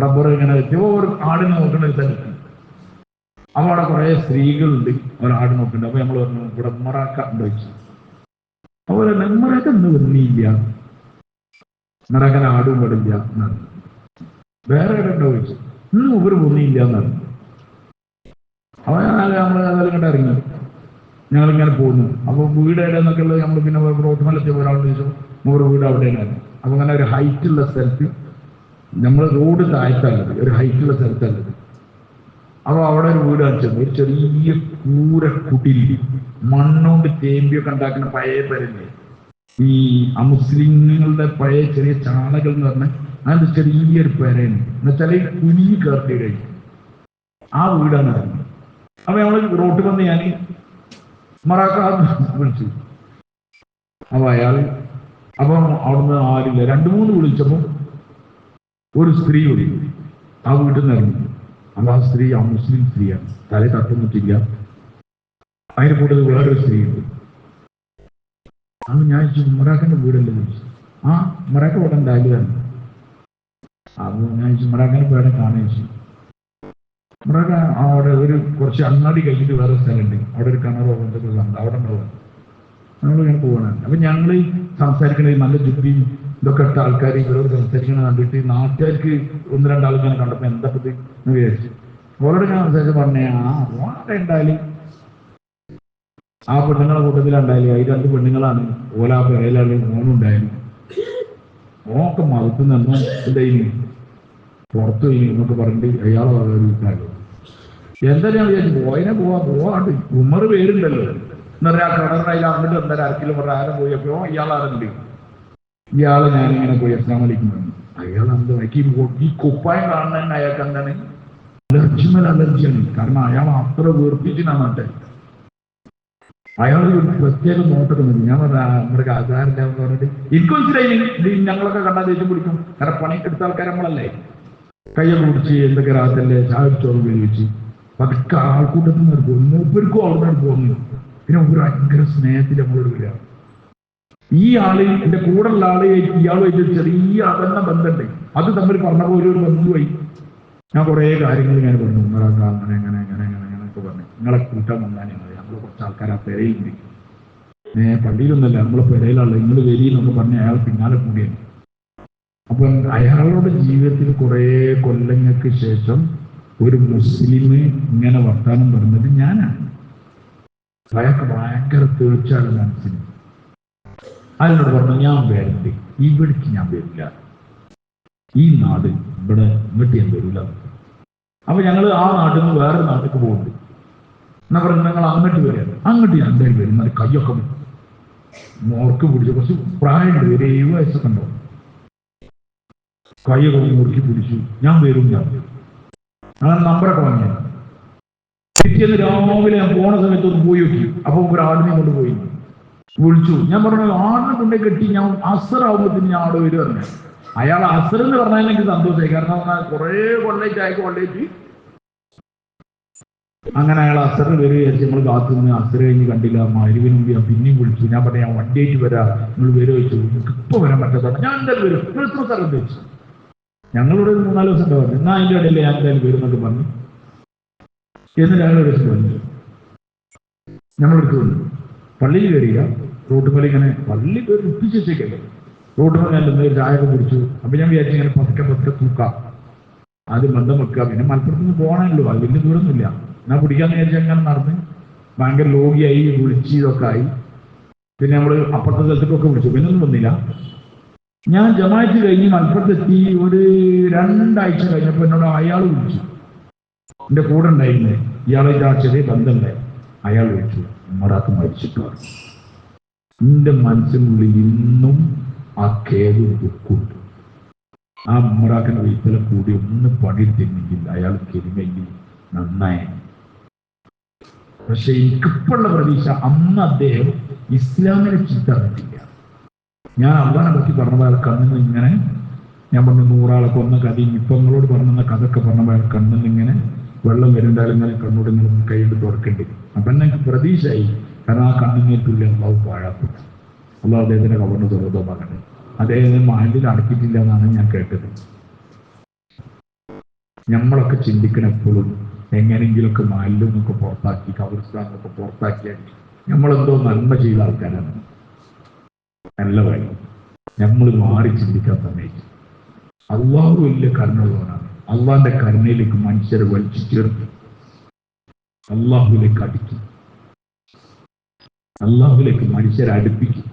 റബ്ബർ ഇങ്ങനെ എത്തിയോ ഒരു ആടിനെ നോക്കേണ്ട ഒരു സ്ഥലത്ത്. അപ്പൊ അവിടെ കുറെ സ്ത്രീകളുണ്ട്, ഒരാട് നോക്കുന്നുണ്ട്. അപ്പൊ നമ്മൾ പറഞ്ഞു ഇവിടെ ഉമ്മറാക്ക ഉണ്ടോ ചോദിച്ചു. അതുപോലെ നെമ്മറൊക്കെ ഒന്നും വന്നില്ല, ഉമ്മറാക്കാൻ ആടും പാടില്ല എന്നാണ്. വേറെ ഇടണ്ടോ ചോദിച്ചു. ഇന്നും ഇവർ പൊന്നിയില്ല എന്നാണ്. അപ്പൊ നമ്മൾ ഇങ്ങോട്ട് ഇറങ്ങി, ഞങ്ങളിങ്ങനെ പോകുന്നു. അപ്പൊ വീട് എവിടെയെന്നൊക്കെ ഉള്ളത് നമ്മൾ പിന്നെ റോഡ് മലത്തിൽ ഒരാളോട് ചോദിച്ചു, മൂന്ന് വീട് അവിടെയാണ്. അപ്പൊ അങ്ങനെ ഒരു ഹൈറ്റുള്ള സ്ഥലത്ത്, നമ്മൾ റോഡ് താഴ്ത്തല്ലത്, ഒരു ഹൈറ്റുള്ള സ്ഥലത്തല്ലത്. അപ്പൊ അവിടെ ഒരു വീട് കാണിച്ചത്, ഒരു ചെറിയ കൂര കുടില് മണ്ണോണ്ട് തേമ്പിയൊക്കെ ഉണ്ടാക്കുന്ന പഴയ പേരല്ലേ, ഈ അമുസ്ലിങ്ങളുടെ പഴയ ചെറിയ ചാളകൾ എന്ന് പറഞ്ഞാൽ അതിന്റെ ചെറിയൊരു പേരാണ്. എന്നുവെച്ചാൽ കുഞ്ഞി കയറി കഴിഞ്ഞു ആ വീടാണ് പറഞ്ഞത്. അപ്പൊ നമ്മള് റോട്ടിൽ വന്ന് ഞാൻ മറാക്കാന്ന് വിളിച്ചു. അപ്പൊ അപ്പം അവിടുന്ന് ആരില്ല, 2-3 വിളിച്ചപ്പോ ഒരു സ്ത്രീ വിളിക്കും, ആ വീട്ടിൽ നിന്ന് ഇറങ്ങി. അപ്പൊ ആ സ്ത്രീ മുസ്ലിം സ്ത്രീയാണ്, തല തട്ടുന്നിട്ടില്ല. അതിന് കൂടുതൽ വേറൊരു സ്ത്രീയുണ്ട്. അപ്പൊ ഞാൻ മറാഖന്റെ വീടല്ലേ ചോദിച്ചു. ആ മറാഖ ഇവിടെ ഉണ്ടായതാണ്. അപ്പൊ ഞാൻ മറാഖന്റെ പേരെ കാണാൻ ചോദിച്ചു. മറാഖ അവിടെ ഒരു കുറച്ച് അങ്ങാടി കഴിഞ്ഞിട്ട് വേറെ സ്ഥലമുണ്ട്, അവിടെ ഒരു കിണറോ എന്തൊക്കെ ഉണ്ട്, അവിടെ ഉണ്ടാവും. നമ്മളിങ്ങനെ പോകണം. അപ്പൊ ഞങ്ങള് സംസാരിക്കണത് നല്ല ജുബിയും ഇതൊക്കെ ഇട്ട ആൾക്കാർ ഇവരോട് സംസാരിക്കണ കണ്ടിട്ട് നാട്ടുകാർക്ക് 1-2 ആൾക്കാരെ കണ്ടപ്പോ എന്താ പറ്റി എന്ന് വിചാരിച്ചു. ഓരോട് ഞാൻ സംസാരിച്ച് പറഞ്ഞേ, ഓടെ ഉണ്ടായാലും ആ പെണ്ണുങ്ങളെ കൂട്ടത്തിലുണ്ടായാലും അതിൽ 2 പെണ്ണുങ്ങളാണ്, ഓല ആ പേരയിലാണ് ഓനുണ്ടായാലും ഓക്കെ മതത്തിൽ നിന്നും എന്തായാലും പുറത്തു പോയി എന്നൊക്കെ പറഞ്ഞിട്ട് അയാളെ ഒരു കാര്യം എന്തായാലും ഞാൻ വിചാരിച്ചു പോയിനെ പോവാണ്ട് ഉമ്മറ് പേരുണ്ടല്ലോ എന്ന് പറഞ്ഞാൽ ആ കിണറിനായാലും അങ്ങോട്ട് എന്തായാലും 1 കിലോ പറഞ്ഞ ആരും പോയപ്പോ ഇയാളാറുണ്ട്. ഇയാളെ ഞാനിങ്ങനെ പോയി അസ്സലാമലൈക്കും. അയാൾ എന്താ ഈ കുപ്പായം കാണുന്ന തന്നെ അയാൾക്ക് എന്താണ് അലർജിയാണ്. കാരണം അയാൾ അത്ര വീർപ്പിച്ചിട്ടാണ്. അയാൾ ഒരു പ്രത്യേക നോട്ടൊക്കെ നിന്നു. ഞാൻ പറഞ്ഞ നമ്മുടെ ആചാരമില്ലാന്ന് പറഞ്ഞിട്ട് എനിക്ക് മനസ്സിലായി ഞങ്ങളൊക്കെ കണ്ടാൽ ദേഷ്യം പിടിക്കും. കാരണം പണി എടുത്ത ആൾക്കാർ നമ്മളല്ലേ, കയ്യൊക്കെ പിടിച്ച് എന്തൊക്കെ രാത്തല്ലേ ചാവിച്ചോളം ഉപയോഗിച്ച് പതുക്കെ ആൾക്കൂട്ടത്തിൽ നിന്ന് പോകും. മൂപ്പർക്കും അവിടെ പോകുന്നു. പിന്നെ ഒരു ഭയങ്കര സ്നേഹത്തിൽ നമ്മളോട് വരിക. ഈ ആള് എന്റെ കൂടെയുള്ള ആള് ഇയാളുമായിട്ട് ചെറിയ അകന്ന ബന്ധമുണ്ട്. അത് തമ്മിൽ പറഞ്ഞപ്പോൾ ഒരു ബന്ധുവായി. ഞാൻ കുറെ കാര്യങ്ങൾ ഞാൻ പറഞ്ഞു, നിങ്ങളൊക്കെ അങ്ങനെ അങ്ങനെ അങ്ങനെ അങ്ങനെ അങ്ങനെയൊക്കെ പറഞ്ഞു. നിങ്ങളെ കൂട്ടാൻ വന്നാൽ ഞങ്ങൾ കുറച്ച് ആൾക്കാർ ആ പെരയുണ്ട്, പള്ളിയിലൊന്നുമല്ല നമ്മളെ പെരയിലുള്ള നിങ്ങൾ വരിയെന്നൊക്കെ പറഞ്ഞ് അയാൾ പിന്നാലെ കൂടിയാണ്. അപ്പൊ അയാളുടെ ജീവിതത്തിൽ കുറെ കൊല്ലങ്ങൾക്ക് ശേഷം ഒരു മുസ്ലിം ഇങ്ങനെ വർത്താനം പറഞ്ഞത് ഞാനാണ്. അയാൾക്ക് ഭയങ്കര തീർച്ചയാണ് മനസ്സിന്. അതിനോട് പറഞ്ഞു, ഞാൻ വരണ്ട്, ഇവിടേക്ക് ഞാൻ വരില്ല, ഈ നാട് ഇവിടെ ഇങ്ങോട്ട് ഞാൻ വരില്ല. അപ്പൊ ഞങ്ങൾ ആ നാട്ടിൽ നിന്ന് വേറെ നാട്ടിലേക്ക് പോകുന്നുണ്ട്. എന്നാ പറഞ്ഞു ഞങ്ങൾ അങ്ങോട്ട് വരിക. അങ്ങോട്ട് ഞാൻ എന്തായാലും വരും. എന്നാൽ കയ്യൊക്കെ മോർക്ക് പിടിച്ചു, കുറച്ച് പ്രായമുണ്ട്, ഒരു 7 വയസ്സൊക്കെ ഉണ്ടാവും. കയ്യൊക്കെ മുറുക്കി പിടിച്ചു. ഞാൻ വരും. അങ്ങനെ നമ്പറൊക്കെ വാങ്ങിയ പിറ്റേന്ന് രാവിലെ ഞാൻ പോണ സമയത്ത് ഒന്ന് പോയി നോക്കി. അപ്പൊ ഒരു ആടിനെ കൊണ്ട് പോയി വിളിച്ചു. ഞാൻ പറഞ്ഞു ആടിനെ കൊണ്ടേ കെട്ടി ഞാൻ അസറാവുമ്പത്തിന് ഞാൻ അവിടെ വരും പറഞ്ഞു. അയാൾ അസർ എന്ന് പറഞ്ഞാൽ എനിക്ക് സന്തോഷമായി. കാരണം കുറെ കൊള്ളേറ്റ് അയക്ക് കൊള്ളേറ്റ് അങ്ങനെ അയാൾ അസറിന് വരും വിചാരിച്ച് നമ്മൾ കാത്തു നിന്ന്. അസർ കഴിഞ്ഞ് കണ്ടില്ല. മരുവിന് മുമ്പ് ഞാൻ പിന്നെയും വിളിച്ചു. ഞാൻ പറഞ്ഞു ഞാൻ വണ്ടിയായിട്ട് വരാം, നിങ്ങൾ വരുമോ ചോദിച്ചു. നിങ്ങൾക്ക് ഇപ്പൊ വരാൻ പറ്റാത്ത ഞാൻ എന്തായാലും വരും. എത്ര സ്ഥലം ചോദിച്ചു. ഞങ്ങളിവിടെ 3-4 ദിവസം ഉണ്ടാവും. എന്നാ അതിൻ്റെ ഇടയിൽ ഞാൻ എന്തായാലും വരും എന്നൊക്കെ പറഞ്ഞു. എന്നിട്ട് അയാൾ ഒരു ദിവസം പറഞ്ഞു നമ്മളെടുത്ത് വന്നു. പള്ളിയിൽ കയറിയ റോട്ടുമല ഇങ്ങനെ പള്ളി പേര് ഒപ്പിച്ച് വെച്ചേക്കല്ലേ. റോട്ടുമല ഞാൻ ഒരു ചായയൊക്കെ കുടിച്ചു. അപ്പൊ ഞാൻ വിചാരിച്ചു ഇങ്ങനെ പതുക്കെ തൂക്കാം, ആദ്യം ബന്ധം വെക്കുക. പിന്നെ മലപ്പുറത്ത് നിന്ന് പോകണമല്ലോ, അത് വലിയ ദൂരമൊന്നുമില്ല. ഞാൻ പിടിക്കാന്ന് വിചാരിച്ചാൽ അങ്ങനെ നടന്ന് ഭയങ്കര ലോഗിയായി വിളിച്ച് ഇതൊക്കെ ആയി. പിന്നെ നമ്മൾ അപ്പുറത്തെ സ്ഥലത്തേക്കൊക്കെ വിളിച്ചു. പിന്നെ ഒന്നും വന്നില്ല. ഞാൻ ജമാഅത്ത് കഴിഞ്ഞ് മലപ്പുറത്തെത്തി ഒരു 2 ആഴ്ച കഴിഞ്ഞപ്പോൾ എന്നോട് അയാൾ വിളിച്ചു. എന്റെ കൂടെ ഉണ്ടായിരുന്നേ ഇയാളെ ആ ചെറിയ ബന്ധമുണ്ടായി. അയാൾ വിളിച്ചു, ഉമ്മറാത്ത് മരിച്ചിട്ട് പറഞ്ഞു. എന്റെ മനസ്സിനുള്ളിൽ ഇന്നും ആ കേതും ദുഃഖമുണ്ട്. ആ ഉമ്മറാക്കന്റെ വീട്ടിലെ കൂടി ഒന്ന് പണിയെടുത്തിരുന്നെങ്കിൽ അയാൾ കെരിമെങ്കിൽ നന്നായി. പക്ഷെ എനിക്കിപ്പോഴുള്ള പ്രതീക്ഷ അന്ന് അദ്ദേഹം ഇസ്ലാമിനെ ചിത്തറിഞ്ഞിട്ടില്ല. ഞാൻ അള്ളാനെ പറ്റി പറഞ്ഞ കണ്ണിന്ന് ഇങ്ങനെ, ഞാൻ പറഞ്ഞു 100 ആളെ കൊന്ന കഥയും ഇപ്പൊ നിങ്ങളോട് പറഞ്ഞ കഥയൊക്കെ പറഞ്ഞ കണ്ണിന്ന് ഇങ്ങനെ വെള്ളം വരുണ്ടാലും ഇങ്ങനെ കണ്ണോട് ഇങ്ങനെ കൈയിട്ട് തുറക്കേണ്ടി. അപ്പൊ എനിക്ക് പ്രതീക്ഷയായി. കാരണം ആ കണ്ണിനേറ്റുള്ള അള്ളാഹു പാഴാക്കും. അള്ളാഹു അദ്ദേഹത്തിന്റെ കവറിന് തുറന്നോമാകട്ടെ. അദ്ദേഹം മഹലിൽ അടക്കിയിട്ടില്ല എന്നാണ് ഞാൻ കേട്ടത്. നമ്മളൊക്കെ ചിന്തിക്കണം എപ്പോഴും എങ്ങനെയെങ്കിലുമൊക്കെ മഹലിൽ നിന്നൊക്കെ പുറത്താക്കി, കബറിസ്ഥാനൊക്കെ പുറത്താക്കിയാൽ നമ്മളെന്തോ നന്മ ചെയ്ത ആൾക്കാരാണ്. നല്ല വഴി നമ്മൾ മാറി ചിന്തിക്കാൻ സമയത്ത് അള്ളാഹു വലിയ കരുണയുള്ളവനാണ്. അള്ളാന്റെ കരുണയിലേക്ക് മനുഷ്യരെ വലിച്ചു ചേർത്ത് അള്ളാഹുലേക്ക് അടിക്കും, അള്ളാഹുലേക്ക് മനുഷ്യരെ അടുപ്പിക്കും.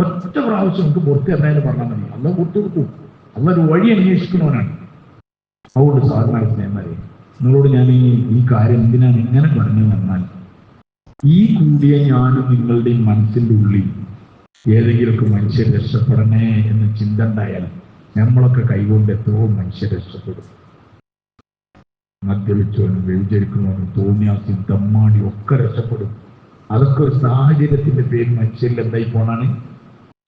ഒറ്റ പ്രാവശ്യം നമുക്ക് പുറത്ത് എന്നാലും പറഞ്ഞാൽ മതി, അള്ളാഹ് പുറത്തു കൊടുക്കും. അള്ളാഹ് വഴി അന്വേഷിക്കുന്നവനാണ്. അതുകൊണ്ട് സാധാരണ സ്നേഹമല്ലേ, നിങ്ങളോട് ഞാൻ ഈ കാര്യം എന്തിനാണ് ഇങ്ങനെ പറഞ്ഞു തന്നാൽ, ഈ കൂടിയ ഞാനും നിങ്ങളുടെയും മനസ്സിന്റെ ഉള്ളിൽ ഏതെങ്കിലുമൊക്കെ മനുഷ്യർ രക്ഷപ്പെടണേ എന്ന് ചിന്ത ഉണ്ടായാൽ നമ്മളൊക്കെ കൈകൊണ്ട് എത്രയോ മനുഷ്യർ രക്ഷപ്പെടും. മദ്യപിച്ചവനും വ്യഭിചരിക്കുന്നവനും തോന്നിയാസിയും തമ്മാടിയും ഒക്കെ രക്ഷപ്പെടും. അതൊക്കെ ഒരു സാഹചര്യത്തിന്റെ പേര് മനുഷ്യരിൽ എന്തായി പോണാണ്,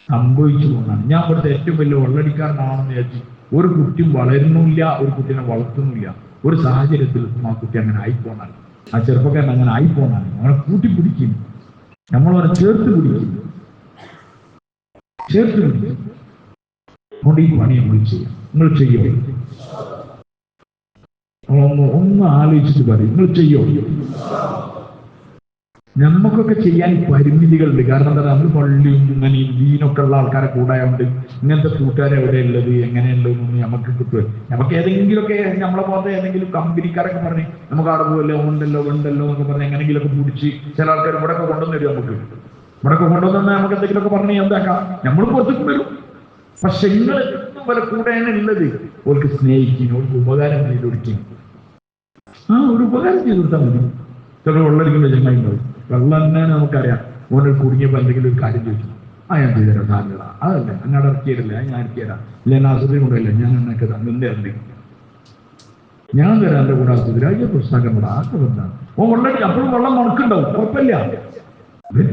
സംഭവിച്ചു പോണാണ്. ഞാൻ ഇവിടുത്തെ ഏറ്റവും വലിയ വെള്ളടിക്കാരനാണെന്ന് വിചാരിച്ചു ഒരു കുട്ടിയും വളരുന്നില്ല, ഒരു കുട്ടീനെ വളർത്തുന്നില്ല. ഒരു സാഹചര്യത്തിൽ ആ കുട്ടി അങ്ങനെ ആയിപ്പോണാണ്, ആ ചെറുപ്പക്കാരൻ അങ്ങനെ ആയിപ്പോണാണ്. നമ്മളെ കൂട്ടിപ്പിടിക്കും, നമ്മളവരെ ചേർത്ത് പിടിക്കും. അതുകൊണ്ട് ഈ പണി നമ്മൾ ചെയ്യാം. നിങ്ങൾ ചെയ്യോ? ഒന്ന് ആലോചിച്ചിട്ട് പറയും, നിങ്ങൾ ചെയ്യോ? നമുക്കൊക്കെ ചെയ്യാൻ പരിമിതികളുണ്ട്. കാരണം എന്താ, നമ്മൾ പള്ളിയും ഇങ്ങനെ ദീനൊക്കെ ഉള്ള ആൾക്കാരെ കൂടായോണ്ട് ഇങ്ങനത്തെ കൂട്ടുകാരെ എവിടെ ഉള്ളത് എങ്ങനെയുള്ളതെന്നൊന്നും നമുക്ക് കിട്ടുക. നമുക്ക് ഏതെങ്കിലുമൊക്കെ നമ്മളെ പോലത്തെ ഏതെങ്കിലും കമ്പനിക്കാരൊക്കെ പറഞ്ഞ് നമുക്ക് അവിടെ പോകല്ലോ ഉണ്ടല്ലോ എന്നൊക്കെ പറഞ്ഞ് എങ്ങനെങ്കിലുമൊക്കെ പിടിച്ച് ചില ആൾക്കാർ ഇവിടെയൊക്കെ കൊണ്ടുവന്ന് തരും. ഇവിടെയൊക്കെ കൊണ്ടുവന്നാൽ നമുക്ക് എന്തെങ്കിലുമൊക്കെ പറഞ്ഞ് എന്താക്കാം, നമ്മൾ പുറത്തേക്ക് വരും. പക്ഷെ നിങ്ങൾ എന്നും വരെ കൂടെയാണ് ഉള്ളത്. ഓർക്ക് സ്നേഹിക്കും, ഓർക്ക് ഉപകാരം ചെയ്ത് കൊടുക്കും. ഒരു ഉപകാരം ചെയ്ത് കൊടുത്താൽ മതി. ചില വെള്ളടിക്കുന്ന ചങ്ങായി ഉണ്ടാവും, വെള്ളം തന്നെയാണ് നമുക്കറിയാം. ഓനൊരു കുടുങ്ങിയപ്പോൾ എന്തെങ്കിലും ഒരു കാര്യം ചോദിച്ചു, ഞാൻ ചെയ്തുതരാം സാധ്യത, അതല്ല അങ്ങോട്ട് ഇറക്കിയിട്ടില്ല, ഞാൻ ഇറക്കിയതാ, ഇല്ല എന്നെ ആശുപത്രി കൊണ്ടല്ല, ഞാൻ എന്നൊക്കെ നിന്റെ ഇറങ്ങി ഞാൻ തരാം എൻ്റെ കൂടെ ആശുപത്രി, അതിന്റെ പ്രശ്നമൊക്കെ കൂടെ ആർക്ക് ബന്ധാണ്. ഓ വെള്ളടി അപ്പോഴും വെള്ളം മണക്കുണ്ടാവും, കുഴപ്പമില്ല.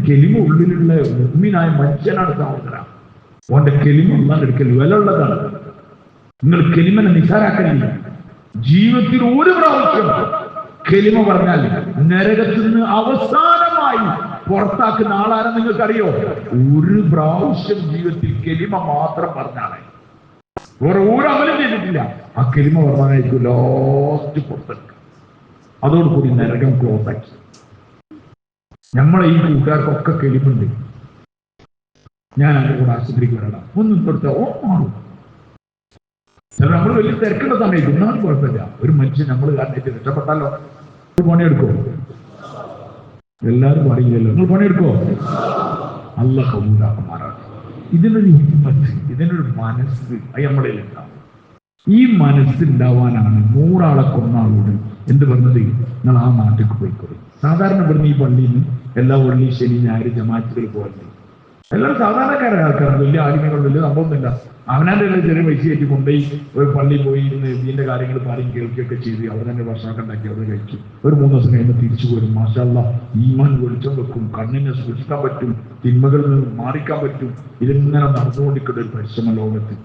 കെലിമ ഉള്ളിലുള്ള ഉമ്മിനായ മനുഷ്യനാണ് സഹോദര. ഓന്റെ കെലിമ ഉള്ളാണ്ടെടുക്കൽ വില ഉള്ളതാണ്. നിങ്ങൾ കെലിമനെ നിസാരാക്കലില്ല. ജീവിതത്തിൽ ഒരു പ്രാവശ്യം കെലിമ പറഞ്ഞാൽ നരകത്തിൽ നിന്ന് അവസാനമായി പുറത്താക്കുന്ന ആളാരെ നിങ്ങൾക്കറിയോ? ഒരു പ്രാവശ്യം ജീവിതത്തിൽ കെലിമ മാത്രം പറഞ്ഞാണ്, വേറെ ഒരു അമലും ചെയ്തിട്ടില്ല. ആ കെലിമ പറഞ്ഞായിരിക്കും ലാസ്റ്റ് പുറത്തെടുക്കുക. അതോടുകൂടി നരകം ക്ലോസ് ആക്കി. നമ്മളെ ഈ കൂട്ടുകാർക്കൊക്കെ കെലിമുണ്ട്. ഞാൻ എൻ്റെ കൂടെ ആശുപത്രിക്ക് വരണം, ഒന്നും കൊടുത്ത ഓ മാറും. നമ്മൾ വലിയ തിരക്കുള്ള സമയത്ത് ഒന്നാമത് കുഴപ്പമില്ല. ഒരു മനുഷ്യൻ നമ്മൾ കാരണമായിട്ട് രക്ഷപ്പെട്ടാലോ, പണിയെടുക്കോ? എല്ലാവരും പറയില്ലല്ലോ, നിങ്ങൾ പണിയെടുക്കോ? അല്ലാഹു കബൂലാക്കുമാറാണ്. ഇതിനൊരു ഹിമ്മത്ത്, ഇതിനൊരു മനസ്സ് നമ്മളിൽ ഉണ്ടാവും. ഈ മനസ്സുണ്ടാവാനാണ് 100 ആളെ കൊന്ന ആളോട് എന്ത് പറഞ്ഞത്, നിങ്ങൾ ആ നാട്ടിൽ പോയിക്കോളൂ. സാധാരണ ഇവിടുന്ന് ഈ പള്ളിയിൽ നിന്ന് എല്ലാ വെള്ളി ശനി ഞായർ ജമാഅത്തുകൾ പോകല്ലേ. എല്ലാവരും സാധാരണക്കാരായ ആൾക്കാരാണ്, വലിയ ആലിമകൾ, വലിയ സംഭവമൊന്നുമില്ല. അവനാൻ്റെ ചെറിയ പൈസ കയറ്റി കൊണ്ടുപോയി ഒരു പള്ളിയിൽ പോയി ഇരുന്ന് ഇതിന്റെ കാര്യങ്ങൾ പറയും കേൾക്കുകയൊക്കെ ചെയ്ത് അവിടെ തന്നെ ഭക്ഷണമൊക്കെ ഉണ്ടാക്കി അവിടെ കഴിക്കും. ഒരു 3 ദിവസം കഴിയുമ്പോൾ തിരിച്ചു പോരും. മാഷാ അല്ലാഹ്, ഈമാൻ വെളിച്ചം വെക്കും, കണ്ണിനെ സൂക്ഷിക്കാൻ പറ്റും, തിന്മകളിൽ നിന്ന് മാറിക്കാൻ പറ്റും. ഇതിങ്ങനെ നടന്നുകൊണ്ടിരിക്കുന്ന ഒരു പരിശ്രമം ലോകത്തിൽ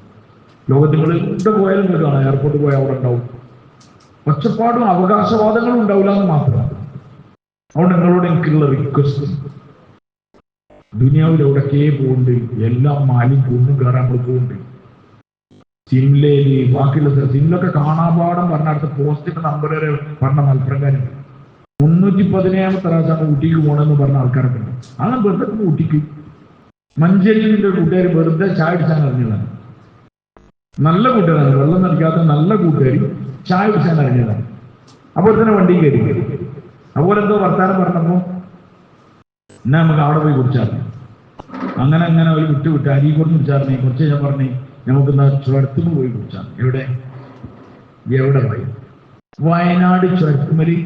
നിങ്ങൾ എവിടെ പോയാലും കാണാം. എയർപോർട്ടിൽ പോയാൽ അവിടെ ഉണ്ടാവും. ഒച്ചപ്പാടും അവകാശവാദങ്ങളും ഉണ്ടാവില്ല എന്ന് മാത്രമാണ്. അതുകൊണ്ട് നിങ്ങളോട് എനിക്കുള്ള റിക്വസ്റ്റ്, ദുനിയാവിൽ എവിടൊക്കെ പോകുന്നുണ്ട്, എല്ലാം മാലി കുന്നും കയറാൻ നമ്മൾ പോകുന്നുണ്ട്. സിംലയില് ബാക്കിയുള്ള സിംലൊക്കെ കാണാപാഠം പറഞ്ഞ അടുത്ത പോസ്റ്റിന്റെ നമ്പർ വരെ പറഞ്ഞ മത്സരക്കാരുണ്ട്. 317 പ്രാവശ്യമാണ് ഊട്ടിക്ക് പോകണമെന്ന് പറഞ്ഞ ആൾക്കാരൊക്കെ ഉണ്ട്. അങ്ങനെ വെറുതെ ഊട്ടിക്ക് മഞ്ചേരിന്റെ കൂട്ടുകാർ വെറുതെ ചായ അടിച്ചാൻ അറിഞ്ഞതാണ്. നല്ല കൂട്ടുകാരാണ്, വെള്ളം നടിക്കാത്ത നല്ല കൂട്ടുകാർ ചായ അടിച്ചാൻ അറിഞ്ഞതാണ്. അപ്പോൾ തന്നെ വണ്ടി കയറി. അതുപോലെ എന്തോ വർത്താനം പറഞ്ഞപ്പോൾ എന്നാ നമുക്ക് അവിടെ പോയി കുടിച്ചാൽ അങ്ങനെ അവർ വിട്ട് അരി കുറച്ച് കുടിച്ചാറിനെ കുറച്ച് ഞാൻ പറഞ്ഞു നമുക്ക് ചുരത്തുമ്പ് പോയി കുടിച്ചാൽ. എവിടെ പോയി? വയനാട് ചുരത്തുമലി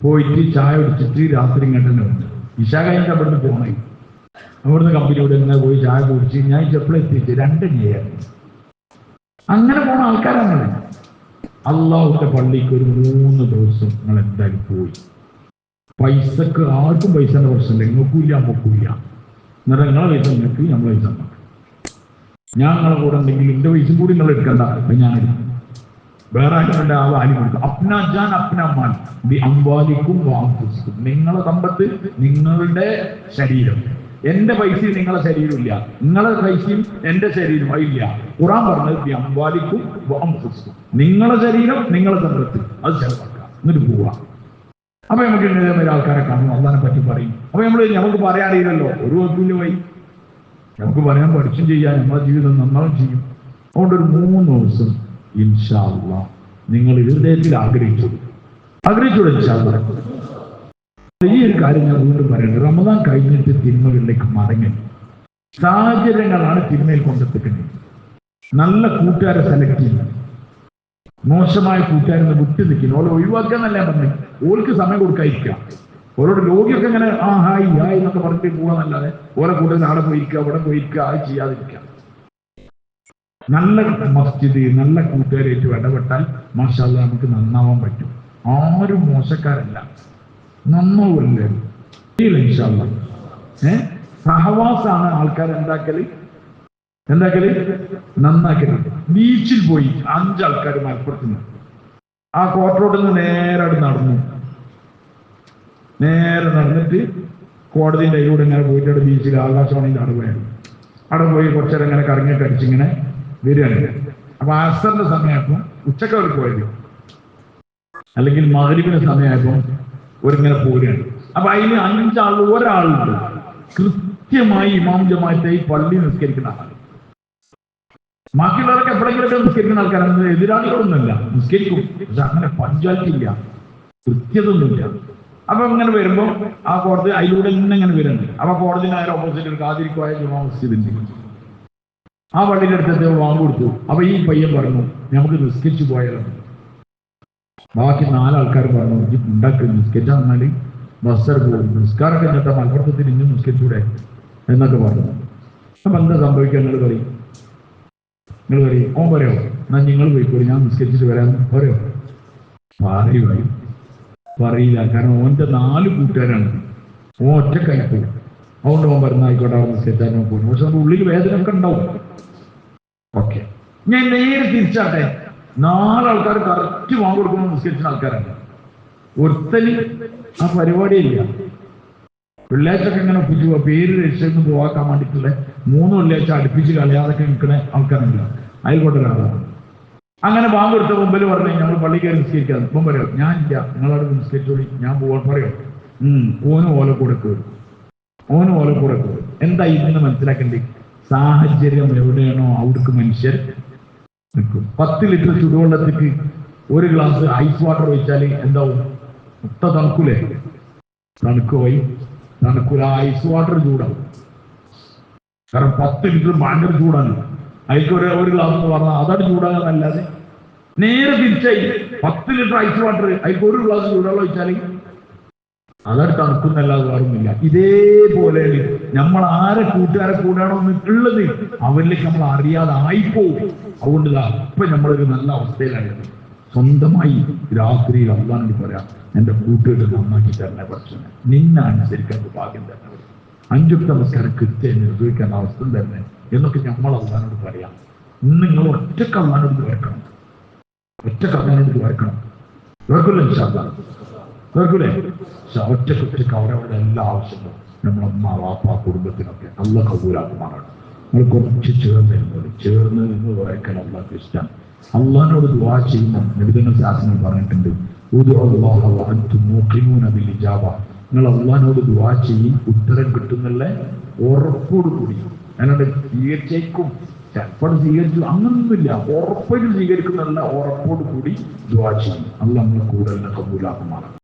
പോയിട്ട് ചായ കുടിച്ചിട്ട് രാത്രി ഇങ്ങോട്ട് തന്നെ ഉണ്ട്. ഇശാ കഴിഞ്ഞിട്ട് അവിടുന്ന് പോണേ. അവിടുന്ന് കമ്പനിയോട് ഇങ്ങനെ പോയി ചായ കുടിച്ച് ഞാൻ ചെപ്പിളെത്തിച്ച് 2 ചെയ്യായിരുന്നു. അങ്ങനെ പോണ ആൾക്കാരാണ്. അള്ളാഹുവിന്റെ പള്ളിക്ക് ഒരു 3 ദിവസം നിങ്ങൾ എന്തായാലും പോയി. പൈസക്ക് ആർക്കും പൈസന്റെ പ്രശ്നമില്ല, നിങ്ങൾക്കില്ല നമുക്കില്ല. എന്നിട്ട് നിങ്ങളെ പൈസ നിങ്ങൾക്ക്, നമ്മളെ പൈസ നമുക്ക്. ഞാൻ നിങ്ങളെ കൂടെ ഉണ്ടെങ്കിൽ എന്റെ പൈസ കൂടി നിങ്ങൾ എടുക്കണ്ട, അപ്പൊ ഞാൻ എടുക്കും. വേറെ ആരുടെ ആ വാലി കൊടുക്കും. അപ്നാജാൻ അപ്നമാൻ ബി അംവാലിക്കും വാംഫുസിക്കും. നിങ്ങളെ സമ്പത്ത് നിങ്ങളുടെ ശരീരം. എന്റെ പൈസയും നിങ്ങളെ ശരീരം ഇല്ല, നിങ്ങളെ പൈസയും എന്റെ ശരീരം ഇല്ല. ഖുർആൻ പറഞ്ഞത് ബി അംവാലിക്കും വാംഫുസിക്കും. നിങ്ങളെ ശരീരം നിങ്ങളെ സമ്പത്ത് അത് ചെലവാക്കുക, എന്നിട്ട് പോവാ. അപ്പൊ നമുക്ക് ഇതേമാതിരി ആൾക്കാരെ കാണും, അള്ളാനെ പറ്റി പറയും. അപ്പൊ നമുക്ക് പറയാറിയില്ലല്ലോ, ഒരു കുഴപ്പമില്ല വൈ, നമുക്ക് പറയാൻ പഠിച്ചും ചെയ്യാൻ നമ്മളെ ജീവിതം നന്നാവും ചെയ്യും. അതുകൊണ്ട് ഒരു 3 ദിവസം ഇൻഷാ അല്ലാഹ് നിങ്ങൾ ഹൃദയത്തിൽ ആഗ്രഹിച്ചു ഇൻഷാ അല്ലാഹ്. ഈ ഒരു കാര്യം ഞാൻ വീണ്ടും പറയുന്നത്, റമദാൻ കഴിഞ്ഞിട്ട് തിന്മകളിലേക്ക് മടങ്ങി. സാഹചര്യങ്ങളാണ് തിന്മയിൽ കൊണ്ടെത്തിക്കുന്നത്. നല്ല കൂട്ടുകാരെ സെലക്ട് ചെയ്യുന്നത്, മോശമായ കൂട്ടുകാരെന്ന് വിട്ടു നിൽക്കുന്നു. ഓരോ ഒഴിവാക്കാന്നല്ല പറഞ്ഞത്, ഓർക്ക് സമയം കൊടുക്കാതിരിക്കുക. ഓരോട് രോഗിയൊക്കെ ഇങ്ങനെ ഹായ് ഹായ് എന്നൊക്കെ പറഞ്ഞിട്ട് പോകാന്നല്ലാതെ ഓരോ കൂട്ടുകാർ അവിടെ പോയിരിക്കുക ഇവിടെ പോയിരിക്കുക അത് ചെയ്യാതിരിക്കുക. നല്ല മസ്ജിദ് നല്ല കൂട്ടുകാരായിട്ട് ഇടപെട്ടാൽ മാഷാ അല്ലാഹ് നമുക്ക് നന്നാവാൻ പറ്റും. ആരും മോശക്കാരല്ല, നന്നാവല്ലേ ഇൻഷാ അല്ലാഹ്. സഹവാസാണ് ആൾക്കാർ എന്താക്കല് നന്നാക്കല്. ബീച്ചിൽ പോയി 5 ആൾക്കാർ മലപ്പുറത്തുനിന്ന് ആ കോട്ടറോട്ടിൽ നിന്ന് നേരെ നടന്നിട്ട് കോടതിൻ്റെ അതിലൂടെ ഇങ്ങനെ പോയിട്ട് അവിടെ ബീച്ചിൽ ആകാശവാണിയിൽ അവിടെ പോയി കുറച്ചേരം ഇങ്ങനെ കറങ്ങിയിട്ട് അടിച്ചിങ്ങനെ വരികയാണ്. അപ്പൊ അസറിന്റെ സമയമായപ്പോൾ ഉച്ചക്ക് അവർ പോയത്, അല്ലെങ്കിൽ മഗ്‌രിബിന്റെ സമയമായപ്പോൾ ഒരിങ്ങനെ പോരുകയാണ്. അപ്പൊ അതിന് 5 ആൾ ഒരാളുണ്ട് കൃത്യമായി ഇമാം ജമാഅത്തെ ഈ പള്ളി നിസ്കരിക്കുന്ന ആൾ. ബാക്കിയുള്ളവരൊക്കെ എപ്പോഴെങ്കിലൊക്കെ നിസ്കരിക്കുന്ന ആൾക്കാരാണ്, എതിരാളികളൊന്നുമില്ല, നിസ്കരിക്കും. പക്ഷെ അങ്ങനെ പഞ്ചായത്ത് ഇല്ല, കൃത്യതൊന്നുമില്ല. അപ്പൊ ഇങ്ങനെ വരുമ്പോ ആ കോടതി അതിലൂടെ ഇങ്ങനെ വരുന്നുണ്ട്. അപ്പൊ കോടതി നേരെ ഓപ്പോസിറ്റ് ഒരു കാതിരിക്കുവായ ജുമാ മസ്ജിദുണ്ട്, ആ പള്ളിയുടെ അടുത്ത് വാങ്ങ് കൊടുത്തു. അപ്പൊ ഈ പയ്യൻ പറഞ്ഞു നമുക്ക് നിസ്കരിച്ചു പോയാലോ. ബാക്കി 4 ആൾക്കാർ പറഞ്ഞു ഉണ്ടാക്കി നിസ്കരിച്ചാൽ വന്നാല് ബസ്സർ പോകും, നിസ്കാരം കഴിഞ്ഞിട്ട് മലപ്പുറത്തിൽ ഇന്നും നിസ്കരിച്ചൂടെ എന്നൊക്കെ പറഞ്ഞു. അപ്പൊ എന്താ സംഭവിക്കുക നിങ്ങൾ പറയും ഓൻ പറയോ, എന്നാൽ നിങ്ങൾ പോയിക്കോളി ഞാൻ നിസ്കരിച്ചിട്ട് വരാൻ പറയോ? പറയില്ല. കാരണം ഓന്റെ 4 കൂട്ടുകാരാണ്, ഓൻ ഒറ്റക്കായി പോകും. അതുകൊണ്ട് ഓൻ പറഞ്ഞ ആയിക്കോട്ടെ അവൻ നിസ്കരിച്ചാൽ പോകും. പക്ഷെ നമ്മുടെ ഉള്ളിൽ വേദന ഒക്കെ ഉണ്ടാവും. ഓക്കെ, ഞാൻ നേരെ തിരിച്ചാട്ടെ. 4 ആൾക്കാർ കറക്റ്റ് വാങ്ങി കൊടുക്കുമ്പോൾ നിസ്കരിച്ച ആൾക്കാരാണ്. ഒരുത്തന് ആ പരിപാടിയില്ല. വെള്ളിയാഴ്ചൊക്കെ ഇങ്ങനെ ഒപ്പിച്ചു പേര് രജിസ്റ്ററിന് പോവാക്കാൻ വേണ്ടിയിട്ടുള്ള 3 വെള്ളിയാഴ്ച അടുപ്പിച്ച് കളയാതൊക്കെ നിൽക്കുന്ന ആൾക്കാരുണ്ട്. ആയിക്കോട്ടെ ഒരാളാണ്. അങ്ങനെ ബാങ്ക് കൊടുത്ത മുമ്പിൽ പറഞ്ഞു ഞങ്ങൾ പള്ളി കയറി നിസ്കരിക്കാം. ഇപ്പം പറയോ ഞാനില്ല, നിങ്ങളവിടെ നിസ്കരിച്ചോളി, ഞാൻ പോവാൻ പറയോ. ഓന് ഓലക്കൂടെ കയറും. എന്താ ഇതിന് മനസ്സിലാക്കേണ്ടത്? സാഹചര്യം എവിടെയാണോ അവിടേക്ക് മനുഷ്യർ നിൽക്കും. 10 ലിറ്റർ ചുടുവെള്ളത്തിക്ക് 1 ഗ്ലാസ് ഐസ് വാട്ടർ ഒഴിച്ചാൽ എന്താവും? മുട്ട തണുക്കൂലേ? തണുക്കൂല. Ice water ചൂടാവും. കാരണം 10 ലിറ്റർ ഭയങ്കര ചൂടാണ്. അതിലേക്ക് ഒരു ഗ്ലാസ് എന്ന് പറഞ്ഞാൽ അതാണ് ചൂടാകാന്നല്ലാതെ നേരെ തിരിച്ചായി 10 ലിറ്റർ ഐസ് വാട്ടർ അതിലേക്ക് 1 ഗ്ലാസ് ചൂടുവെള്ളം ഒഴിച്ചാൽ അതാണ് തണുക്കുന്നല്ലാതെ വേറൊന്നുമില്ല. ഇതേപോലെ നമ്മൾ ആരെ കൂട്ടുകാരെ കൂടാണോ ഉള്ളത് അവരിലേക്ക് നമ്മൾ അറിയാതെ ആയിപ്പോവും. അതുകൊണ്ട് ഇപ്പൊ നമ്മളൊരു നല്ല അവസ്ഥയിലാണ്. സ്വന്തമായി രാത്രിയിൽ അള്ളാഹുവിനോട് പറയാം, എന്റെ കൂട്ടുകാരെ നന്നാക്കി തരണേ പടച്ചോനെ, നിന്നെ അനുസരിക്കാൻ ഭാഗ്യം തരണേ, 5 നമസ്കാരം കൃത്യം നിർവഹിക്കാൻ അവസ്ഥ തന്നെ എന്നൊക്കെ നമ്മൾ അള്ളാഹുവിനോട് പറയാം. ഇന്ന് നിങ്ങൾ ഒറ്റക്ക് അള്ളാഹുവിനോട് വരക്കണം. കേൾക്കൂലേ? ഒറ്റക്ക് അവരവരുടെ എല്ലാ ആവശ്യങ്ങളും നമ്മളമ്മ വാപ്പ കുടുംബത്തിനൊക്കെ നല്ല കബൂലാക്കുമാറാണ്. നമ്മൾ കുറച്ച് ചേർന്ന് നിന്ന് വരയ്ക്കാൻ അള്ളാഹ്ക്ക് ഇഷ്ടം. അള്ളാഹിനോട് ദുആ ചെയ്യുമ്പോൾ നബിതങ്ങൾ ശാസ്ത്രം പറഞ്ഞിട്ടുണ്ട്, നിങ്ങൾ അള്ളാഹിനോട് ദുആ ചെയ്യും, ഉത്തരം കിട്ടുന്നുള്ള ഉറപ്പോടുകൂടി. അതിനോട് സ്വീകരിച്ചേക്കും, ചിലപ്പോൾ സ്വീകരിച്ചു അങ്ങനൊന്നുമില്ല, ഉറപ്പായിട്ട് സ്വീകരിക്കുന്നുള്ള ഉറപ്പോട് കൂടി ദുആ ചെയ്യും. അള്ളാഹ് നമ്മളെ കൂടുതൽ കബൂലാക്കുമാറാണ്.